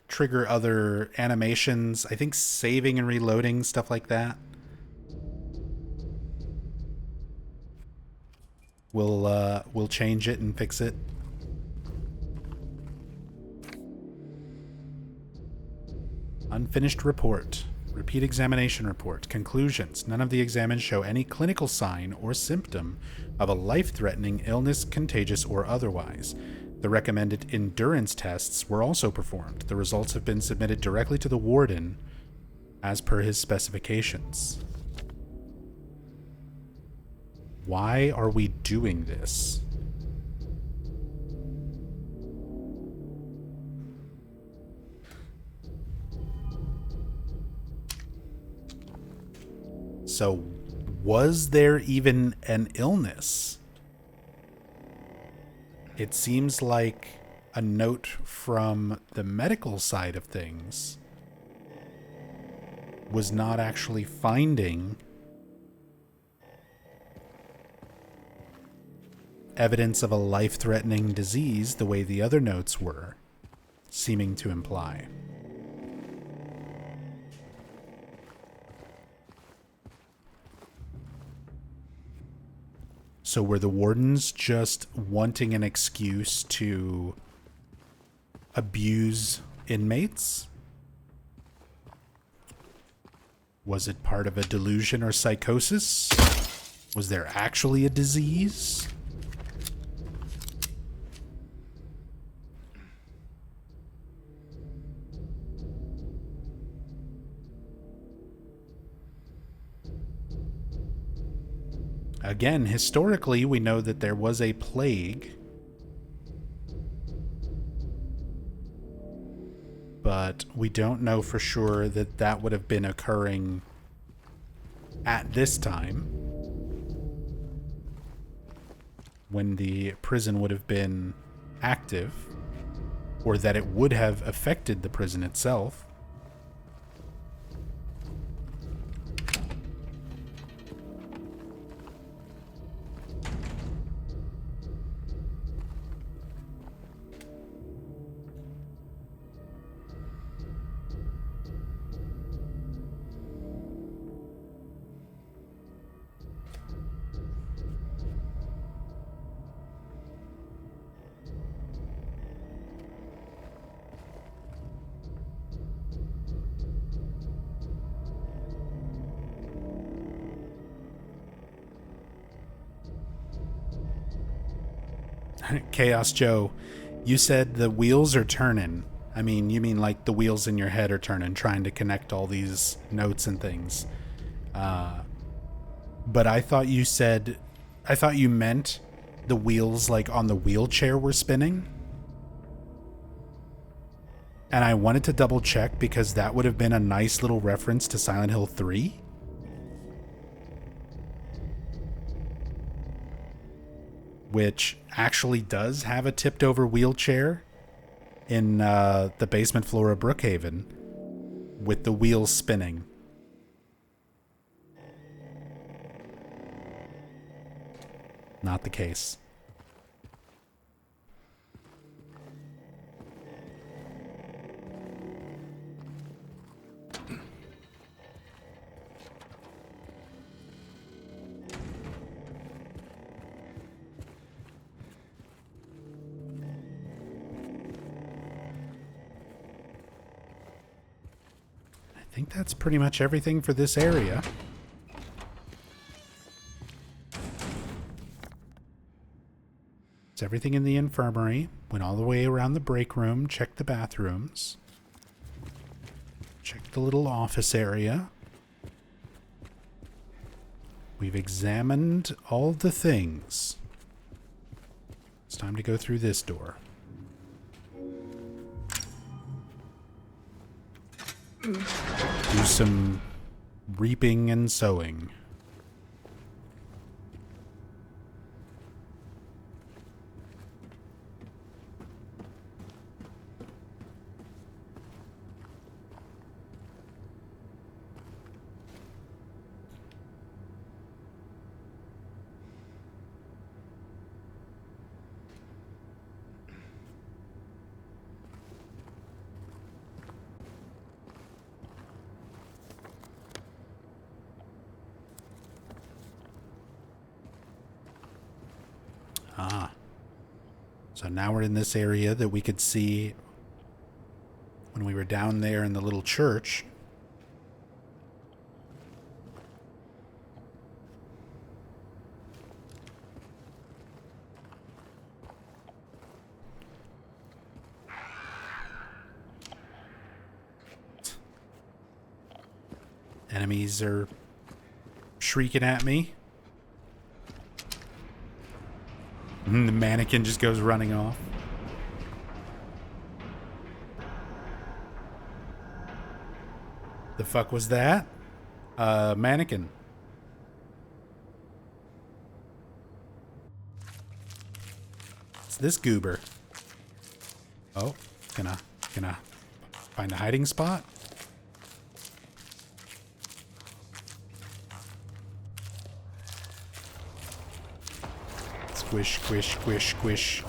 trigger other animations. I think saving and reloading, stuff like that. We'll change it and fix it. Unfinished report. Repeat examination report. Conclusions. None of the examines show any clinical sign or symptom of a life-threatening illness, contagious or otherwise. The recommended endurance tests were also performed. The results have been submitted directly to the warden as per his specifications. Why are we doing this? So, was there even an illness? It seems like a note from the medical side of things was not actually finding evidence of a life-threatening disease the way the other notes were seeming to imply. So were the wardens just wanting an excuse to abuse inmates? Was it part of a delusion or psychosis? Was there actually a disease? Again, historically, we know that there was a plague. But we don't know for sure that that would have been occurring at this time, when the prison would have been active, or that it would have affected the prison itself. Chaos Joe, you said the wheels are turning. I mean, you mean like the wheels in your head are turning, trying to connect all these notes and things. But I thought you meant the wheels like on the wheelchair were spinning. And I wanted to double check because that would have been a nice little reference to Silent Hill 3. Which actually does have a tipped over wheelchair in the basement floor of Brookhaven with the wheels spinning. Not the case. I think that's pretty much everything for this area. It's everything in the infirmary. Went all the way around the break room, checked the bathrooms, checked the little office area. We've examined all the things. It's time to go through this door. Do some reaping and sowing. Ah. So now we're in this area that we could see when we were down there in the little church. Enemies are shrieking at me. And the mannequin just goes running off. The fuck was that? Mannequin. It's this goober. Oh, can I find a hiding spot? Squish, squish, squish, squish.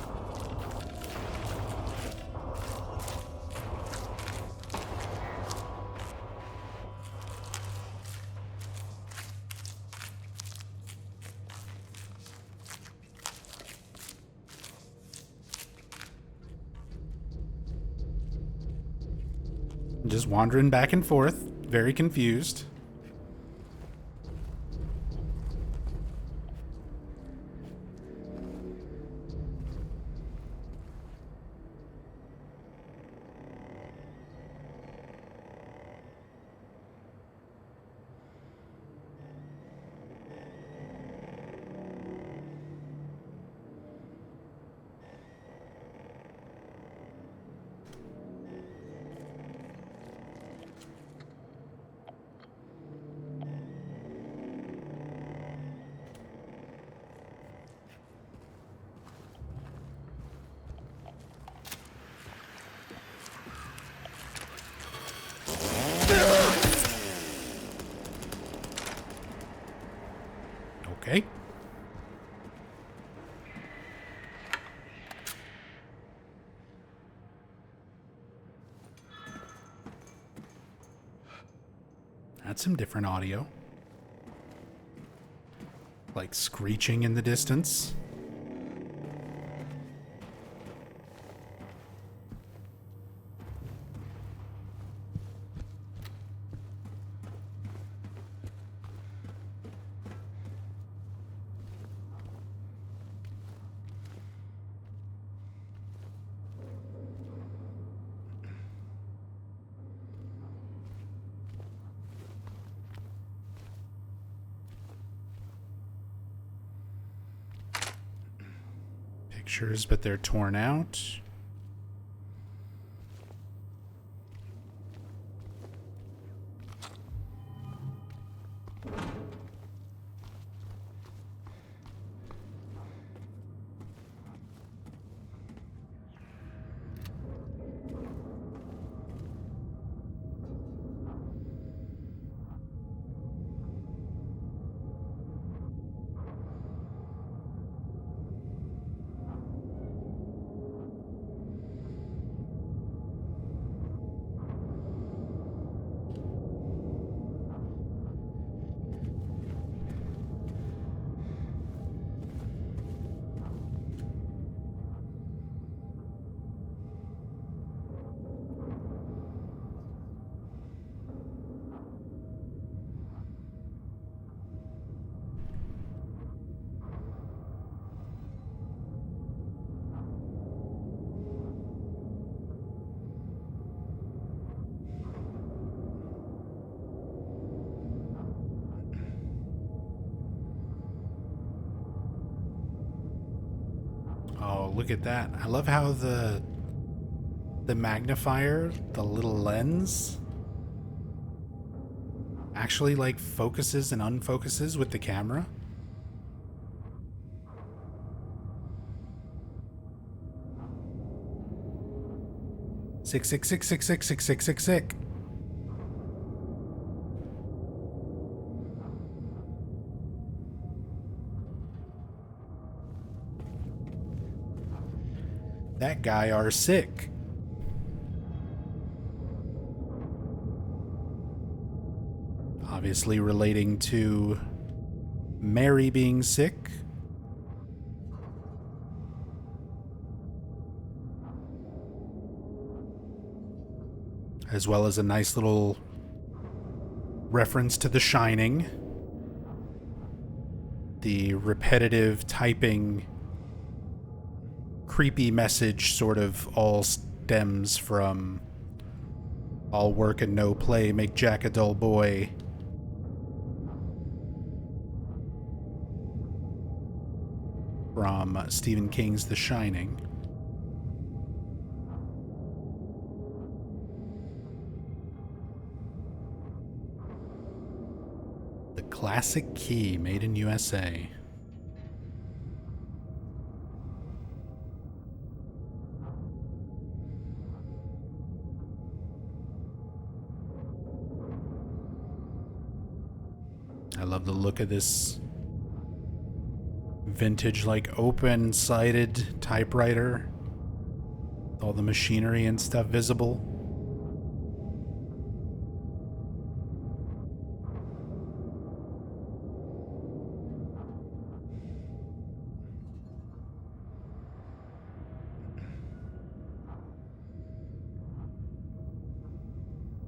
Just wandering back and forth, very confused. Okay. That's some different audio. Like screeching in the distance. Pictures, but they're torn out. look at that. I love how the magnifier, the little lens, actually like focuses and unfocuses with the camera. Sick. That guy are sick. Obviously relating to Mary being sick. As well as a nice little reference to The Shining. The repetitive typing creepy message sort of all stems from all work and no play make Jack a dull boy. From Stephen King's The Shining. The classic key made in USA. I love the look of this vintage, like open-sided typewriter. All the machinery and stuff visible.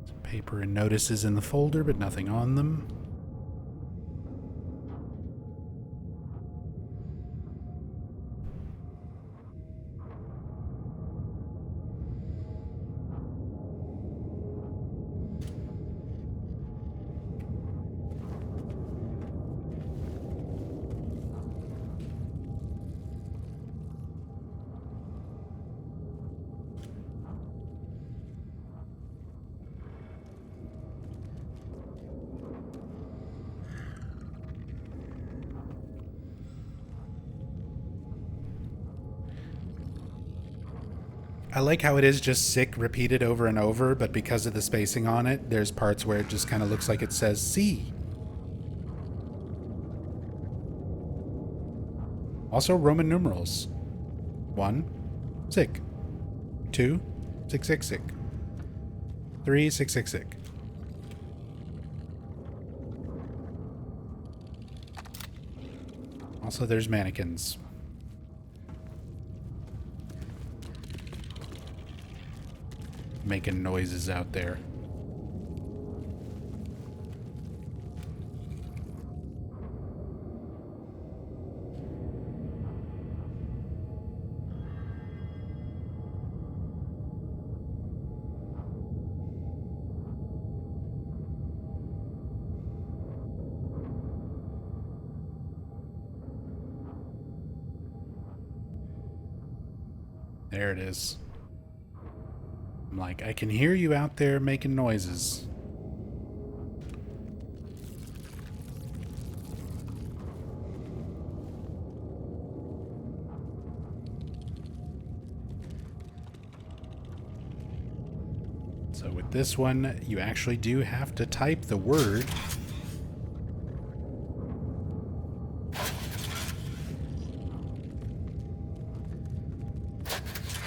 Some paper and notices in the folder, but nothing on them. I like how it is just sick repeated over and over, but because of the spacing on it, there's parts where it just kind of looks like it says C. Also Roman numerals. 1, sick. 2, sick. 3, sick. Also there's mannequins. Making noises out there. There it is. I'm like, I can hear you out there making noises. So with this one, you actually do have to type the word.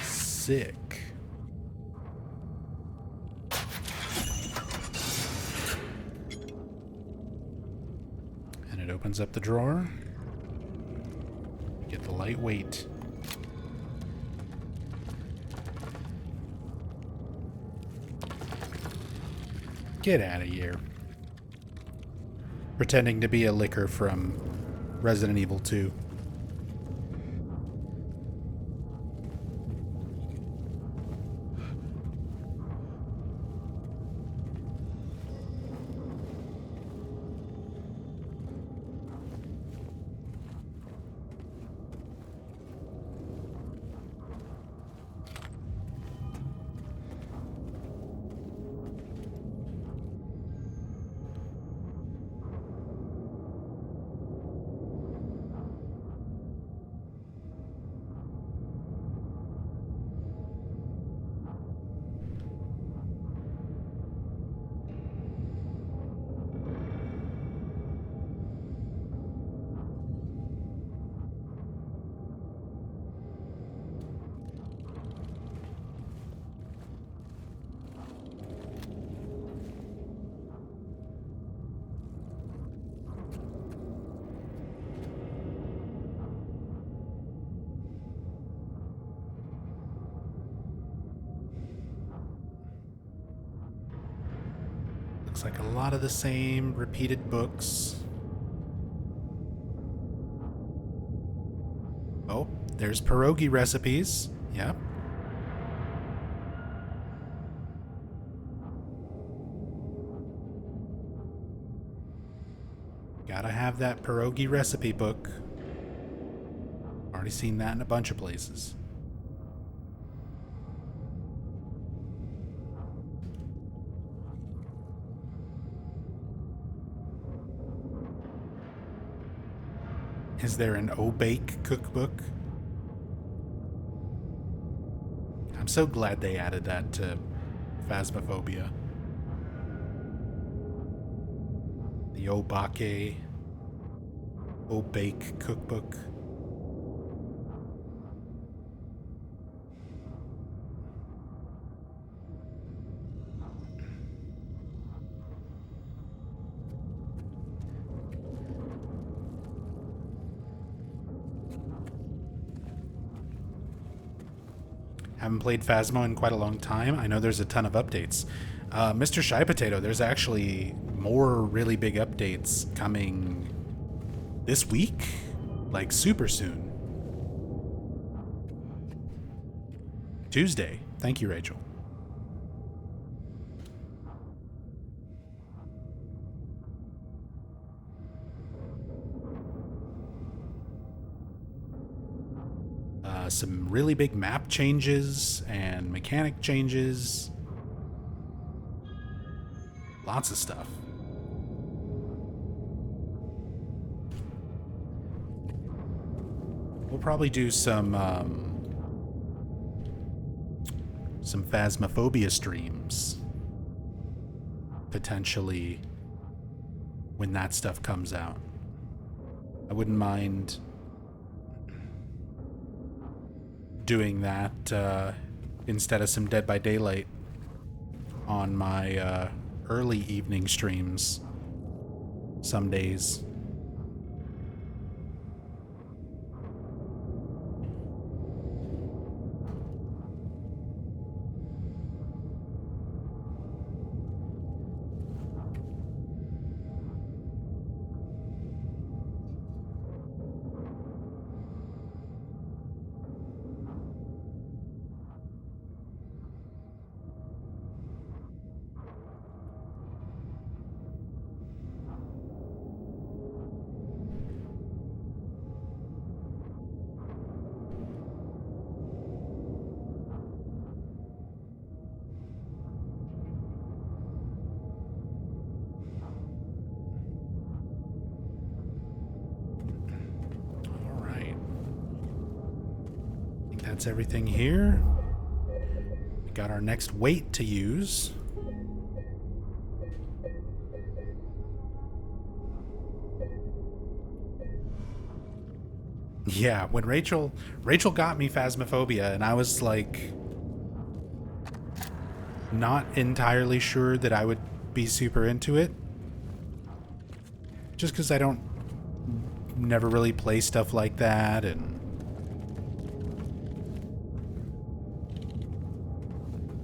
Sick. Opens up the drawer. Get the lightweight. Get out of here. Pretending to be a liquor from Resident Evil 2. Looks like a lot of the same repeated books. Oh, there's pierogi recipes. Yep. Gotta have that pierogi recipe book. Already seen that in a bunch of places. Is there an O-Bake cookbook? I'm so glad they added that to Phasmophobia. The O-Bake cookbook. Haven't played Phasmo in quite a long time. I know there's a ton of updates. Mr. Shy Potato, there's actually more really big updates coming this week. Like super soon. Tuesday. Thank you, Rachel. Some really big map changes and mechanic changes. Lots of stuff. We'll probably do some Phasmophobia streams. Potentially when that stuff comes out. I wouldn't mind doing that instead of some Dead by Daylight on my early evening streams some days. That's everything here. We got our next weight to use. Yeah, when Rachel got me Phasmophobia, and I was like not entirely sure that I would be super into it. Just because I don't never really play stuff like that, and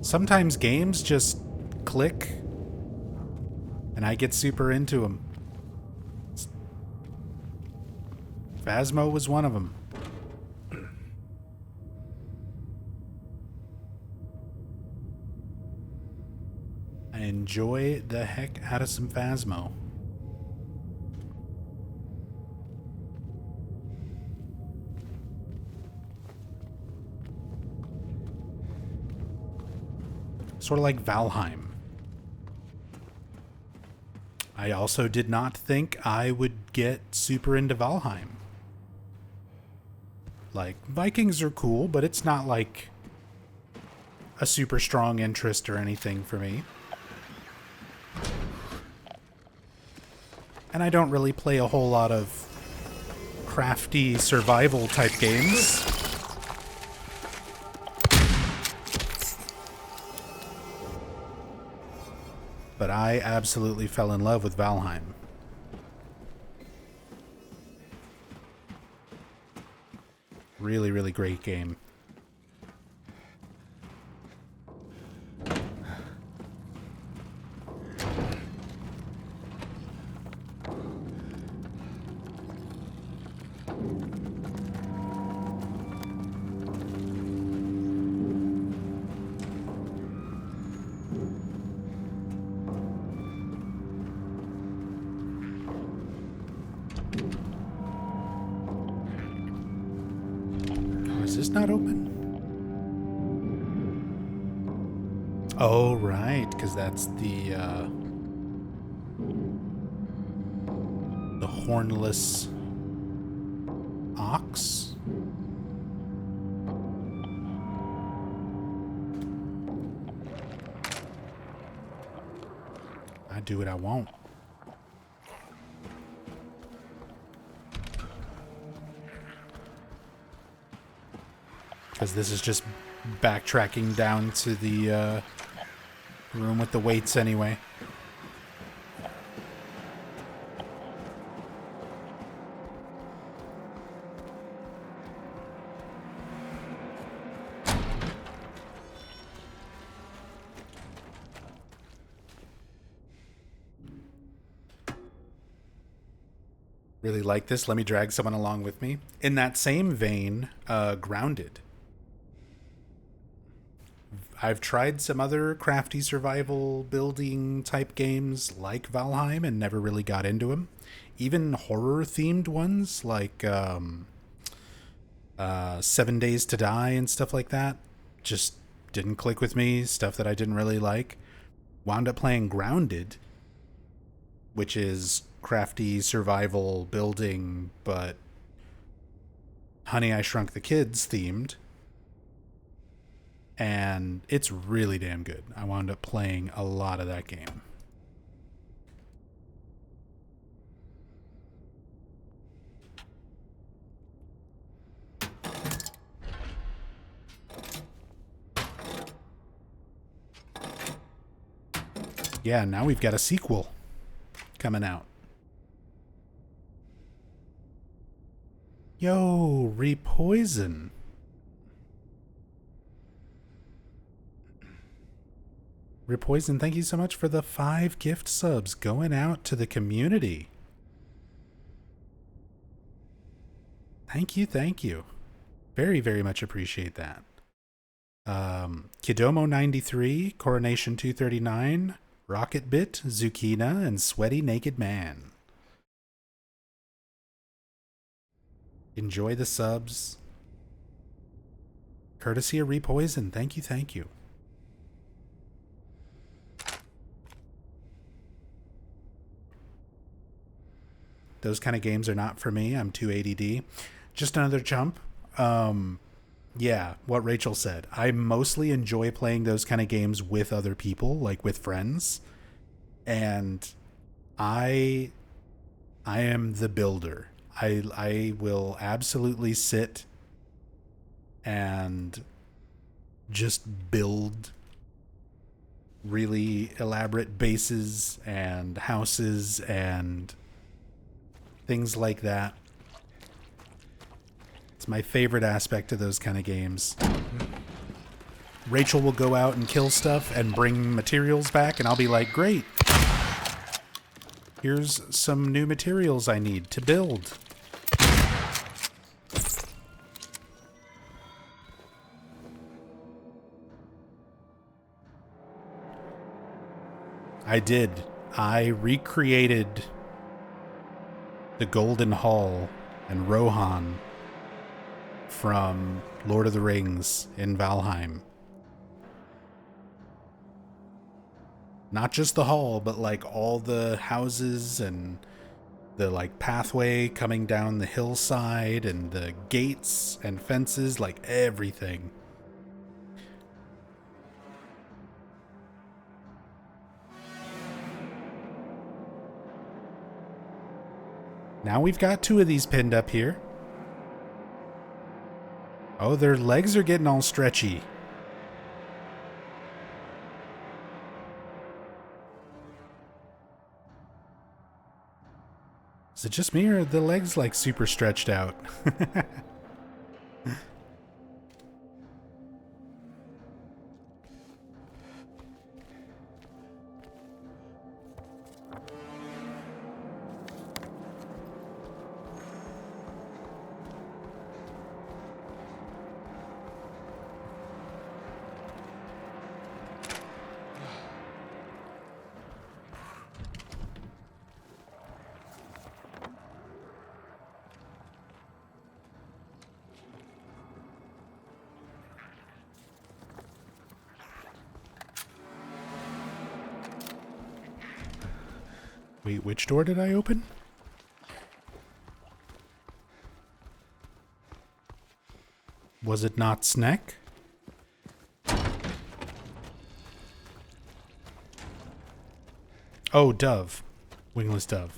sometimes games just click and I get super into them. Phasmo was one of them. I enjoy the heck out of some Phasmo. Sort of like Valheim. I also did not think I would get super into Valheim. Like, Vikings are cool, but it's not like a super strong interest or anything for me. And I don't really play a whole lot of crafty survival type games. But I absolutely fell in love with Valheim. Really, really great game. this not open? Oh, right, because that's the hornless ox. I do what I want. Because this is just backtracking down to the room with the weights anyway. Really like this. Let me drag someone along with me. In that same vein, Grounded. I've tried some other crafty survival building type games like Valheim and never really got into them. Even horror themed ones like 7 Days to Die and stuff like that just didn't click with me. Stuff that I didn't really like. Wound up playing Grounded, which is crafty survival building, but Honey, I Shrunk the Kids themed. And it's really damn good. I wound up playing a lot of that game. Yeah, now we've got a sequel coming out. Yo, Repoison. Repoison, thank you so much for the 5 gift subs going out to the community. Thank you, thank you. Very, very much appreciate that. Kidomo93, Coronation 239, Rocket Bit, Zucchina, and Sweaty Naked Man. Enjoy the subs. Courtesy of Repoison. Thank you, thank you. Those kind of games are not for me. I'm too ADD. Just another chump. Yeah, what Rachel said. I mostly enjoy playing those kind of games with other people, like with friends. And I am the builder. I will absolutely sit and just build really elaborate bases and houses and things like that. It's my favorite aspect of those kind of games. Rachel will go out and kill stuff and bring materials back, and I'll be like, great. Here's some new materials I need to build. I did. I recreated the Golden Hall and Rohan from Lord of the Rings in Valheim. Not just the hall, but like all the houses and the like pathway coming down the hillside and the gates and fences, like everything. Now we've got 2 of these pinned up here. Oh, their legs are getting all stretchy. Is it just me or are the legs like super stretched out? Wait, which door did I open? Was it not Snack? Oh, Dove. Wingless Dove.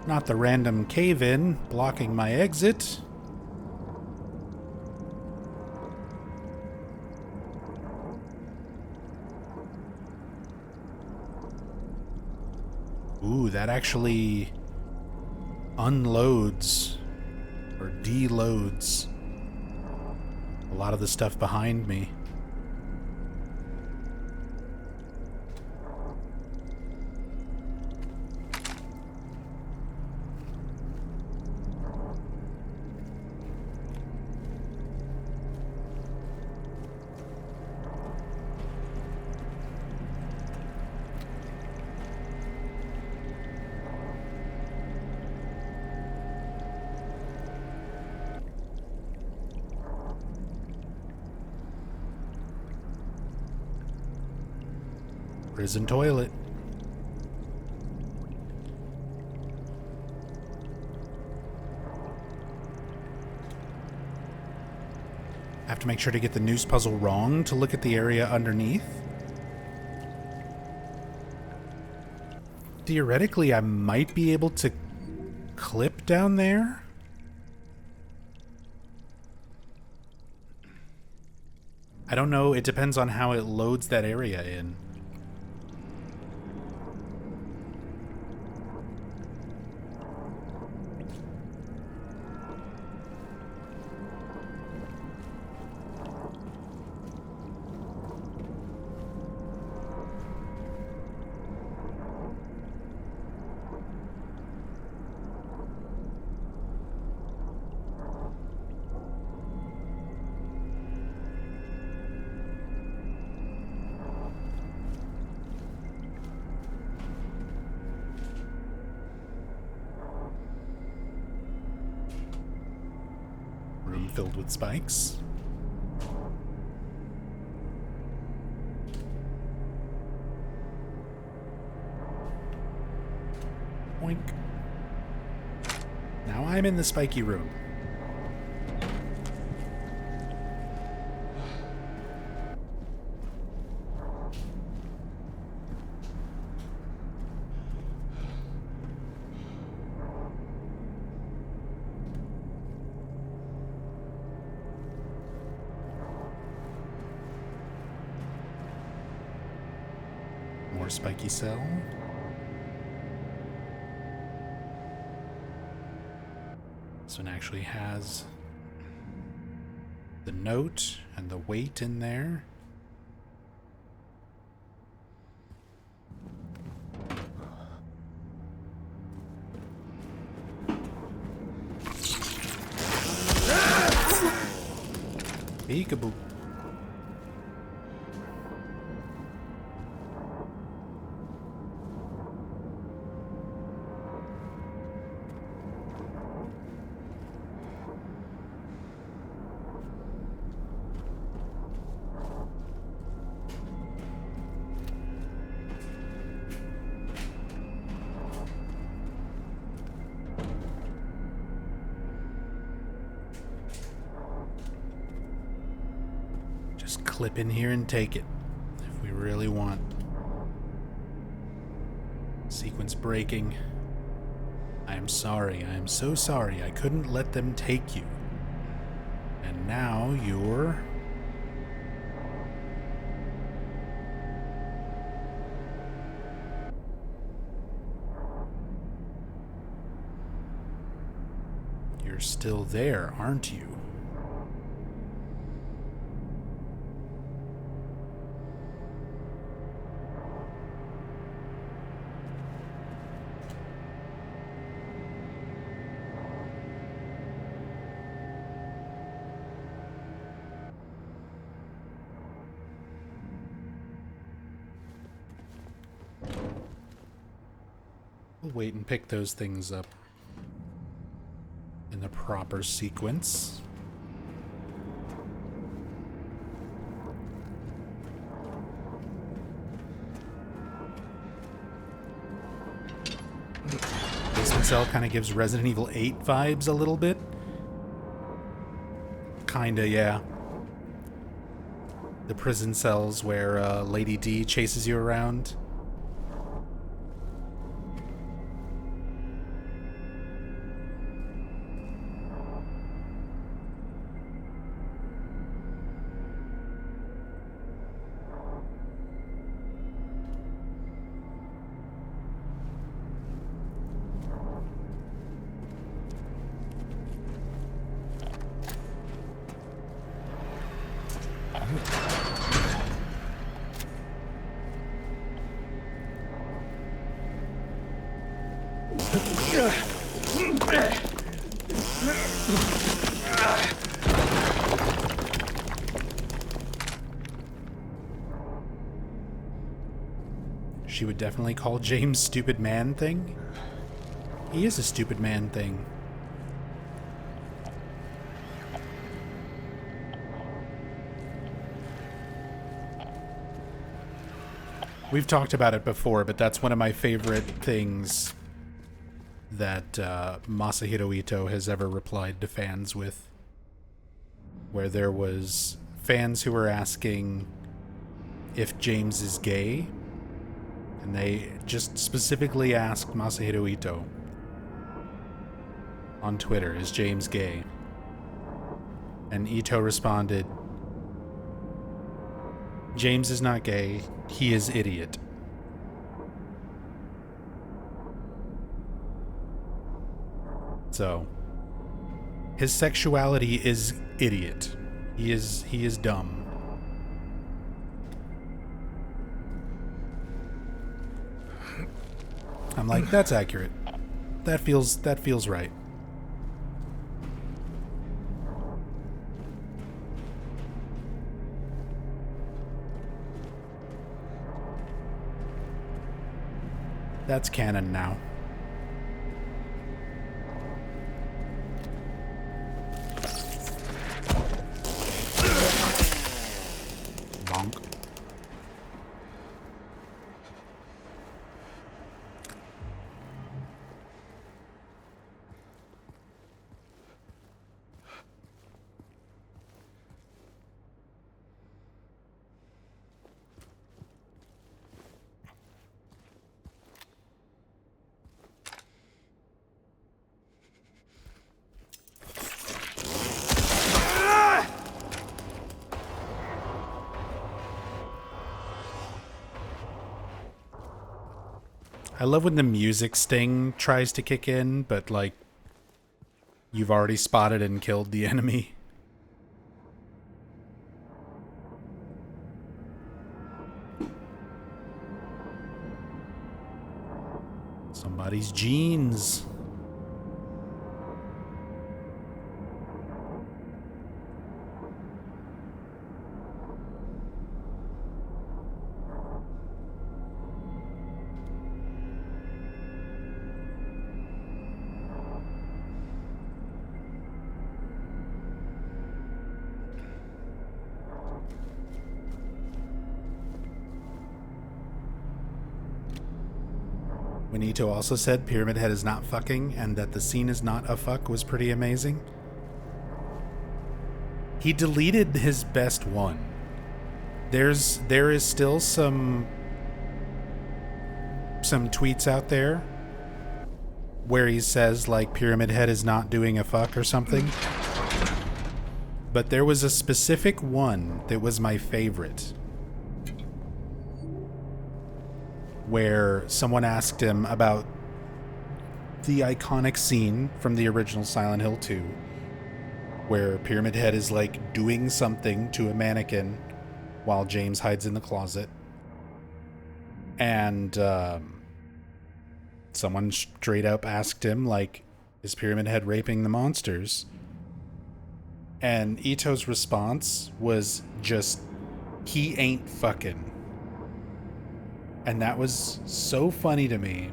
Not the random cave-in blocking my exit. Ooh, that actually unloads or deloads a lot of the stuff behind me. Prison toilet. I have to make sure to get the noose puzzle wrong to look at the area underneath. Theoretically, I might be able to clip down there. I don't know. It depends on how it loads that area in. Room filled with spikes. Boink. Now I'm in the spiky room. More spiky cell. This one actually has the note and the weight in there. Peekaboo. Just clip in here and take it, if we really want. Sequence breaking. I am sorry. I am so sorry. I couldn't let them take you. And now you're... You're still there, aren't you? wait and pick those things up in the proper sequence. Basement cell kind of gives Resident Evil 8 vibes a little bit. Kinda, yeah. The prison cells where Lady D chases you around. She would definitely call James stupid man thing. He is a stupid man thing. We've talked about it before, but that's one of my favorite things that Masahiro Ito has ever replied to fans with. Where there was fans who were asking if James is gay, and they just specifically asked Masahiro Ito on Twitter, is James gay? And Ito responded, James is not gay, he is idiot. So, his sexuality is idiot. He is dumb. I'm like, that's accurate. That feels right. That's canon now. Bonk. I love when the music sting tries to kick in, but like you've already spotted and killed the enemy. Somebody's jeans. When Ito also said Pyramid Head is not fucking and that the scene is not a fuck was pretty amazing. He deleted his best one. There is still some tweets out there where he says like Pyramid Head is not doing a fuck or something. But there was a specific one that was my favorite, where someone asked him about the iconic scene from the original Silent Hill 2, where Pyramid Head is like doing something to a mannequin while James hides in the closet. And someone straight up asked him, like, is Pyramid Head raping the monsters? And Ito's response was just, he ain't fucking. And that was so funny to me.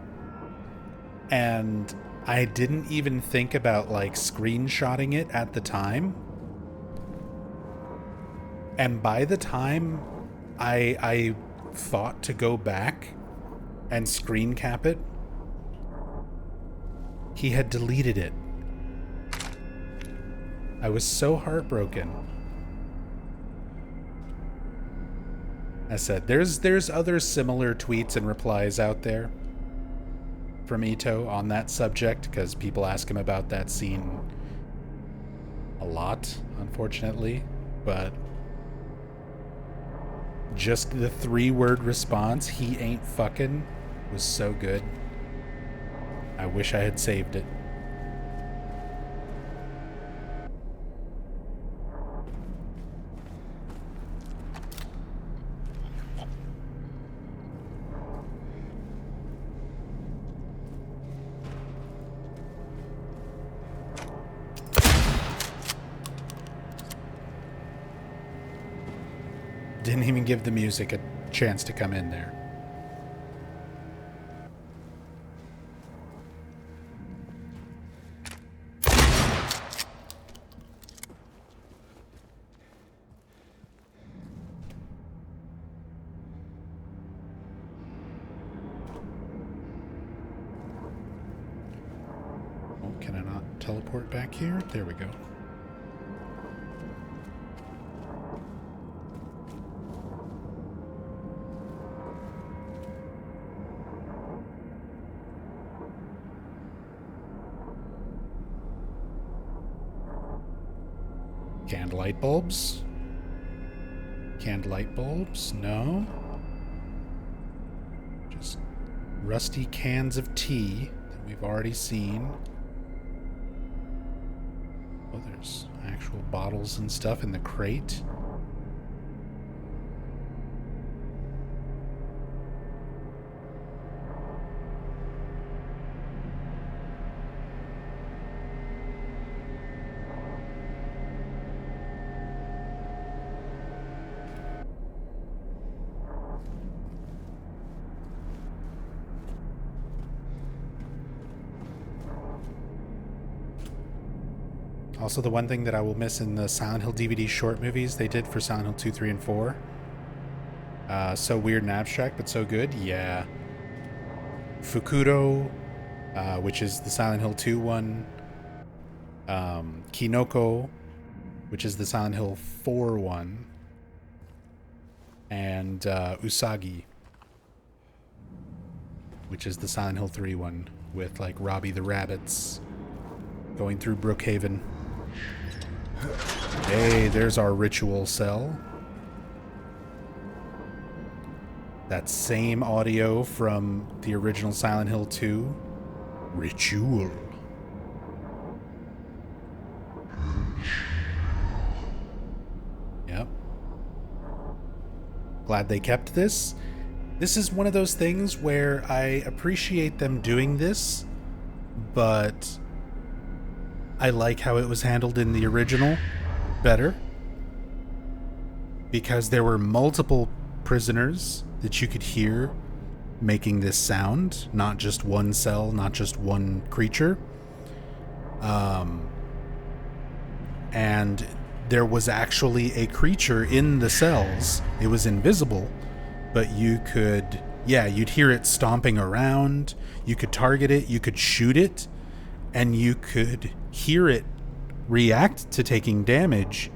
And I didn't even think about like screenshotting it at the time. And by the time I thought to go back and screen cap it, he had deleted it. I was so heartbroken. I said, there's other similar tweets and replies out there from Ito on that subject, because people ask him about that scene a lot, unfortunately. But just the 3-word response, "he ain't fucking," was so good. I wish I had saved it. Didn't even give the music a chance to come in there. Oh, can I not teleport back here? There we go. Candlelight bulbs? Candlelight bulbs? No. Just rusty cans of tea that we've already seen. Oh, there's actual bottles and stuff in the crate. Also, the one thing that I will miss in the Silent Hill DVD short movies they did for Silent Hill 2, 3, and 4. So weird and abstract, but so good. Yeah. Fukuro, which is the Silent Hill 2 one. Kinoko, which is the Silent Hill 4 one. And Usagi, which is the Silent Hill 3 one, with like Robbie the Rabbits going through Brookhaven. Hey, there's our ritual cell. That same audio from the original Silent Hill 2. Ritual. Yep. Glad they kept this. This is one of those things where I appreciate them doing this, but I like how it was handled in the original better, because there were multiple prisoners that you could hear making this sound, not just one cell, not just one creature. And there was actually a creature in the cells. It was invisible, but you could, you'd hear it stomping around. You could target it, you could shoot it, and you could hear it react to taking damage,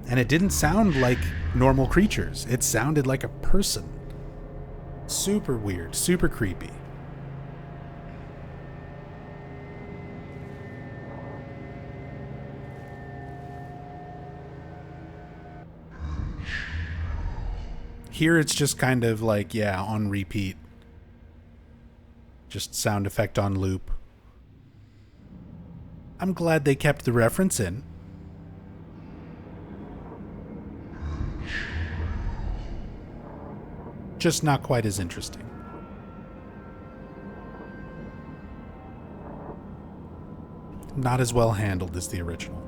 and it didn't sound like normal creatures. It sounded like a person. Super weird, super creepy. Here it's just kind of like, on repeat. Just sound effect on loop. I'm glad they kept the reference in. Just not quite as interesting. Not as well handled as the original.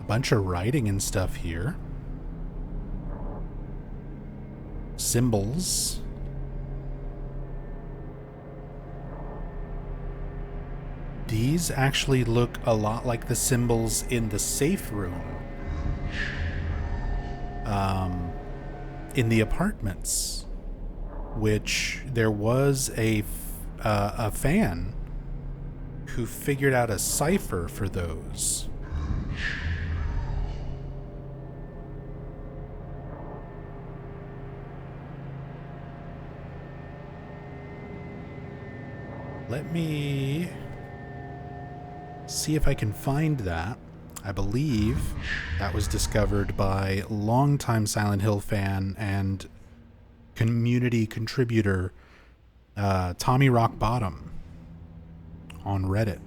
bunch of writing and stuff here. Symbols. These actually look a lot like the symbols in the safe room. In the apartments, which there was a fan who figured out a cipher for those. Let me see if I can find that. I believe that was discovered by longtime Silent Hill fan and community contributor Tommy Rock Bottom on Reddit.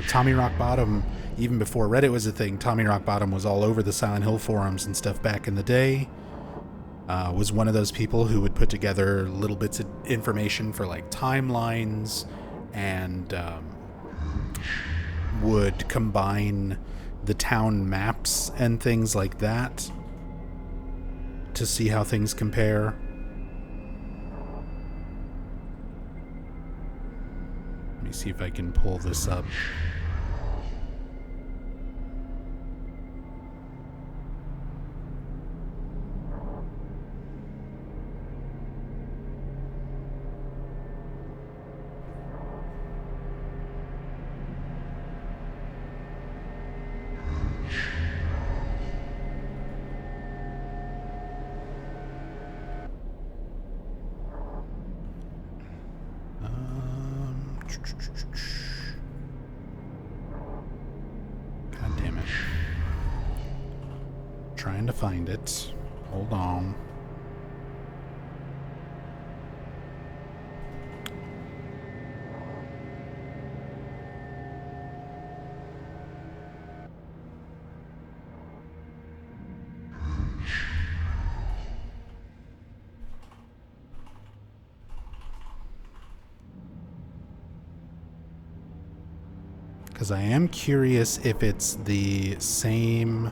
Tommy Rock Bottom, even before Reddit was a thing, Tommy Rock Bottom was all over the Silent Hill forums and stuff back in the day. Was one of those people who would put together little bits of information for like timelines and would combine the town maps and things like that to see how things compare. Let me see if I can pull this up. God damn it. Trying to find it. Hold on. Because I am curious if it's the same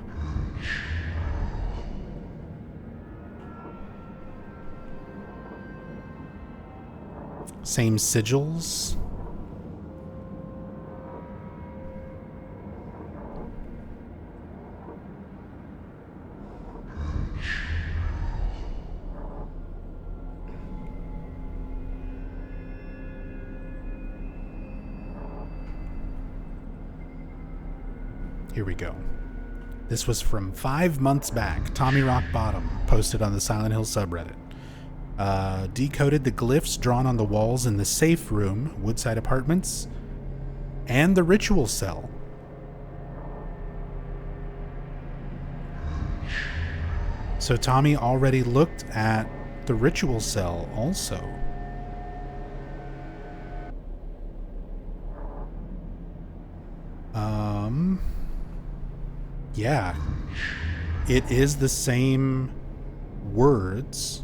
sigils. Here we go. This was from 5 months back. Tommy Rock Bottom posted on the Silent Hill subreddit. Decoded the glyphs drawn on the walls in the safe room, Woodside Apartments, and the ritual cell. So Tommy already looked at the ritual cell also. Yeah, it is the same words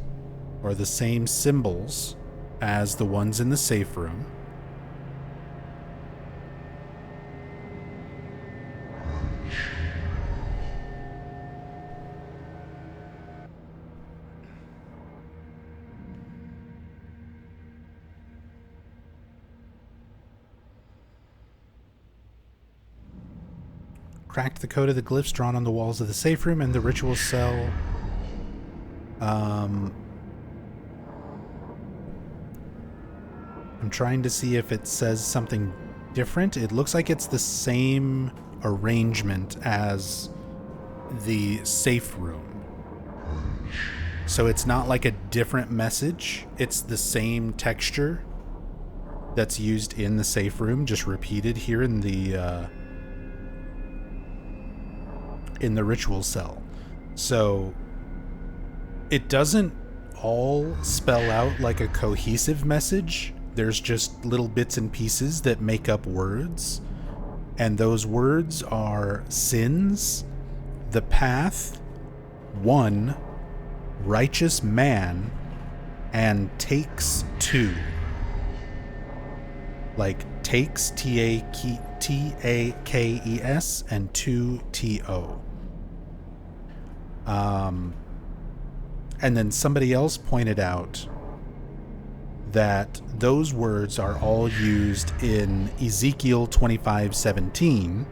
or the same symbols as the ones in the safe room. Cracked the code of the glyphs drawn on the walls of the safe room and the ritual cell. I'm trying to see if it says something different. It looks like it's the same arrangement as the safe room. So it's not like a different message. It's the same texture that's used in the safe room, just repeated here in the ritual cell. So it doesn't all spell out like a cohesive message. There's just little bits and pieces that make up words. And those words are sins, the path, one, righteous man, and takes two. Like Takes, Takes, and 2TO. And then somebody else pointed out that those words are all used in Ezekiel 25:17.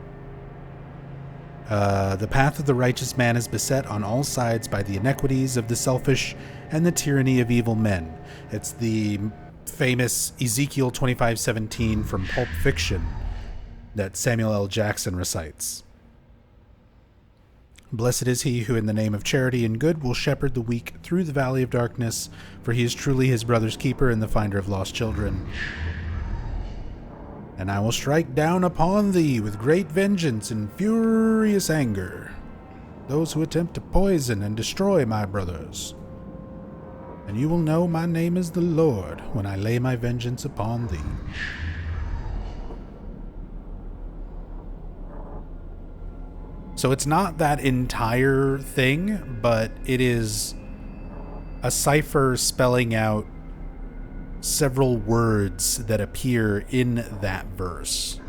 The path of the righteous man is beset on all sides by the iniquities of the selfish and the tyranny of evil men. It's the famous Ezekiel 25:17 from Pulp Fiction that Samuel L. Jackson recites. Blessed is he who in the name of charity and good will shepherd the weak through the valley of darkness, for he is truly his brother's keeper and the finder of lost children. And I will strike down upon thee with great vengeance and furious anger those who attempt to poison and destroy my brothers. And you will know my name is the Lord when I lay my vengeance upon thee. So it's not that entire thing, but it is a cipher spelling out several words that appear in that verse.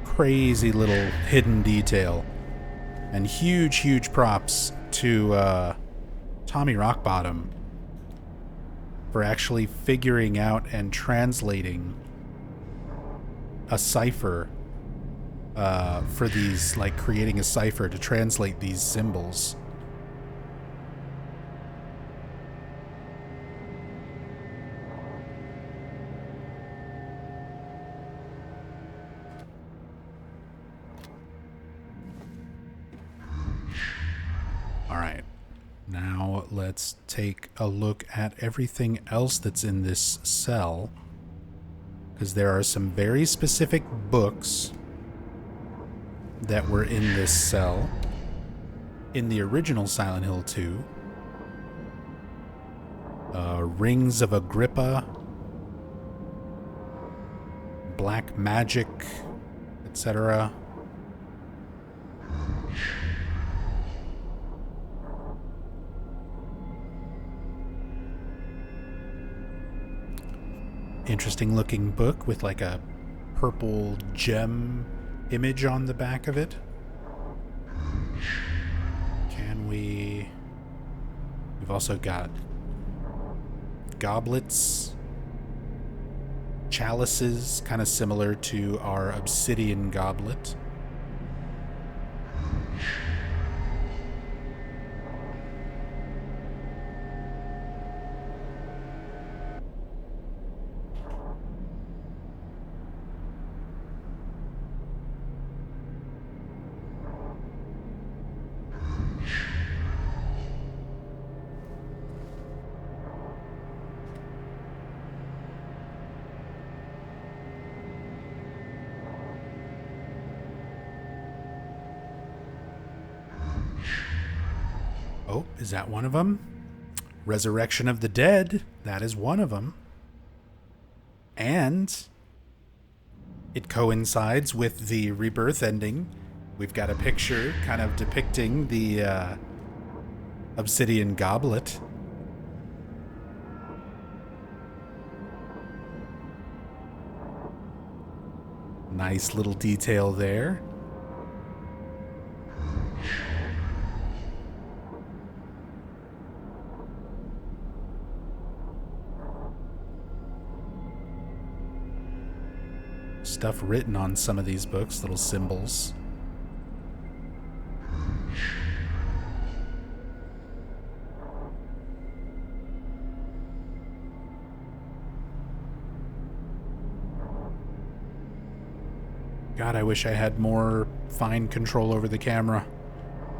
Crazy little hidden detail. And huge props to Tommy Rockbottom for actually figuring out and translating a cipher for these, like creating a cipher to translate these symbols. Let's take a look at everything else that's in this cell, because there are some very specific books that were in this cell in the original Silent Hill 2. Rings of Agrippa, Black Magic, etc. Interesting looking book with like a purple gem image on the back of it. We've also got goblets, chalices, kind of similar to our obsidian goblet. Oh, is that one of them? Resurrection of the Dead. That is one of them. And it coincides with the rebirth ending. We've got a picture kind of depicting the obsidian goblet. Nice little detail there. Stuff written on some of these books, little symbols. God, I wish I had more fine control over the camera.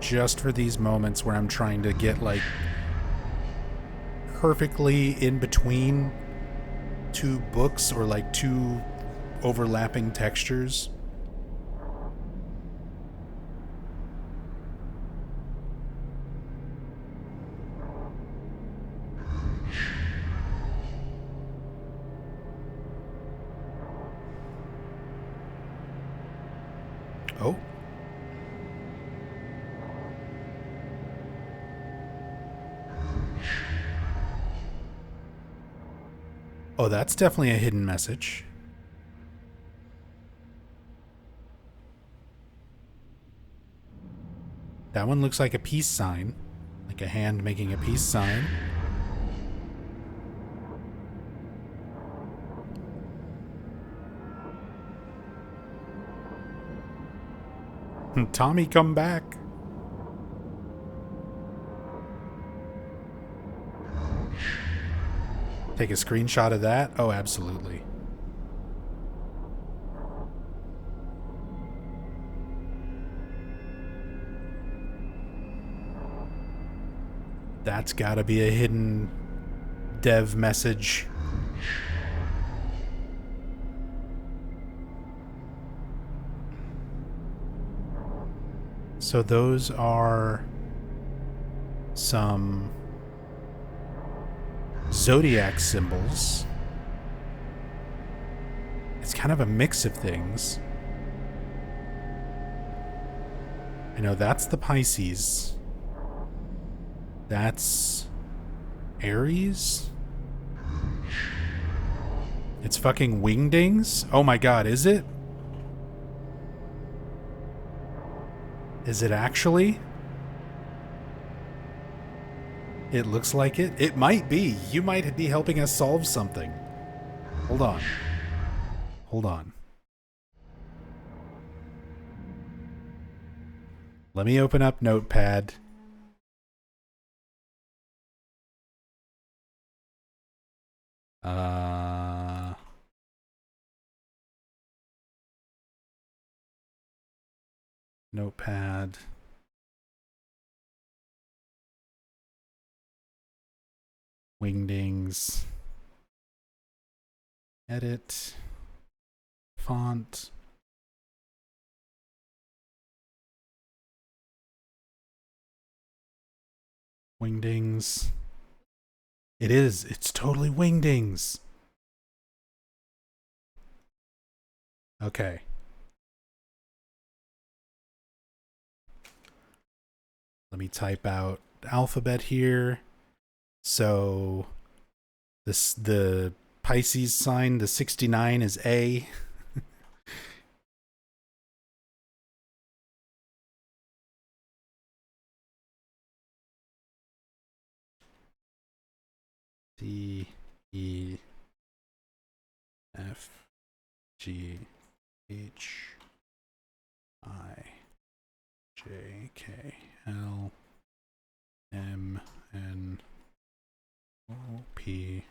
Just for these moments where I'm trying to get like perfectly in between two books or like two overlapping textures. Oh. Oh, that's definitely a hidden message. That one looks like a peace sign. Like a hand making a peace sign. Tommy, come back. Take a screenshot of that? Oh, absolutely. That's gotta be a hidden dev message. So those are some zodiac symbols. It's kind of a mix of things. I know that's the Pisces. That's Aries. It's fucking wingdings? Oh my god, is it? Is it actually? It looks like it. It might be. You might be helping us solve something. Hold on. Hold on. Let me open up Notepad. Notepad. Wingdings. Edit. Font. Wingdings. It is. It's totally wingdings. Okay. Let me type out alphabet here. So the Pisces sign, the 69 is A. D E F G H I J K L M N O P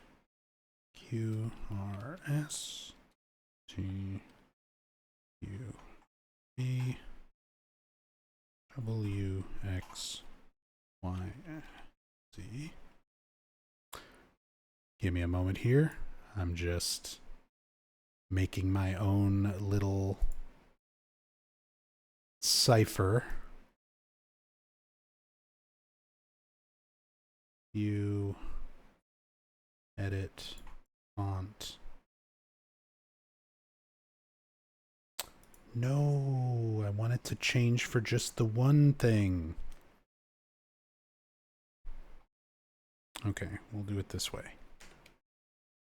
Q R S T U V W X Y Z. Give me a moment here. I'm just making my own little cipher. You edit font. No, I want it to change for just the one thing. Okay, we'll do it this way.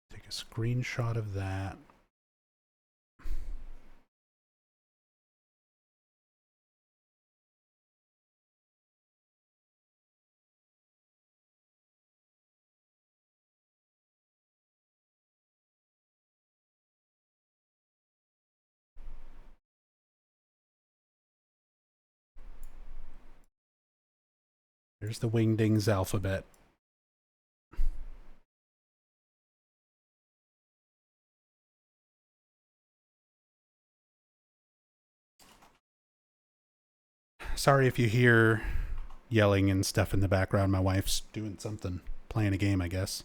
Take a screenshot of that. There's the Wingdings alphabet. Sorry if you hear yelling and stuff in the background. My wife's doing something, playing a game, I guess.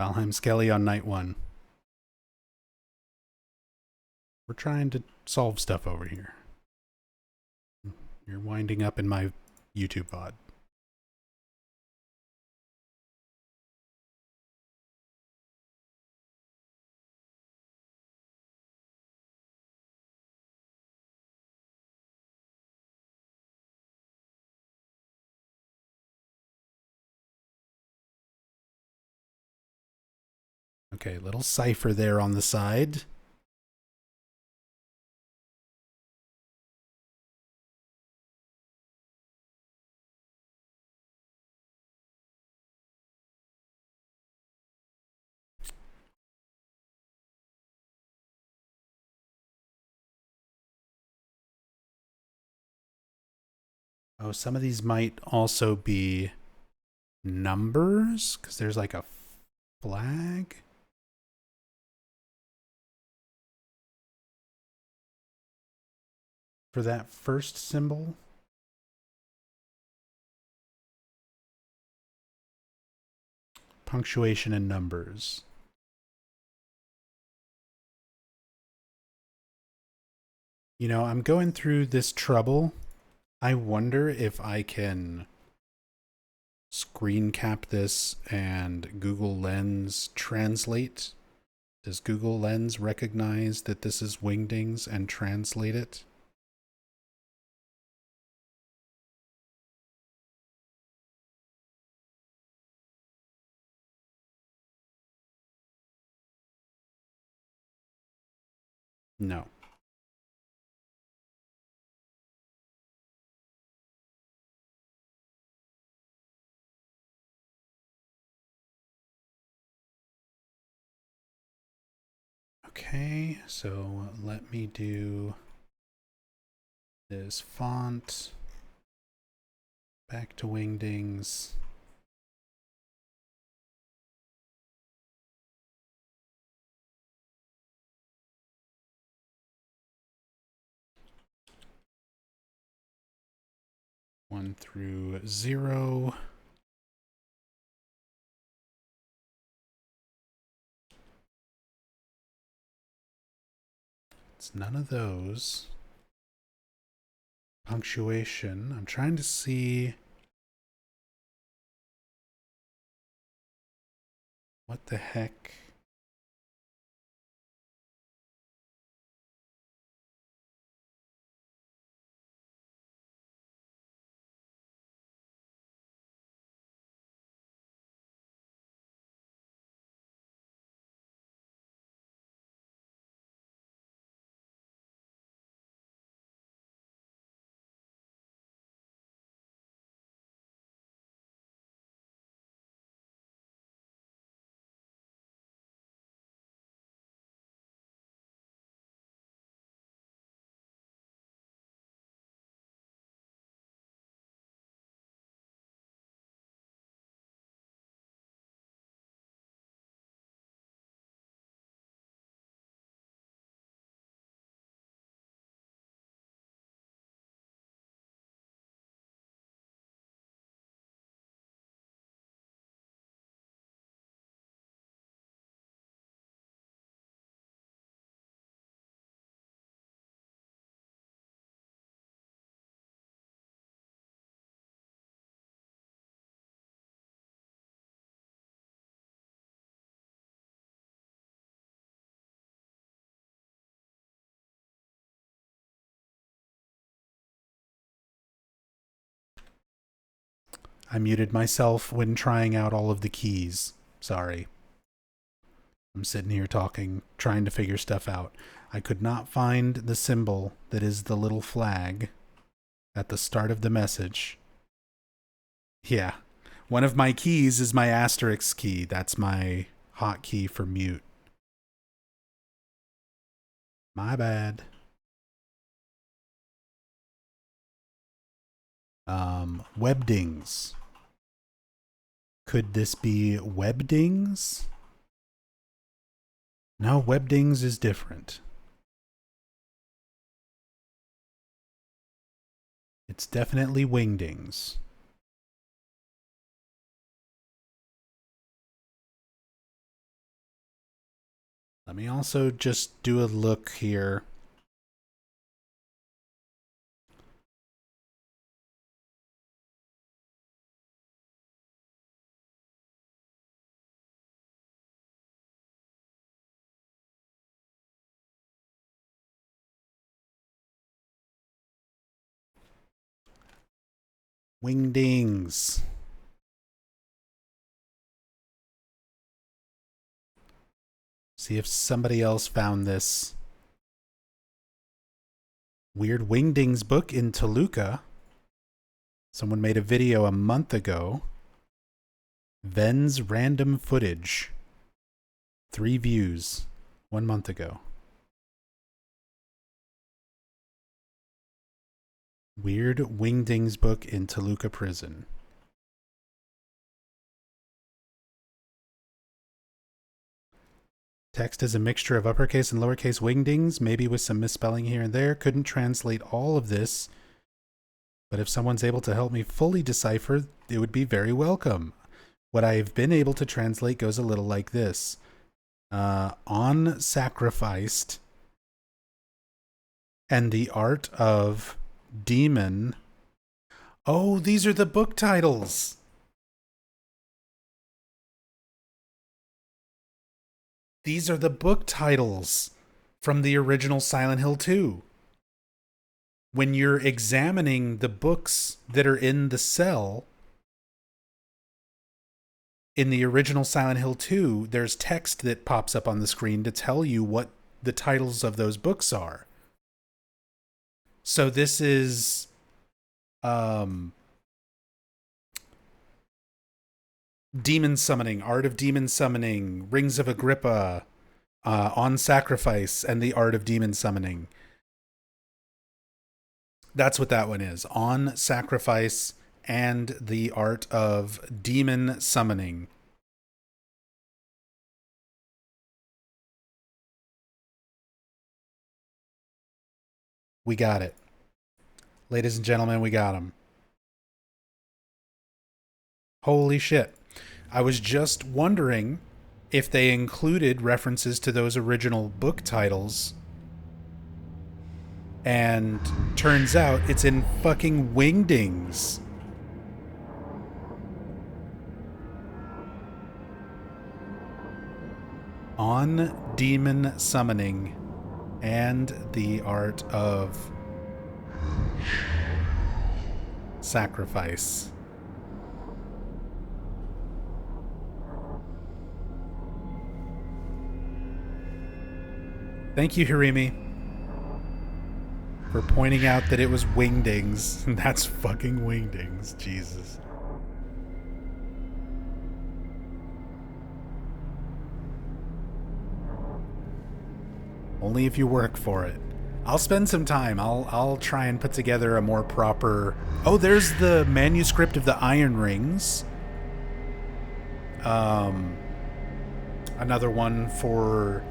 Valheim Skelly on night 1. We're trying to solve stuff over here. You're winding up in my YouTube pod. Okay, little cipher there on the side. Oh, some of these might also be numbers, because there's like a flag. For that first symbol. Punctuation and numbers. You know, I'm going through this trouble. I wonder if I can screen cap this and Google Lens translate. Does Google Lens recognize that this is Wingdings and translate it? No. Okay, so let me do this font. Back to Wingdings. One through 0. It's none of those. Punctuation. I'm trying to see what the heck. I muted myself when trying out all of the keys. Sorry. I'm sitting here talking, trying to figure stuff out. I could not find the symbol that is the little flag at the start of the message. Yeah. One of my keys is my asterisk key. That's my hotkey for mute. My bad. Webdings. Could this be Webdings? No, Webdings is different. It's definitely Wingdings. Let me also just do a look here. Wingdings. See if somebody else found this weird Wingdings book in Toluca. Someone made a video a month ago. Ven's random footage. 3 views 1 month ago. Weird Wingdings book in Toluca prison. Text is a mixture of uppercase and lowercase wingdings, maybe with some misspelling here and there. Couldn't translate all of this, but if someone's able to help me fully decipher, it would be very welcome. What I've been able to translate goes a little like this. On Sacrificed and the Art of Demon. Oh, these are the book titles. These are the book titles from the original Silent Hill 2. When you're examining the books that are in the cell in the original Silent Hill 2, there's text that pops up on the screen to tell you what the titles of those books are. So this is Demon Summoning, Art of Demon Summoning, Rings of Agrippa, On Sacrifice, and the Art of Demon Summoning. That's what that one is. On Sacrifice and the Art of Demon Summoning. We got it. Ladies and gentlemen, we got him. Holy shit. I was just wondering if they included references to those original book titles. And turns out it's in fucking Wingdings. On Demon Summoning and the Art of Sacrifice. Thank you, Hirimi, for pointing out that it was Wingdings. That's fucking Wingdings. Jesus. Only if you work for it. I'll spend some time. I'll try and put together a more proper... Oh, there's the manuscript of the Iron Rings. Another one for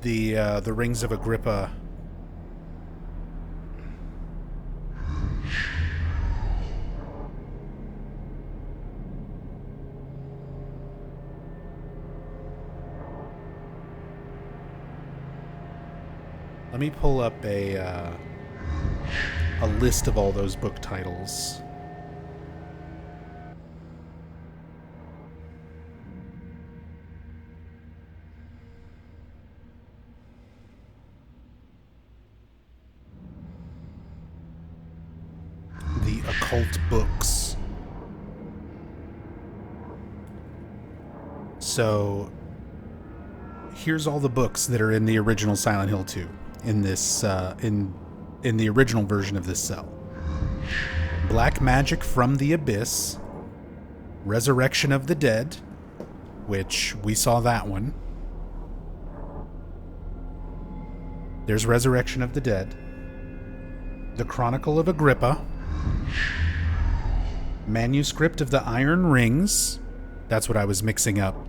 the Rings of Agrippa. Let me pull up a list of all those book titles. The occult books. So here's all the books that are in the original Silent Hill 2. In this in the original version of this cell. Black Magic from the Abyss, Resurrection of the Dead, which we saw that one. There's Resurrection of the Dead. The Chronicle of Agrippa, Manuscript of the Iron Rings. That's what I was mixing up.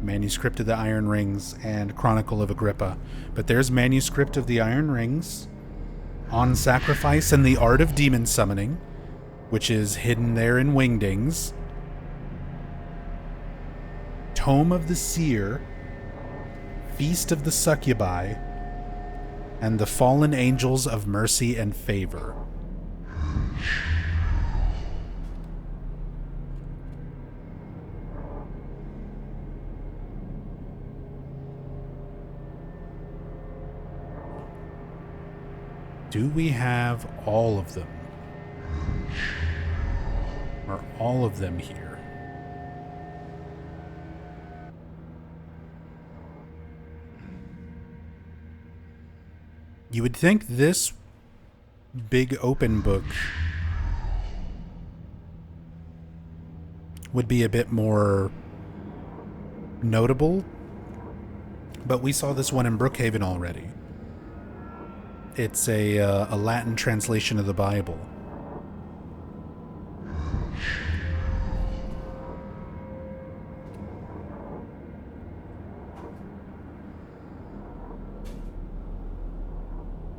Manuscript of the Iron Rings and Chronicle of Agrippa. But there's Manuscript of the Iron Rings, On Sacrifice and the Art of Demon Summoning, which is hidden there in Wingdings. Tome of the Seer, Feast of the Succubi, and the Fallen Angels of Mercy and Favor. Do we have all of them? Are all of them here? You would think this big open book would be a bit more notable, but we saw this one in Brookhaven already. It's a Latin translation of the Bible.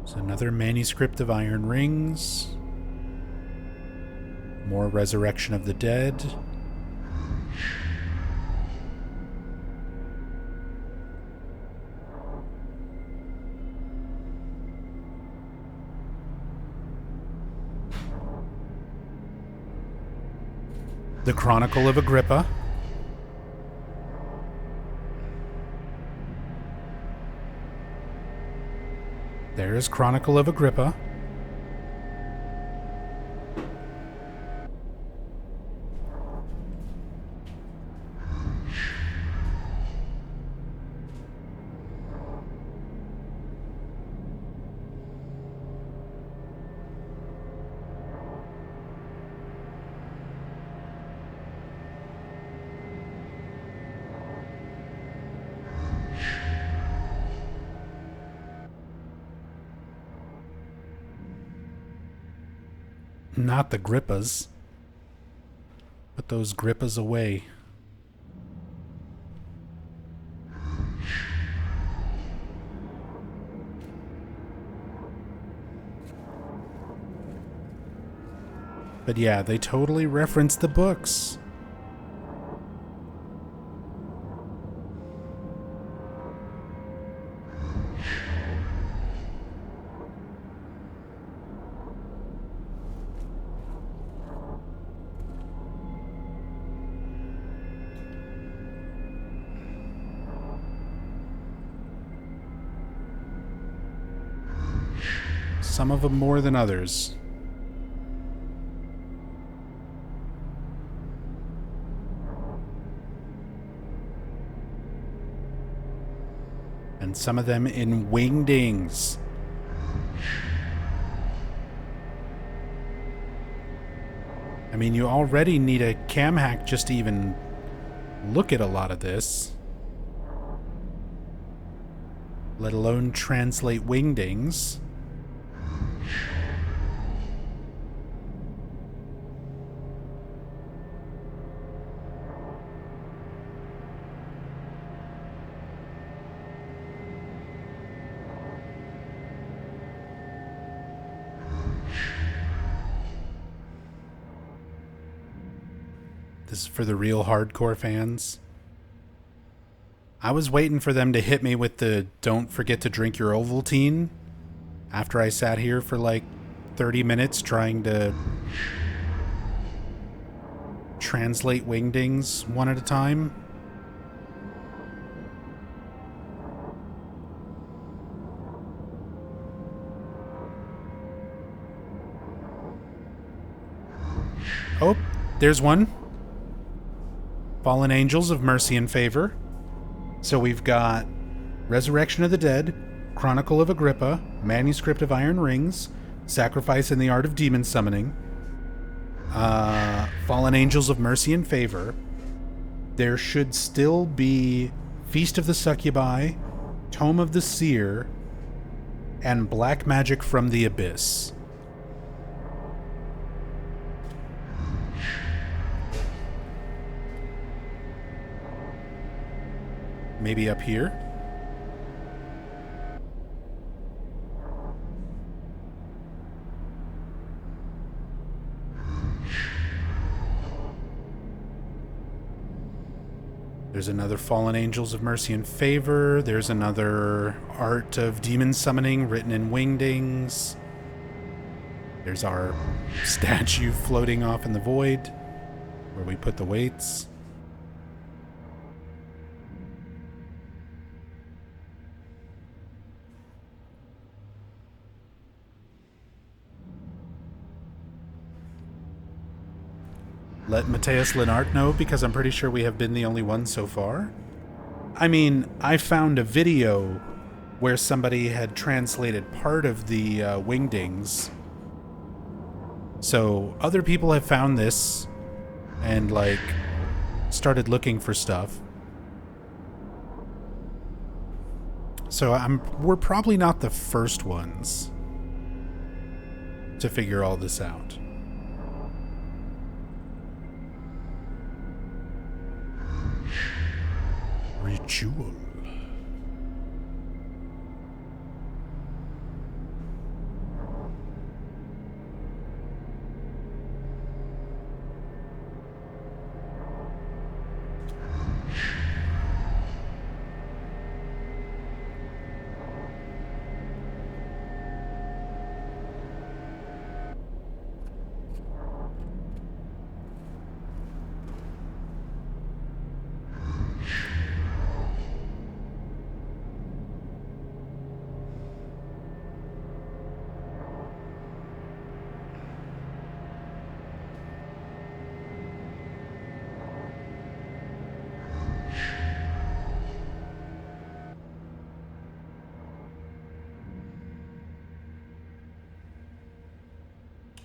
So another manuscript of Iron Rings. More Resurrection of the Dead. The Chronicle of Agrippa. There's Chronicle of Agrippa. Not the Grippas. Put those Grippas away. But yeah, they totally reference the books. Some of them more than others. And some of them in wingdings. I mean, you already need a cam hack just to even look at a lot of this. Let alone translate wingdings. This is for the real hardcore fans. I was waiting for them to hit me with the "don't forget to drink your Ovaltine" after I sat here for like 30 minutes trying to translate wingdings one at a time. Oh, there's one. Fallen Angels of Mercy and Favor. So we've got Resurrection of the Dead, Chronicle of Agrippa, Manuscript of Iron Rings, Sacrifice and the Art of Demon Summoning, Fallen Angels of Mercy and Favor. There should still be Feast of the Succubi, Tome of the Seer, and Black Magic from the Abyss. Maybe up here? There's another Fallen Angels of Mercy and Favor. There's another Art of Demon Summoning written in Wingdings. There's our statue floating off in the void where we put the weights. Let Mateus Lennart know, because I'm pretty sure we have been the only ones so far. I mean, I found a video where somebody had translated part of the Wingdings. So other people have found this and, like, started looking for stuff. So we're probably not the first ones to figure all this out. Ritual.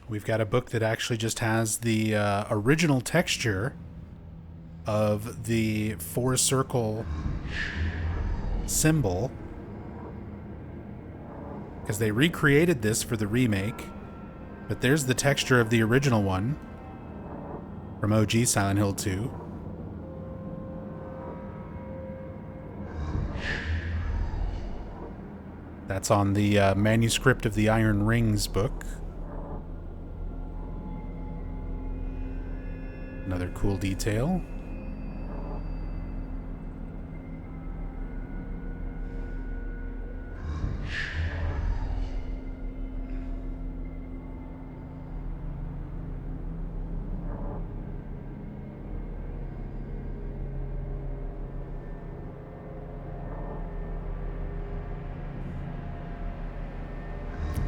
We've got a book that actually just has the original texture of the 4-circle symbol, because they recreated this for the remake, but there's the texture of the original one from OG Silent Hill 2. That's on the manuscript of the Iron Rings book. Another cool detail.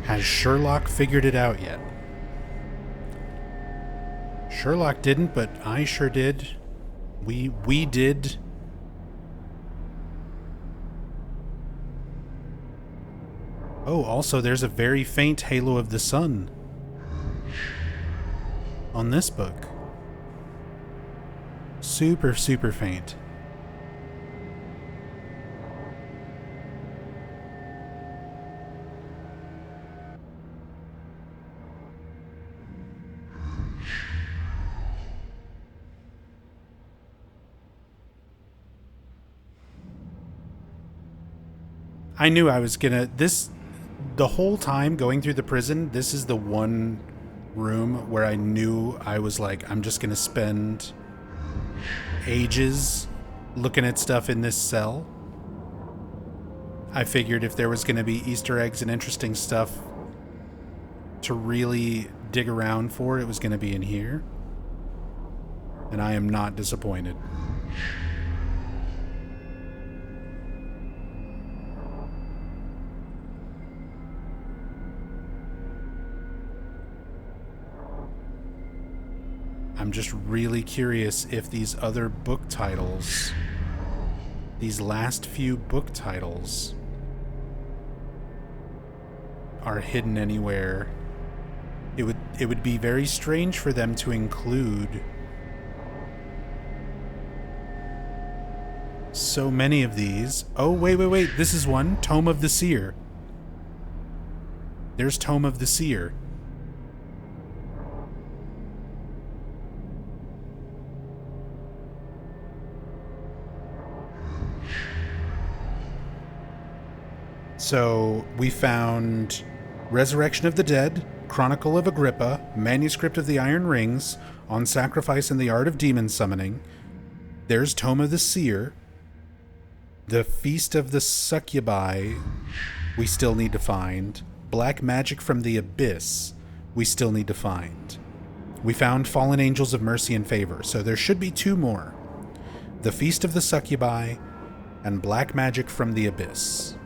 Has Sherlock figured it out yet? Sherlock didn't, but I sure did. We did. Oh, also there's a very faint halo of the sun on this book. Super, super faint. I knew I was gonna... The whole time going through the prison, this is the one room where I knew I was like, I'm just gonna spend ages looking at stuff in this cell. I figured if there was gonna be Easter eggs and interesting stuff to really dig around for, it was gonna be in here. And I am not disappointed. I'm just really curious if these other book titles, these last few book titles, are hidden anywhere. It would be very strange for them to include so many of these. Oh, wait. This is one. Tome of the Seer. There's Tome of the Seer. So we found Resurrection of the Dead, Chronicle of Agrippa, Manuscript of the Iron Rings, On Sacrifice and the Art of Demon Summoning. there's Tome of the Seer. The Feast of the Succubi, we still need to find. Black Magic from the Abyss, we still need to find. We found Fallen Angels of Mercy and Favor, so there should be 2 more. The Feast of the Succubi and Black Magic from the Abyss.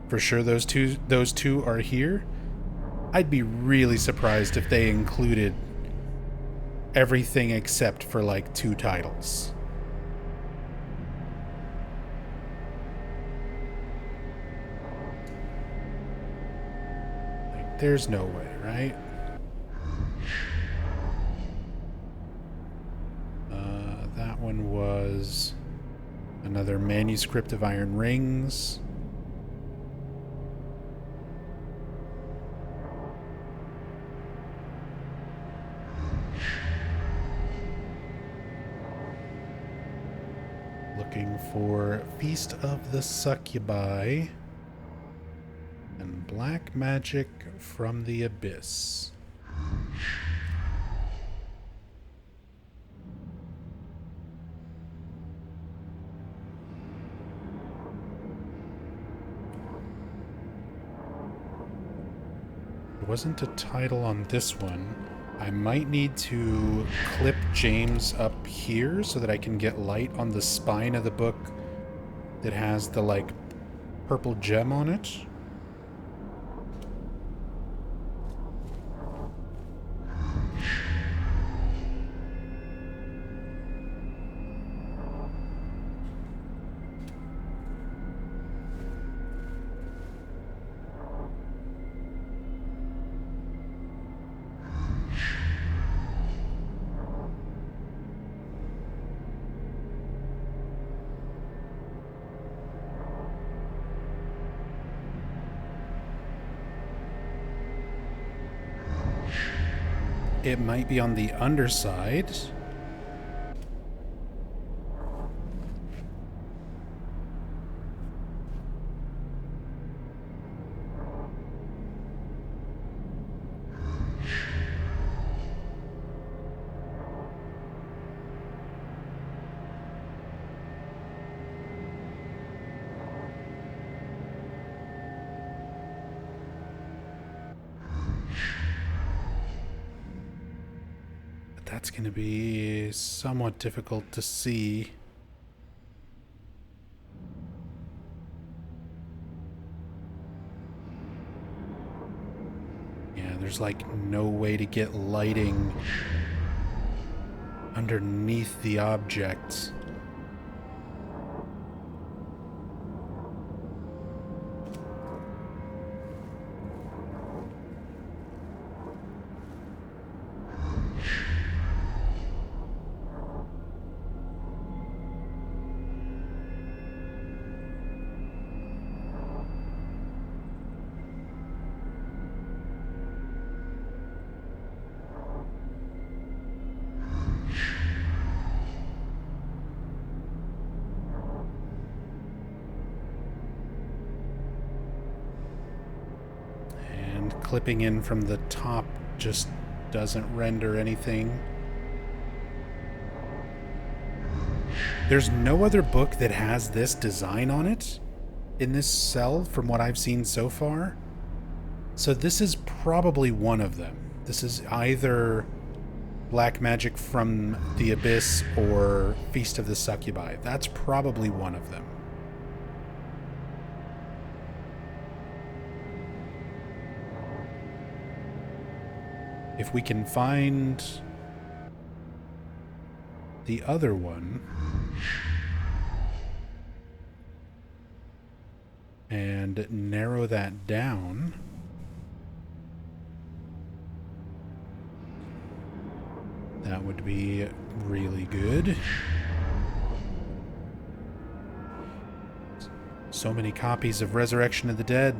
For sure those two are here. I'd be really surprised if they included everything except for like 2 titles. Like, there's no way, right? That one was another manuscript of Iron Rings. Looking for Feast of the Succubi and Black Magic from the Abyss. There wasn't a title on this one. I might need to clip James up here so that I can get light on the spine of the book that has the, like, purple gem on it. It might be on the underside. That's going to be somewhat difficult to see. Yeah, there's like no way to get lighting underneath the object. Clipping in from the top just doesn't render anything. There's no other book that has this design on it in this cell from what I've seen so far. So this is probably one of them. This is either Black Magic from the Abyss or Feast of the Succubi. That's probably one of them. If we can find the other one and narrow that down, that would be really good. So many copies of Resurrection of the Dead.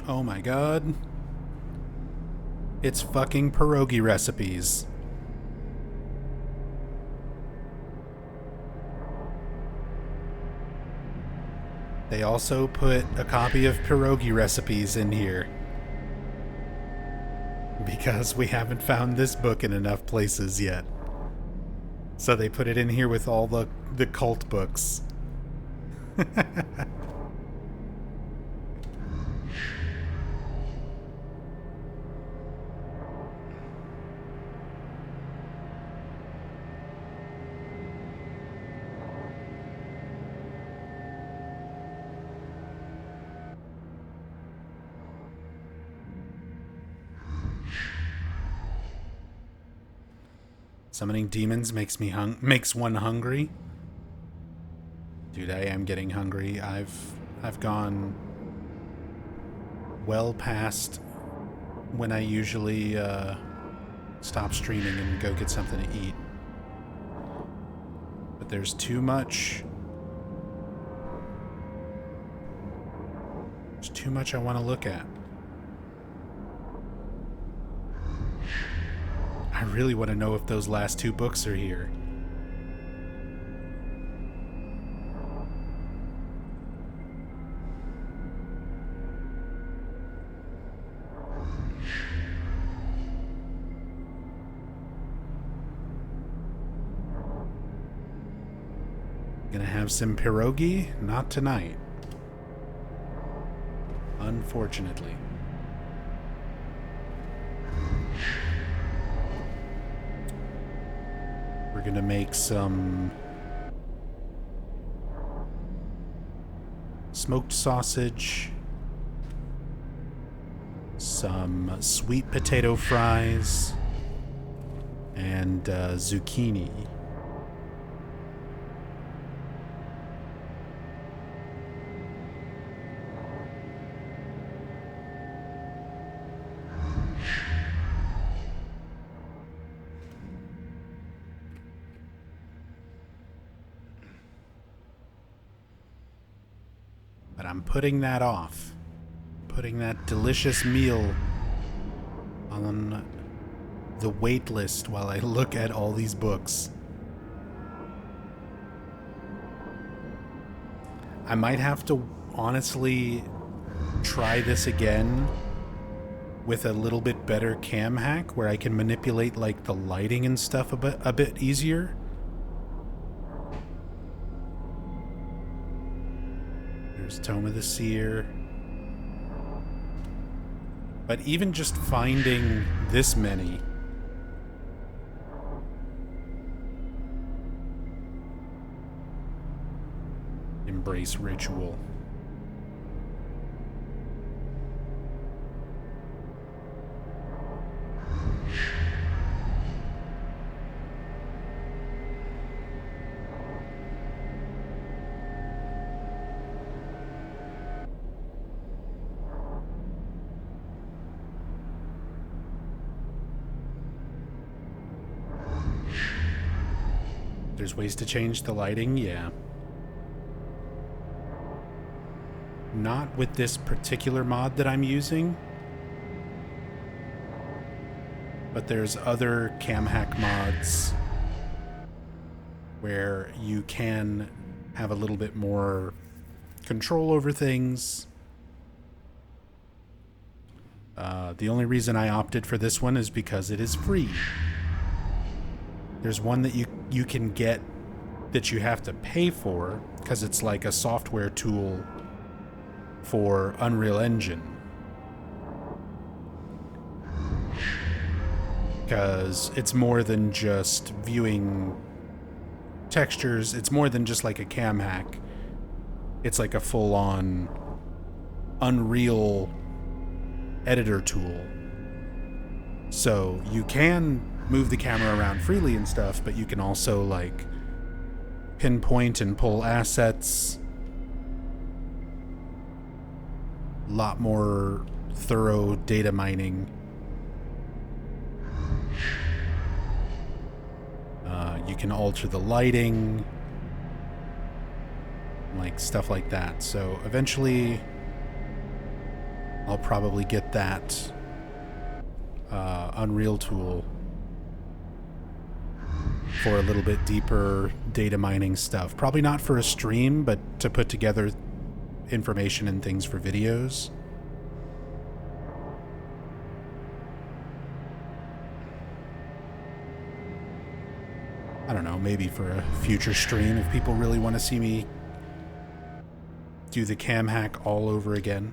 Oh my god. It's fucking pierogi recipes. They also put a copy of pierogi recipes in here. Because we haven't found this book in enough places yet. So they put it in here with all the cult books. Summoning demons makes one hungry. Dude, I am getting hungry. I've gone well past when I usually stop streaming and go get something to eat. But there's too much. There's too much I want to look at. I really want to know if those last two books are here. Gonna have some pierogi? Not tonight. Unfortunately. We're gonna make some smoked sausage, some sweet potato fries, and zucchini. But I'm putting that off. Putting that delicious meal on the wait list while I look at all these books. I might have to honestly try this again with a little bit better cam hack where I can manipulate like the lighting and stuff a bit easier. There's Tome of the Seer. But even just finding this many embrace ritual. There's ways to change the lighting, yeah. Not with this particular mod that I'm using, but there's other cam hack mods where you can have a little bit more control over things. The only reason I opted for this one is because it is free. There's one that you can get that you have to pay for because it's like a software tool for Unreal Engine. Because it's more than just viewing textures. It's more than just like a cam hack. It's like a full-on Unreal editor tool. So you can move the camera around freely and stuff, but you can also like pinpoint and pull assets. A lot more thorough data mining. You can alter the lighting, like stuff like that. So eventually I'll probably get that Unreal tool for a little bit deeper data mining stuff. Probably not for a stream, but to put together information and things for videos. I don't know, maybe for a future stream if people really want to see me do the cam hack all over again.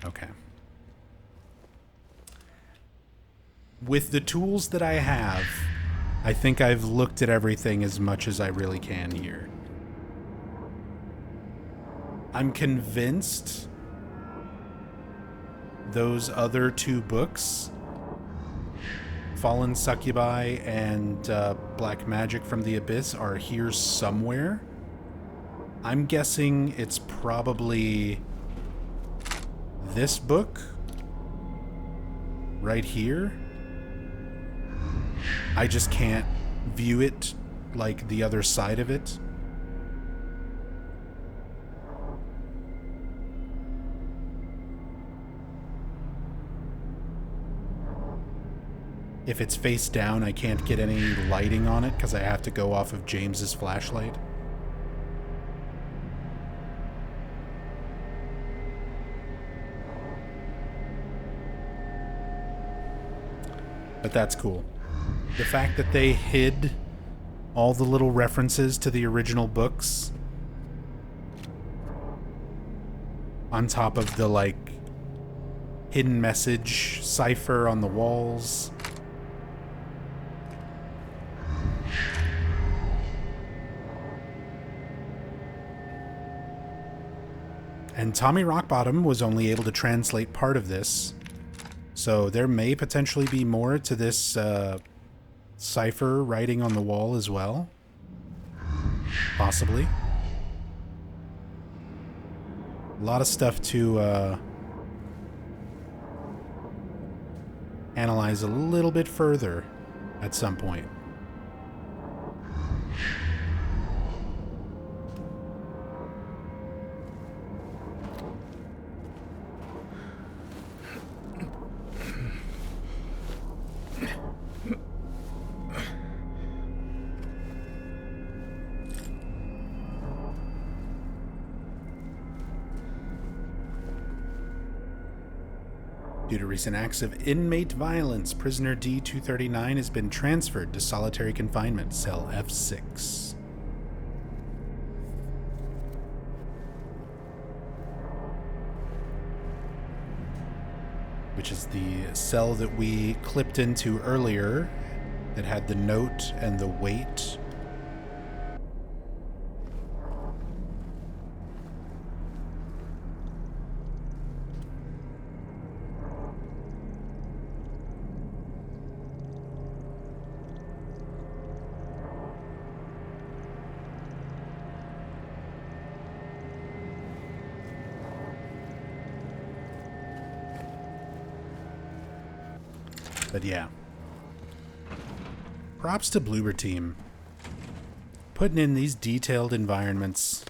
Okay. With the tools that I have, I think I've looked at everything as much as I really can here. I'm convinced those other two books, Fallen Succubi and Black Magic from the Abyss, are here somewhere. I'm guessing it's probably this book right here. I just can't view it like the other side of it. If it's face down, I can't get any lighting on it because I have to go off of James's flashlight. But that's cool. The fact that they hid all the little references to the original books on top of the, like, hidden message cipher on the walls. And Tommy Rockbottom was only able to translate part of this, so there may potentially be more to this cipher writing on the wall as well. Possibly. A lot of stuff to analyze a little bit further at some point. Due to recent acts of inmate violence, prisoner D-239 has been transferred to solitary confinement, cell F6. Which is the cell that we clipped into earlier that had the note and the weight. But yeah. Props to Bloober Team. Putting in these detailed environments.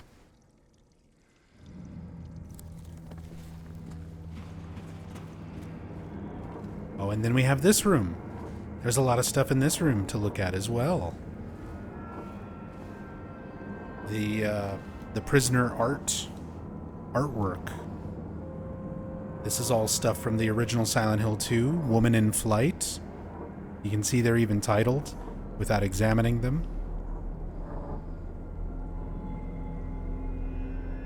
Oh, and then we have this room. There's a lot of stuff in this room to look at as well. The prisoner artwork. This is all stuff from the original Silent Hill 2, Woman in Flight. You can see they're even titled without examining them.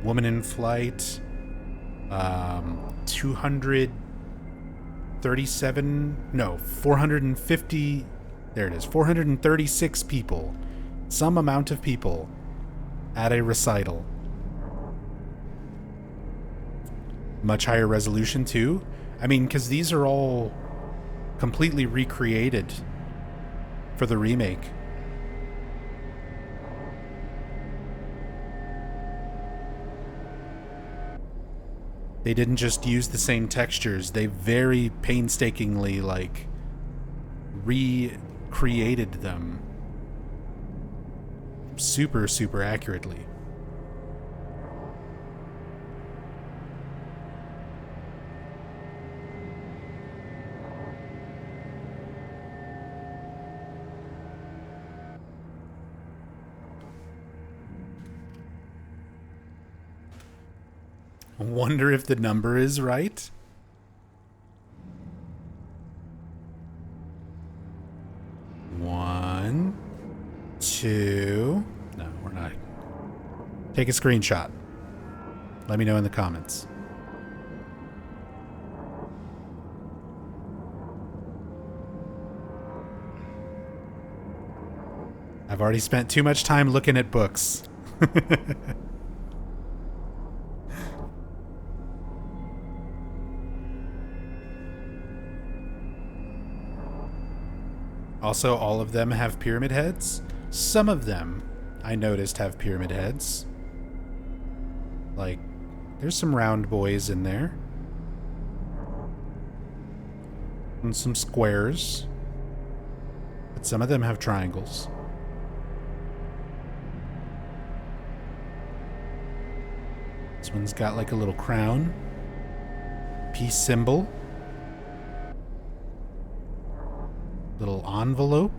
Woman in Flight, 450, there it is, 436 people, some amount of people at a recital. much higher resolution too. I mean, because these are all completely recreated for the remake. They didn't just use the same textures. They very painstakingly, like, recreated them super, super accurately. Wonder if the number is right. One, two. No, we're not. Take a screenshot. Let me know in the comments. I've already spent too much time looking at books. Also, all of them have pyramid heads. Some of them, I noticed, have pyramid heads. Like, there's some round boys in there. And some squares. But some of them have triangles. This one's got like a little crown. Peace symbol. Little envelope.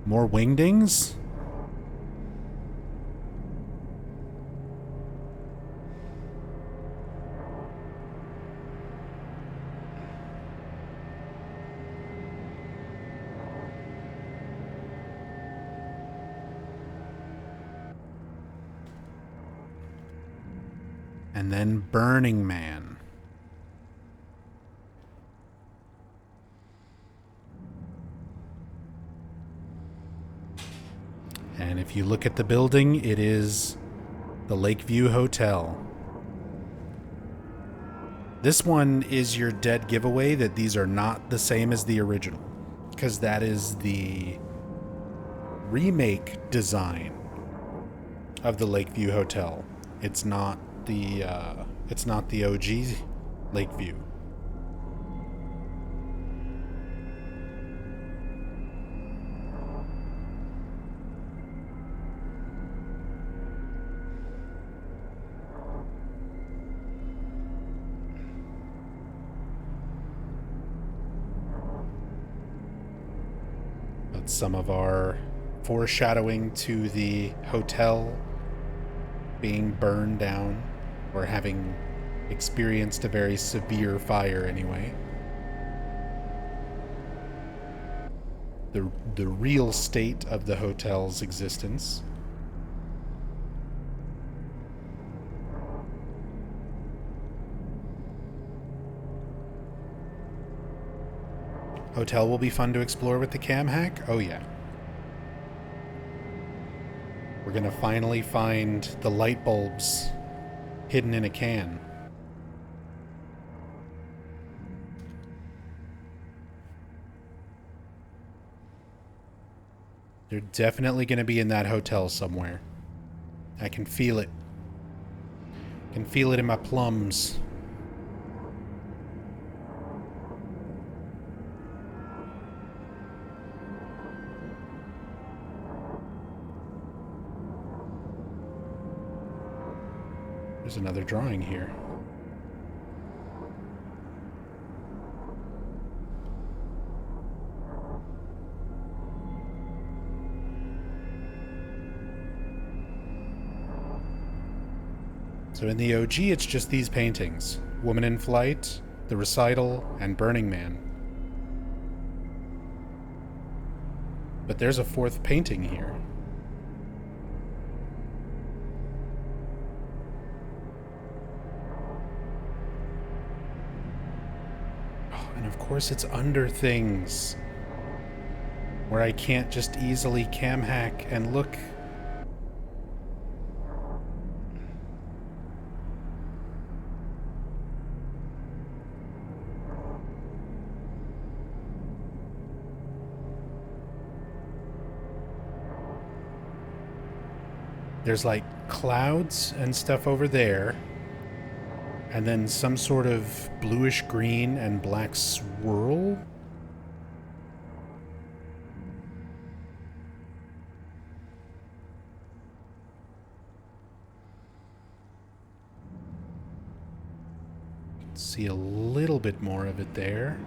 More wingdings. And then Burning Man. And if you look at the building, it is the Lakeview Hotel. This one is your dead giveaway that these are not the same as the original, because that is the remake design of the Lakeview Hotel. It's not the OG Lakeview. But some of our foreshadowing to the hotel being burned down, or having experienced a very severe fire anyway. The real state of the hotel's existence. Hotel will be fun to explore with the cam hack? Oh yeah. We're gonna finally find the light bulbs hidden in a can. They're definitely gonna be in that hotel somewhere. I can feel it. I can feel it in my plums. There's another drawing here. So in the OG, it's just these paintings. Woman in Flight, The Recital, and Burning Man. But there's a fourth painting here. And of course it's under things where I can't just easily cam hack and look. There's like clouds and stuff over there, and then some sort of bluish green and black swirl. See a little bit more of it there.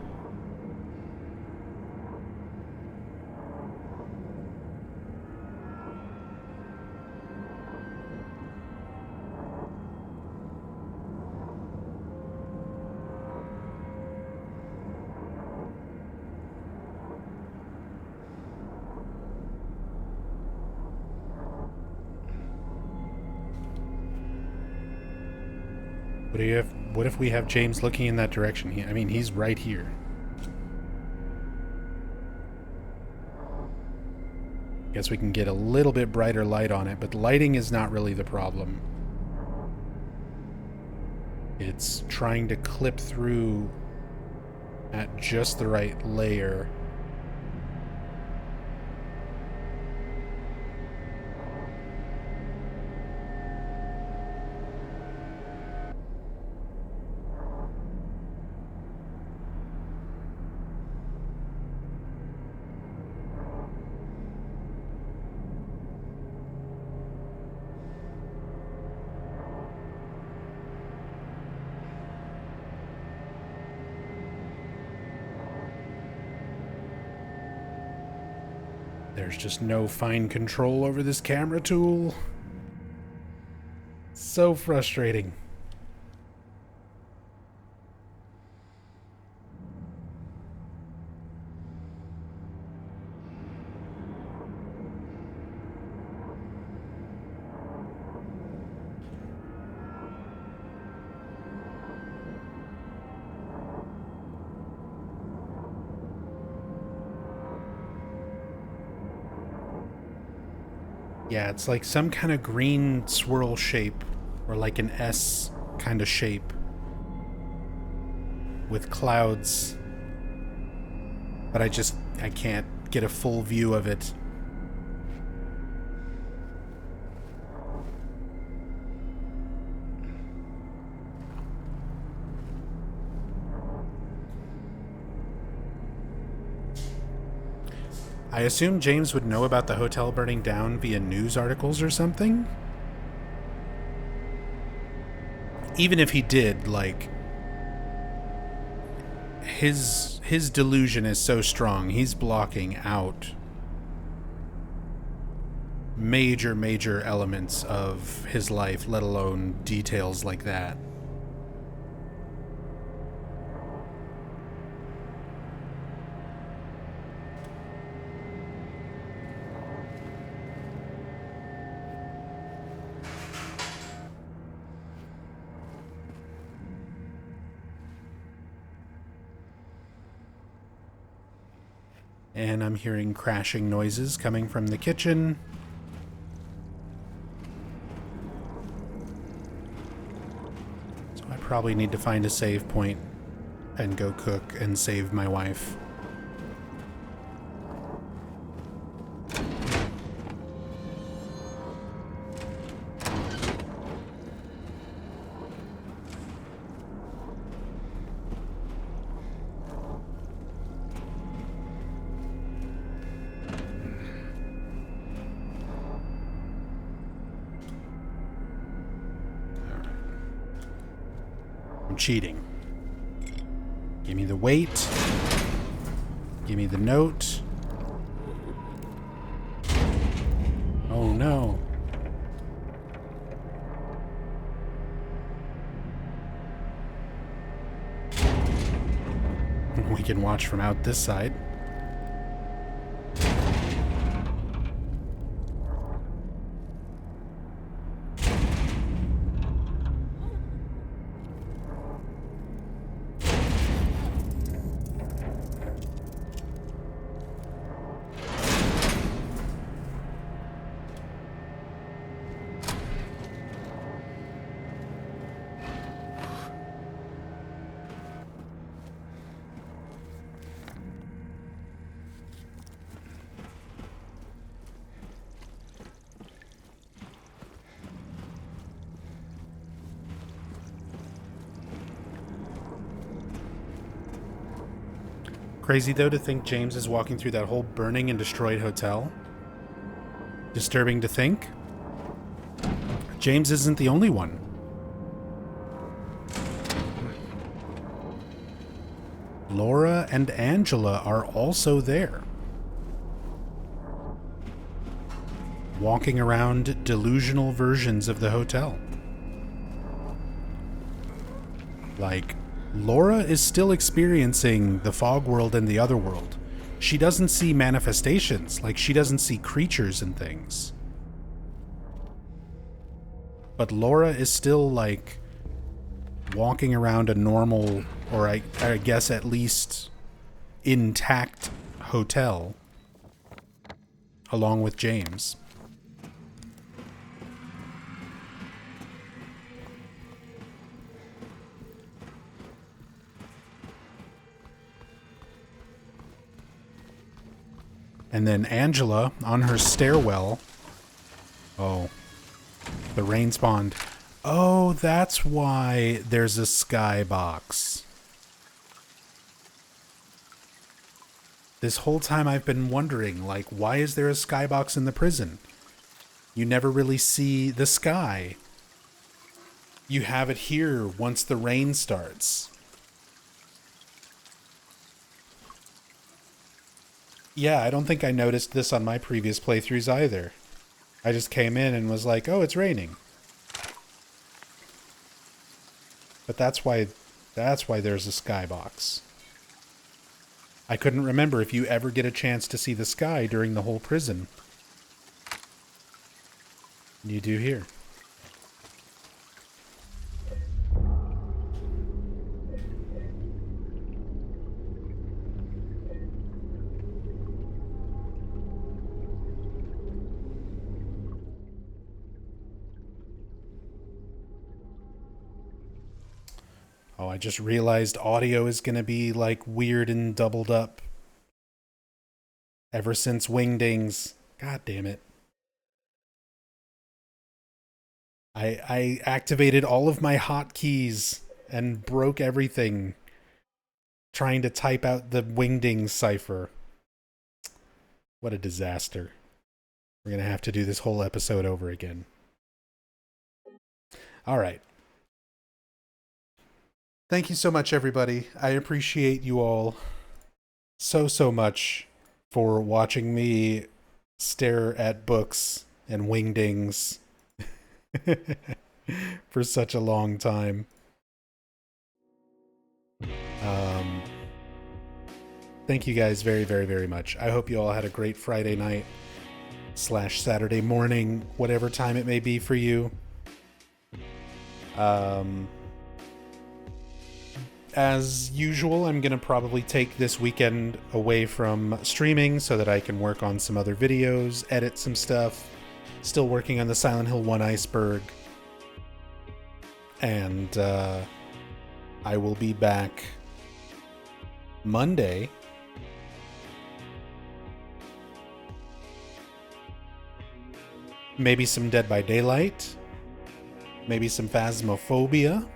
What if we have James looking in that direction? He's right here. Guess we can get a little bit brighter light on it, but lighting is not really the problem. It's trying to clip through at just the right layer. There's just no fine control over this camera tool. So frustrating. Yeah, it's like some kind of green swirl shape, or like an S kind of shape with clouds. But I can't get a full view of it. I assume James would know about the hotel burning down via news articles or something. Even if he did, like, his delusion is so strong, he's blocking out major elements of his life, let alone details like that. And I'm hearing crashing noises coming from the kitchen. So I probably need to find a save point and go cook and save my wife. I'm cheating. Give me the weight. Give me the note. Oh no. We can watch from out this side. Crazy, though, to think James is walking through that whole burning and destroyed hotel. Disturbing to think. James isn't the only one. Laura and Angela are also there. Walking around delusional versions of the hotel. Like, Laura is still experiencing the fog world and the other world. She doesn't see manifestations, like she doesn't see creatures and things. But Laura is still, like, walking around a normal, or I guess at least intact hotel, along with James. And then Angela, on her stairwell... Oh. The rain spawned. Oh, that's why there's a skybox. This whole time I've been wondering, like, why is there a skybox in the prison? You never really see the sky. You have it here once the rain starts. Yeah, I don't think I noticed this on my previous playthroughs either. I just came in and was like, oh, it's raining. But that's why there's a skybox. I couldn't remember if you ever get a chance to see the sky during the whole prison. You do here. Oh, I just realized audio is going to be, like, weird and doubled up. Ever since Wingdings. God damn it. I activated all of my hotkeys and broke everything trying to type out the Wingdings cipher. What a disaster. We're going to have to do this whole episode over again. All right. Thank you so much, everybody. I appreciate you all so much for watching me stare at books and Wingdings for such a long time. Thank you guys very much. I hope you all had a great Friday night / Saturday morning, whatever time it may be for you. As usual, I'm going to probably take this weekend away from streaming so that I can work on some other videos, edit some stuff. Still working on the Silent Hill 1 Iceberg. And I will be back Monday. Maybe some Dead by Daylight. Maybe some Phasmophobia.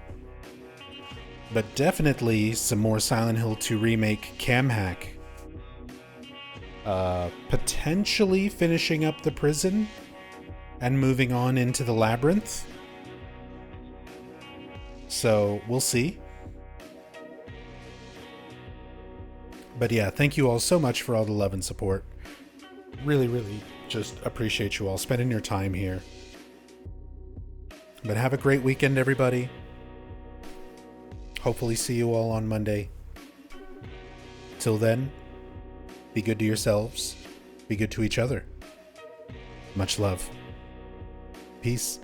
But definitely some more Silent Hill 2 Remake cam hack. Potentially finishing up the prison and moving on into the labyrinth. So we'll see. But yeah, thank you all so much for all the love and support. Really just appreciate you all spending your time here. But have a great weekend, everybody. Hopefully see you all on Monday. Till then, be good to yourselves. Be good to each other. Much love. Peace.